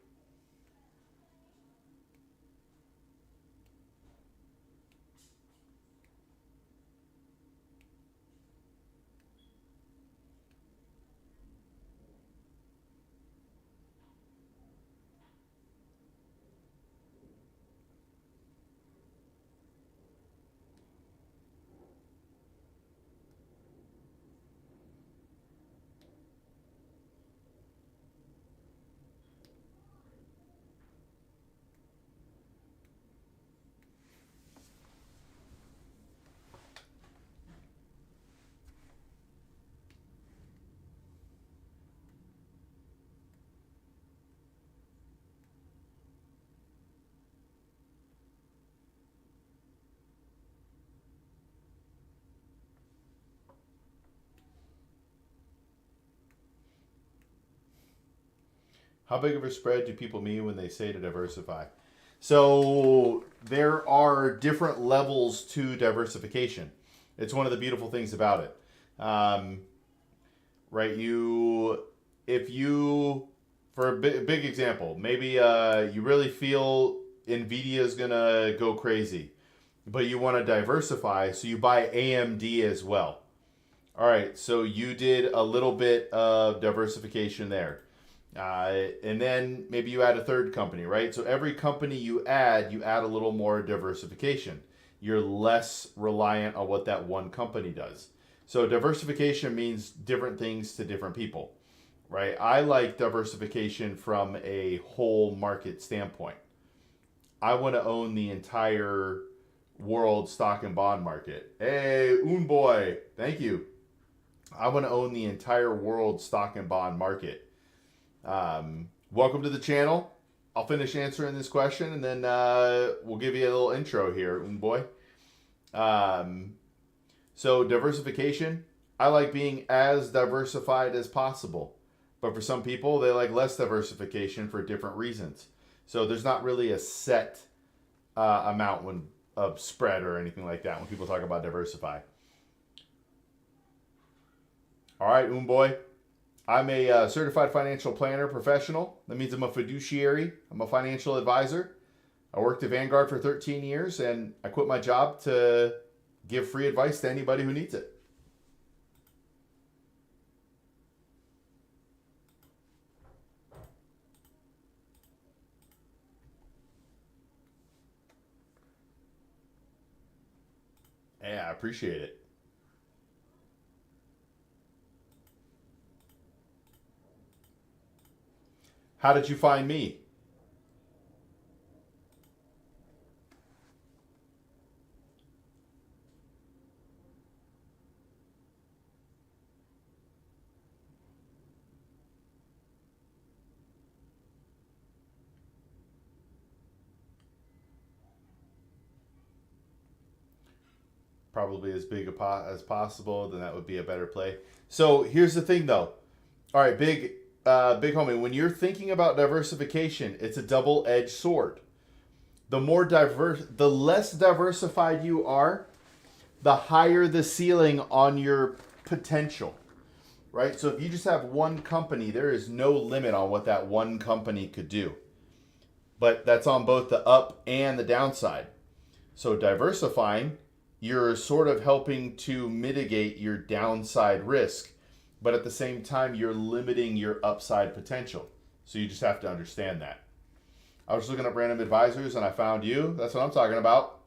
How big of a spread do people mean when they say to diversify? So there are different levels to diversification. It's one of the beautiful things about it. Right? If you, for a big example, maybe you really feel Nvidia is going to go crazy, but you want to diversify, so you buy AMD as well. All right, so you did a little bit of diversification there. And then maybe you add a third company, right? So every company you add a little more diversification. You're less reliant on what that one company does. So diversification means different things to different people, right? I like diversification from a whole market standpoint. I want to own the entire world stock and bond market. Hey, boy, thank you. I want to own the entire world stock and bond market. Welcome to the channel. I'll finish answering this question and then we'll give you a little intro here, boy. So diversification, I like being as diversified as possible. But for some people, they like less diversification for different reasons. So there's not really a set amount of spread or anything like that when people talk about diversify. All right, boy. I'm a certified financial planner professional. That means I'm a fiduciary. I'm a financial advisor. I worked at Vanguard for 13 years, and I quit my job to give free advice to anybody who needs it. Yeah, I appreciate it. How did you find me? Probably as big as possible, then that would be a better play. So here's the thing though. All right, big homie, when you're thinking about diversification, it's a double-edged sword. The less diversified you are, the higher the ceiling on your potential, right? So if you just have one company, there is no limit on what that one company could do. But that's on both the up and the downside. So diversifying, you're sort of helping to mitigate your downside risk, but at the same time, you're limiting your upside potential. So you just have to understand that. I was looking up random advisors and I found you. That's what I'm talking about.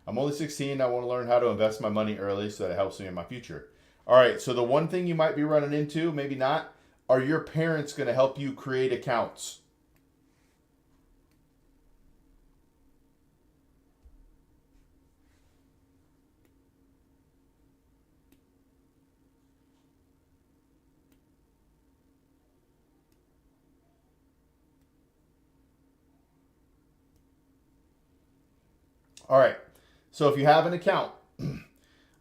I'm only 16. I want to learn how to invest my money early so that it helps me in my future. All right, so the one thing you might be running into, maybe not, are your parents going to help you create accounts? All right, so if you have an account,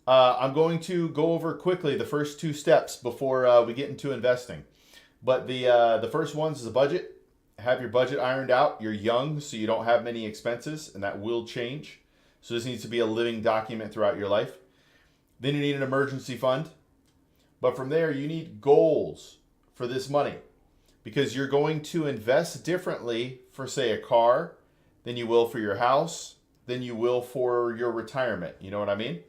I'm going to go over quickly the first two steps before we get into investing. But the first one is a budget. Have your budget ironed out. You're young, so you don't have many expenses, and that will change. So this needs to be a living document throughout your life. Then you need an emergency fund. But from there, you need goals for this money, because you're going to invest differently for, say, a car than you will for your house, than you will for your retirement. You know what I mean?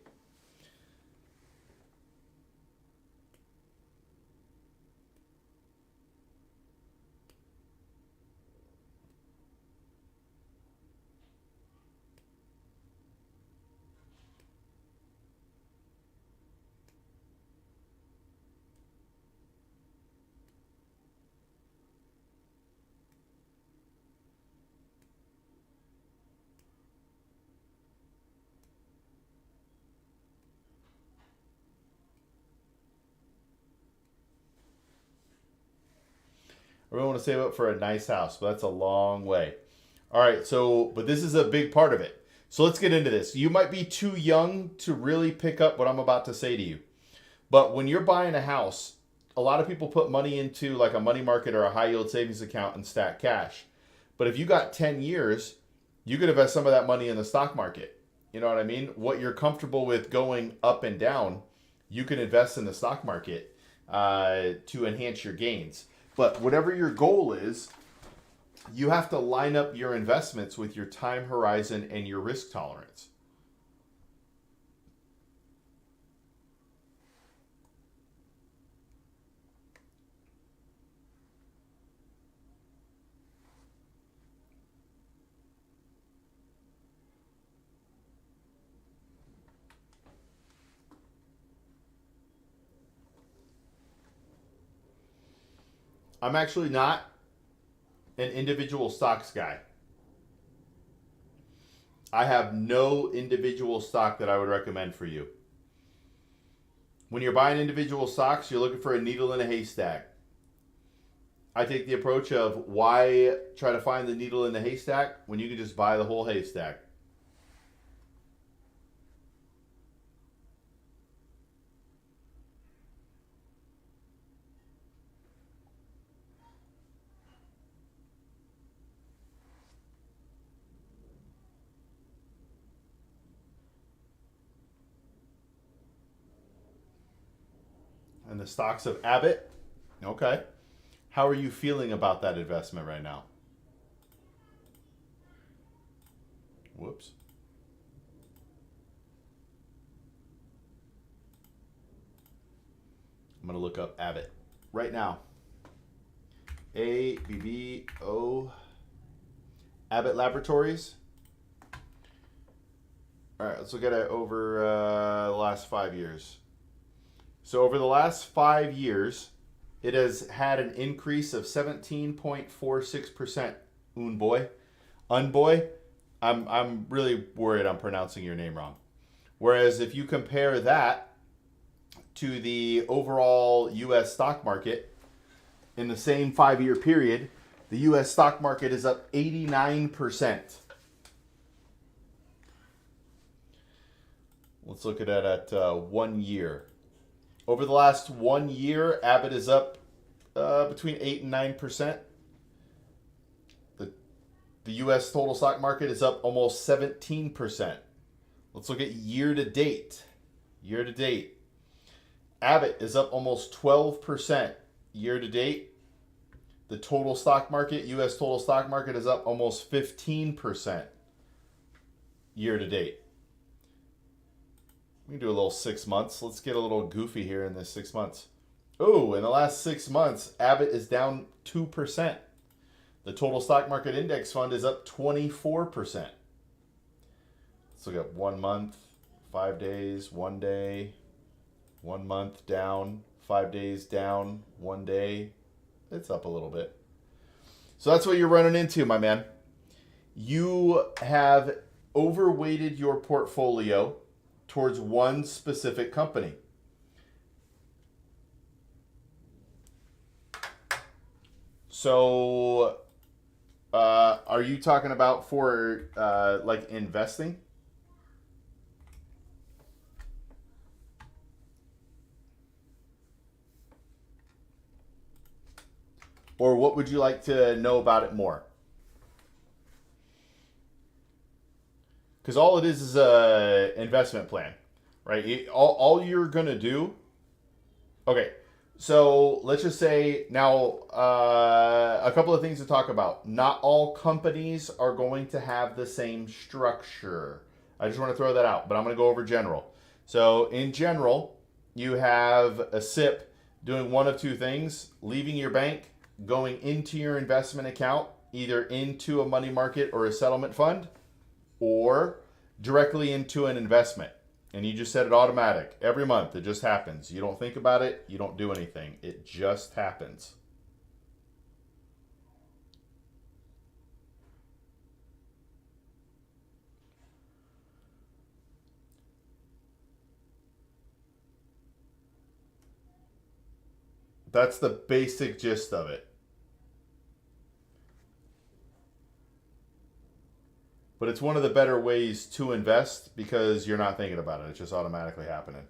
I really want to save up for a nice house, but that's a long way. All right, but this is a big part of it. So let's get into this. You might be too young to really pick up what I'm about to say to you. But when you're buying a house, a lot of people put money into like a money market or a high yield savings account and stack cash. But if you got 10 years, you could invest some of that money in the stock market. You know what I mean? What you're comfortable with going up and down, you can invest in the stock market to enhance your gains. But whatever your goal is, you have to line up your investments with your time horizon and your risk tolerance. I'm actually not an individual stocks guy. I have no individual stock that I would recommend for you. When you're buying individual stocks, you're looking for a needle in a haystack. I take the approach of why try to find the needle in the haystack when you can just buy the whole haystack. And the stocks of Abbott. Okay. How are you feeling about that investment right now? Whoops. I'm going to look up Abbott right now. ABBO. Abbott Laboratories. All right, let's look at it over the last 5 years. So over the last 5 years, it has had an increase of 17.46%. Unboy. Unboy, I'm really worried I'm pronouncing your name wrong. Whereas if you compare that to the overall U.S. stock market, in the same 5-year period, the U.S. stock market is up 89%. Let's look at it at 1 year. Over the last 1 year, Abbott is up between 8 and 9%. The U.S. total stock market is up almost 17%. Let's look at year to date. Year to date. Abbott is up almost 12% year to date. The total stock market, U.S. total stock market, is up almost 15% year to date. We can do a little 6 months. Let's get a little goofy here in this 6 months. Oh, in the last 6 months, Abbott is down 2%. The total stock market index fund is up 24%. Let's look at 1 month, 5 days, 1 day, 1 month down, 5 days down, 1 day. It's up a little bit. So that's what you're running into, my man. You have overweighted your portfolio towards one specific company. So, are you talking about for like investing? Or what would you like to know about it more? Because all it is a investment plan, right? All you're going to do... Okay, so let's just say now a couple of things to talk about. Not all companies are going to have the same structure. I just want to throw that out, but I'm going to go over general. So in general, you have a SIP doing one of two things: leaving your bank, going into your investment account, either into a money market or a settlement fund, or directly into an investment. And you just set it automatic. Every month, it just happens. You don't think about it. You don't do anything. It just happens. That's the basic gist of it. But it's one of the better ways to invest because you're not thinking about it. It's just automatically happening.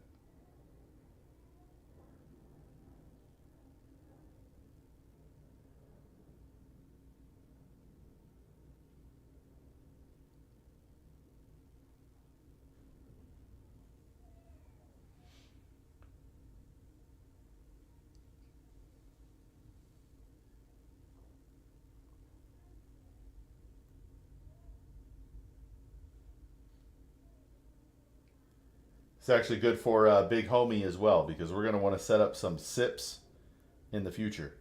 It's actually good for Big Homie as well, because we're going to want to set up some SIPs in the future.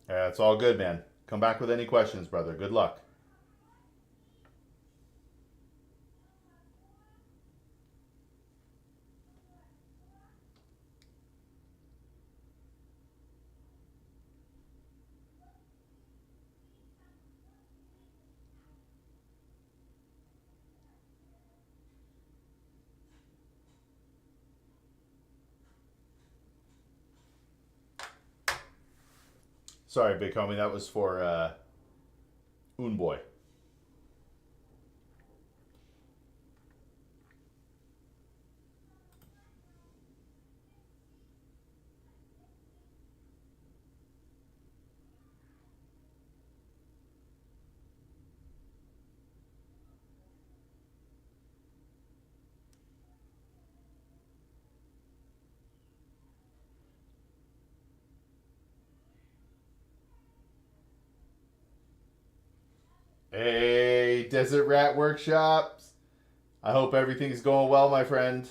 Yeah, it's all good, man. Come back with any questions, brother. Good luck. Sorry, Big Homie. That was for Un Boy. Hey, Desert Rat Workshops. I hope everything's going well, my friend.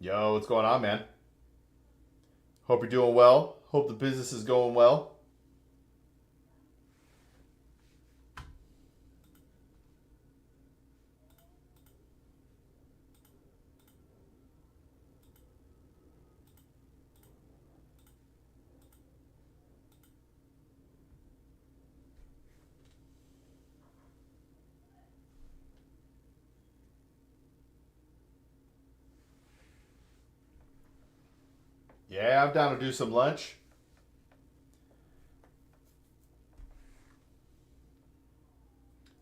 Yo, what's going on, man? Hope you're doing well. Hope the business is going well. Yeah, I'm down to do some lunch.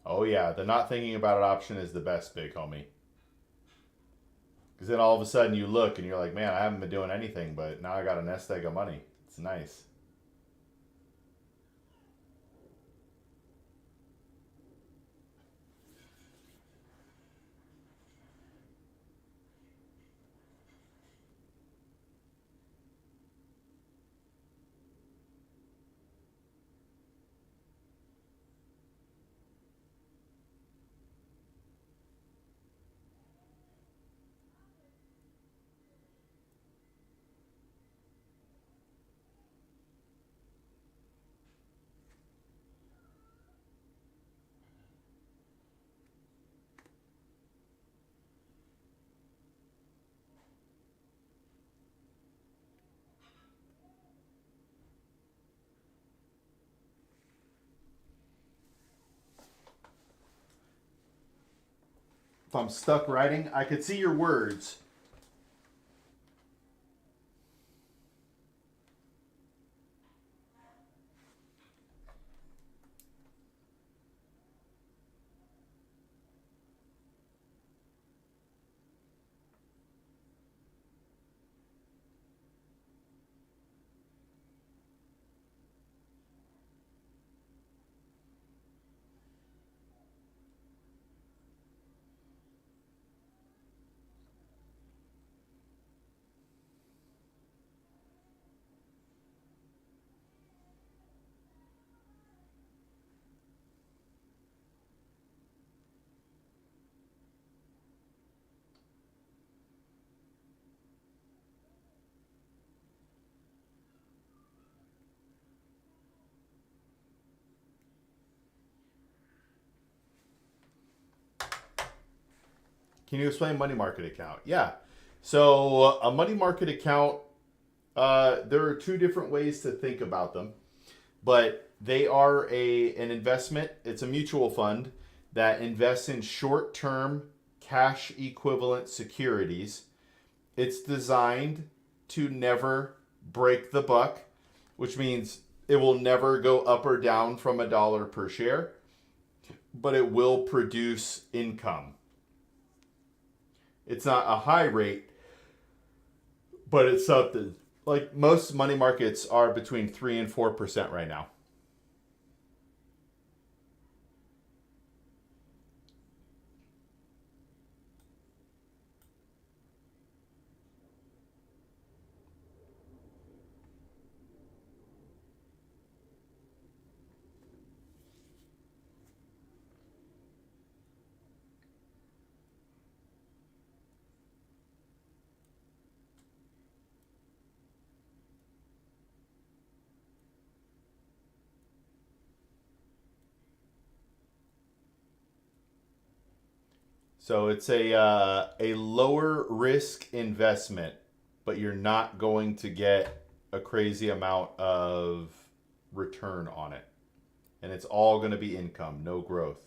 Oh yeah, the not thinking about it option is the best, Big Homie. Because then all of a sudden you look and you're like, man, I haven't been doing anything, but now I got a nest egg of money. It's nice. If I'm stuck writing, I could see your words. Can you explain money market account? Yeah. So a money market account, there are two different ways to think about them, but they are an investment. It's a mutual fund that invests in short-term cash equivalent securities. It's designed to never break the buck, which means it will never go up or down from $1 per share. but it will produce income. It's not a high rate, but it's something. Like most money markets are between 3 and 4% right now. So it's a lower risk investment, but you're not going to get a crazy amount of return on it. And it's all going to be income, no growth.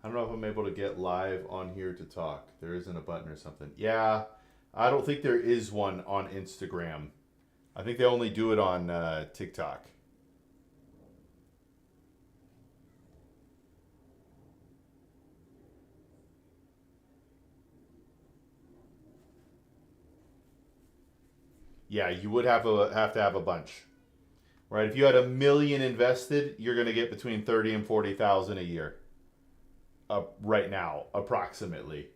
I don't know if I'm able to get live on here to talk. There isn't a button or something. Yeah, I don't think there is one on Instagram. I think they only do it on TikTok. Yeah, you would have to have a bunch, right? If you had $1 million invested, you're going to get between 30 and 40,000 a year. Right now, approximately.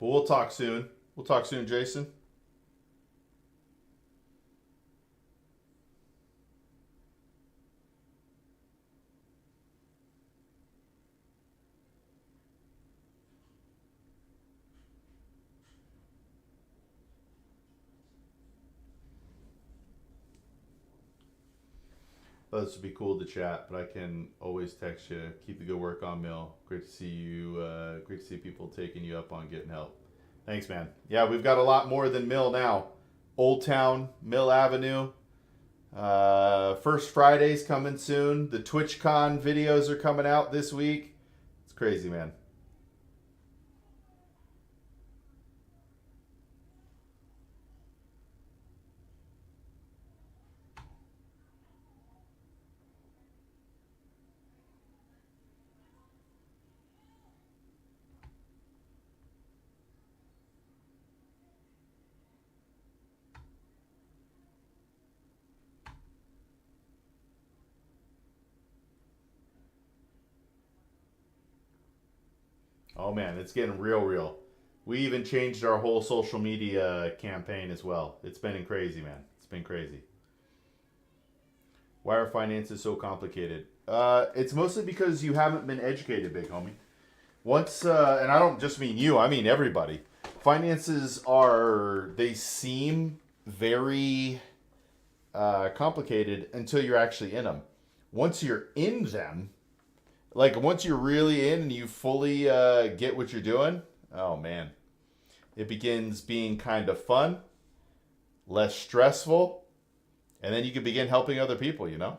But we'll talk soon. We'll talk soon, Jason. Thought this would be cool to chat, but I can always text you. Keep the good work on, Mill. Great to see you. Great to see people taking you up on getting help. Thanks, man. Yeah, we've got a lot more than Mill now. Old Town, Mill Avenue. First Friday's coming soon. The TwitchCon videos are coming out this week. It's crazy, man. Oh man, it's getting real. We even changed our whole social media campaign as well. It's been crazy, man. It's been crazy. Why are finances so complicated? It's mostly because you haven't been educated, big homie. Once, and I don't just mean you, I mean everybody. Finances they seem very complicated until you're actually in them. Once you're in them, like once you're really in and you fully get what you're doing, oh man, it begins being kind of fun, less stressful, and then you can begin helping other people, you know?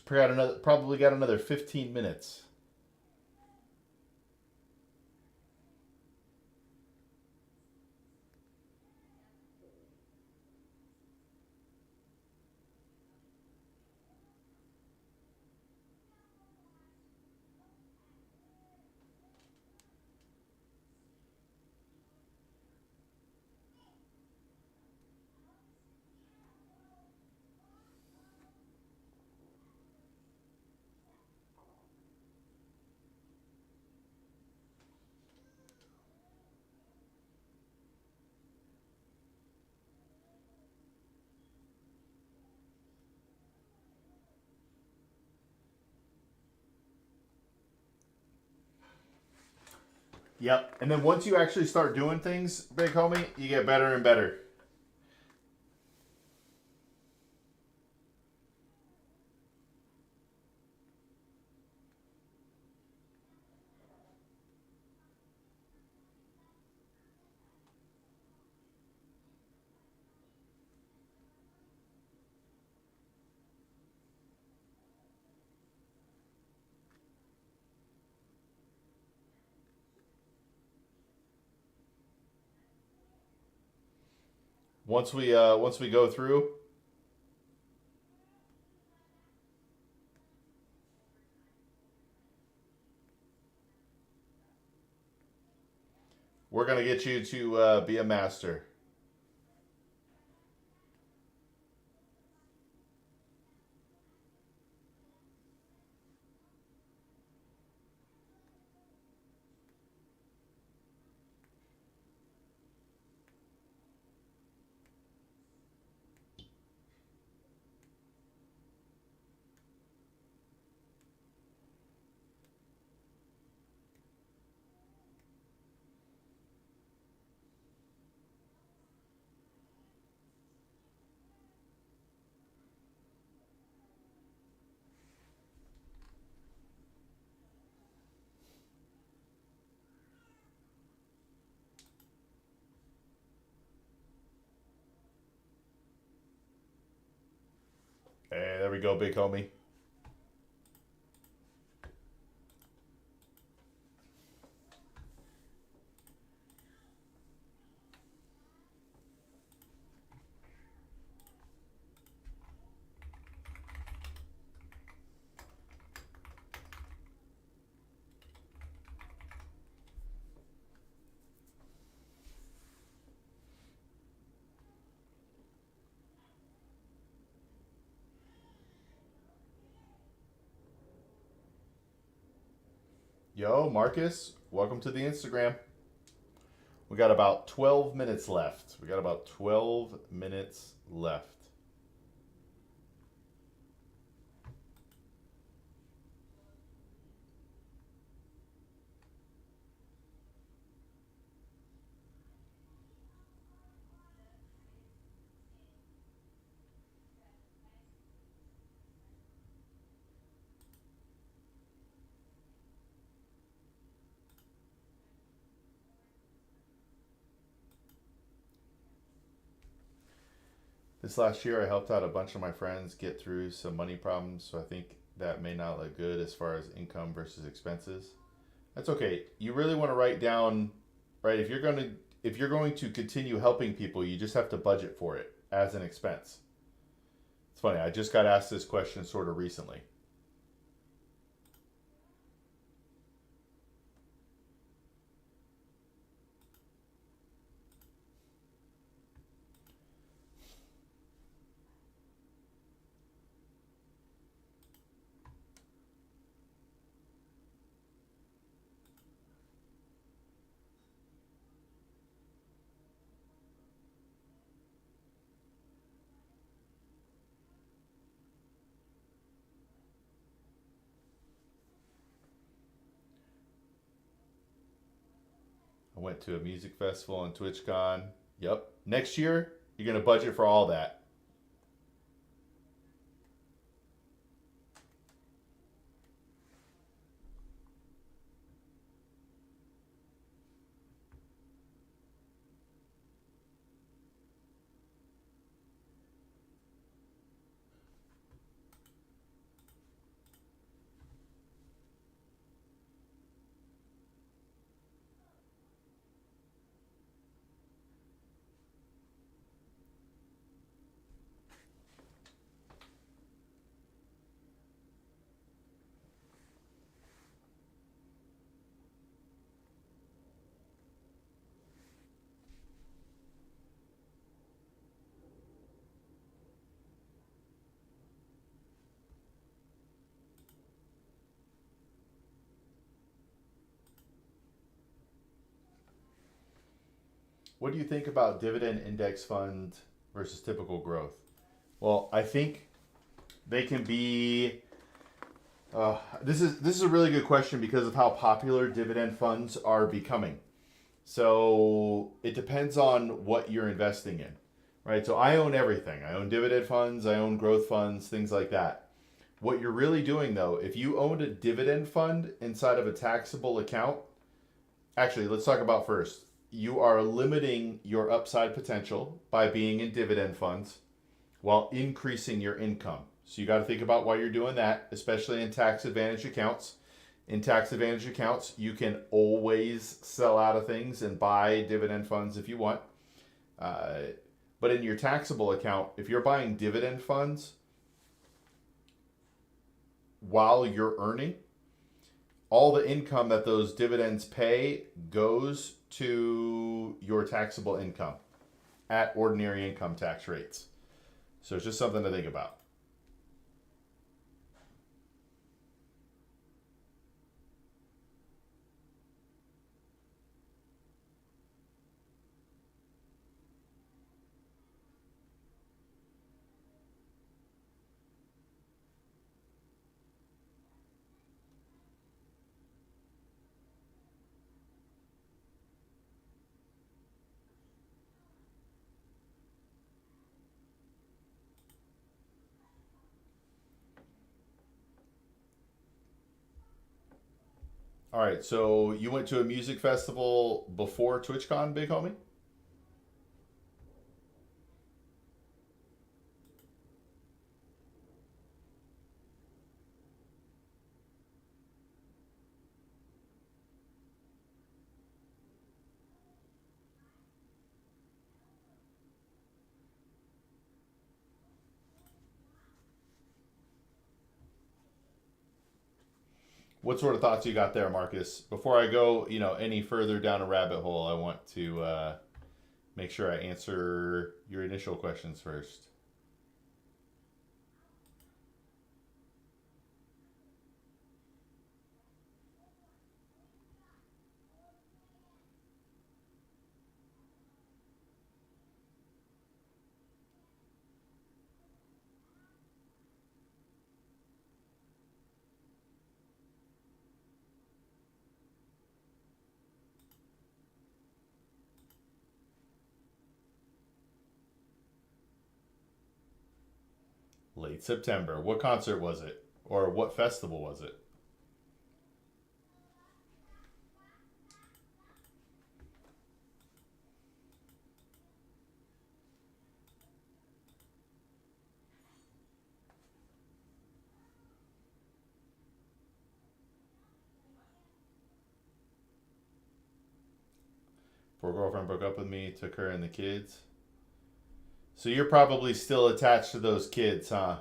Probably got another 15 minutes. Yep. And then once you actually start doing things, big homie, you get better and better. Once we go through, we're gonna get you to be a master. Hey, there we go, big homie. Yo, Marcus, welcome to the Instagram. We got about 12 minutes left. We got about 12 minutes left. This last year, I helped out a bunch of my friends get through some money problems, so I think that may not look good as far as income versus expenses. That's okay. You really want to write down, right? If you're going to continue helping people, you just have to budget for it as an expense. It's funny. I just got asked this question sort of recently. I went to a music festival and TwitchCon. Yep. Next year, you're going to budget for all that. What do you think about dividend index fund versus typical growth? Well, I think they can be. This is a really good question because of how popular dividend funds are becoming. So it depends on what you're investing in, right? So I own everything. I own dividend funds, I own growth funds, things like that. What you're really doing though, if you owned a dividend fund inside of a taxable account, actually, let's talk about first. You are limiting your upside potential by being in dividend funds while increasing your income. So you got to think about why you're doing that, especially in tax advantage accounts. In tax advantage accounts, you can always sell out of things and buy dividend funds if you want. But in your taxable account, if you're buying dividend funds while you're earning, all the income that those dividends pay goes to your taxable income at ordinary income tax rates. So it's just something to think about. All right, so you went to a music festival before TwitchCon, big homie? What sort of thoughts you got there, Marcus? Before I go, any further down a rabbit hole, I want to make sure I answer your initial questions first. Late September. What concert was it? Or what festival was it? Poor girlfriend broke up with me, took her and the kids. So you're probably still attached to those kids, huh?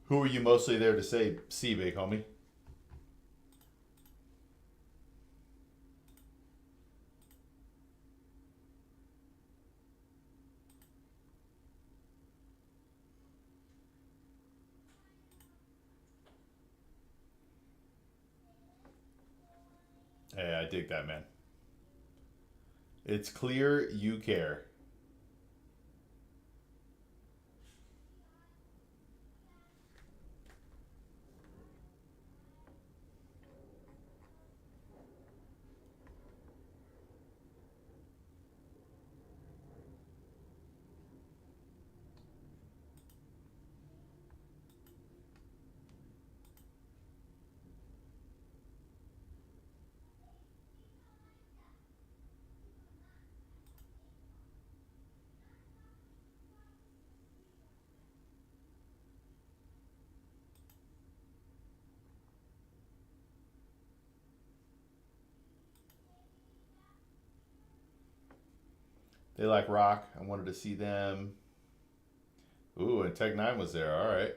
Who were you mostly there to see, big homie? Hey, I dig that, man. It's clear you care. They like rock. I wanted to see them. Ooh, and Tech Nine was there. All right.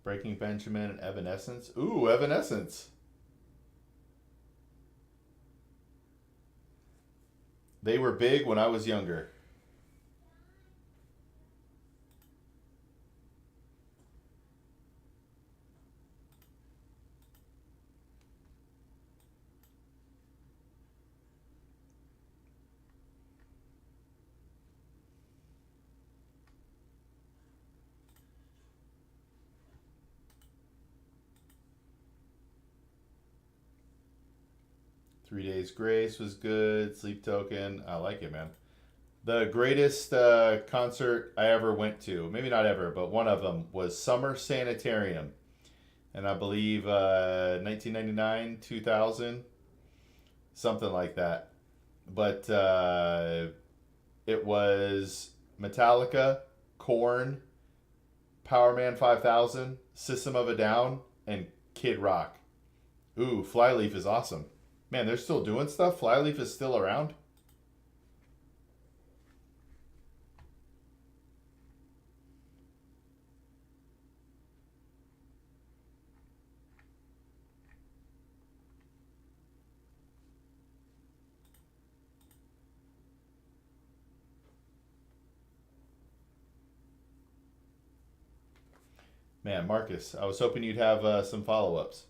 Breaking Benjamin and Evanescence. Ooh, Evanescence. They were big when I was younger. Three Days Grace was good. Sleep Token. I like it, man. The greatest concert I ever went to, maybe not ever, but one of them was Summer Sanitarium. And I believe 1999, 2000, something like that. But it was Metallica, Korn, Powerman 5000, System of a Down, and Kid Rock. Ooh, Flyleaf is awesome. Man, they're still doing stuff? Flyleaf is still around? Man, Marcus, I was hoping you'd have some follow-ups.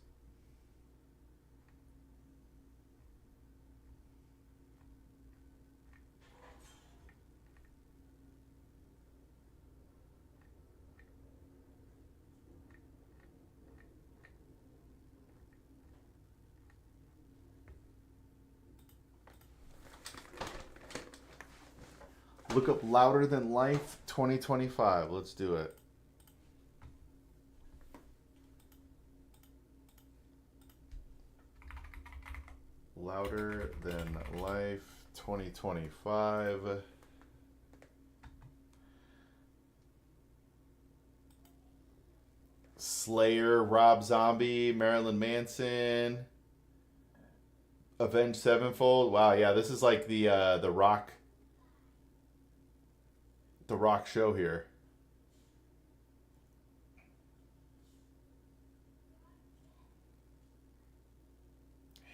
Look up Louder Than Life 2025. Let's do it. Louder Than Life 2025. Slayer, Rob Zombie, Marilyn Manson, Avenged Sevenfold. Wow, yeah, this is like the rock show here.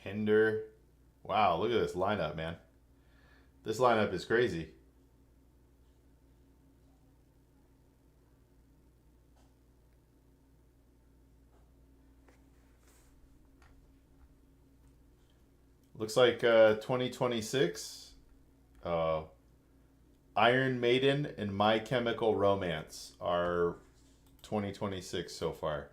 Hinder. Wow, look at this lineup, man. This lineup is crazy. Looks like 2026. Iron Maiden and My Chemical Romance are 2026 so far.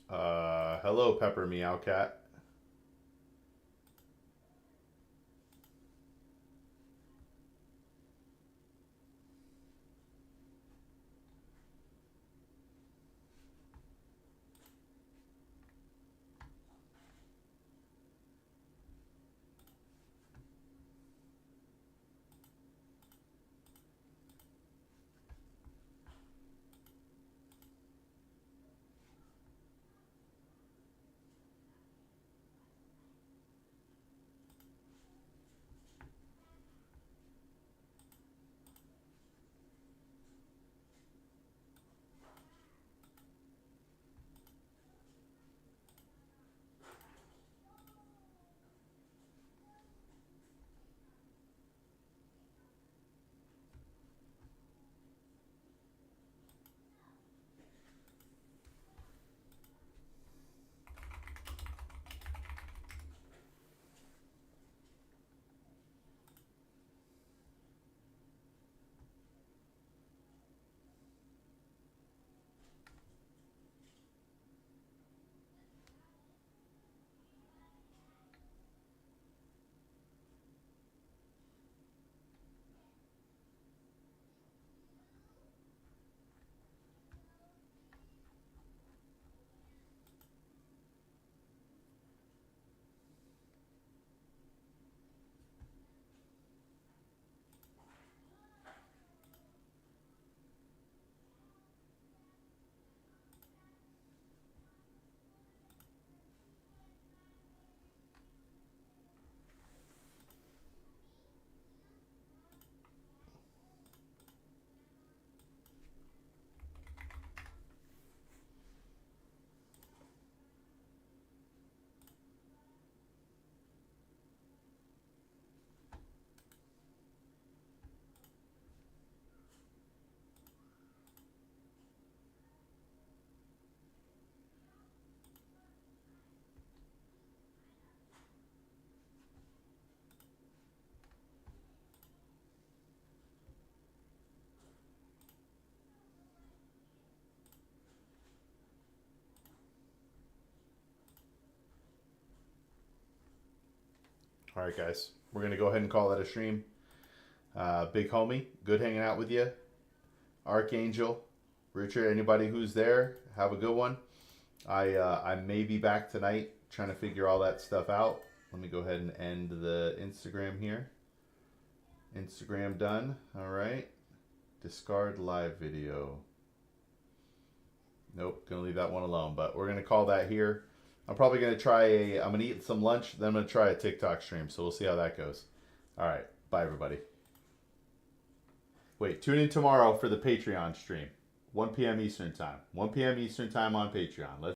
Hello, Pepper Meow Cat. All right, guys. We're going to go ahead and call that a stream. Big homie, good hanging out with you. Archangel, Richard, anybody who's there, have a good one. I may be back tonight trying to figure all that stuff out. Let me go ahead and end the Instagram here. Instagram done. All right. Discard live video. Nope, gonna leave that one alone. But we're gonna call that here. I'm probably gonna try I'm gonna eat some lunch, then I'm gonna try a TikTok stream. So we'll see how that goes. All right, bye everybody. Wait, tune in tomorrow for the Patreon stream. 1 p.m. Eastern time. 1 p.m. Eastern time on Patreon. Let's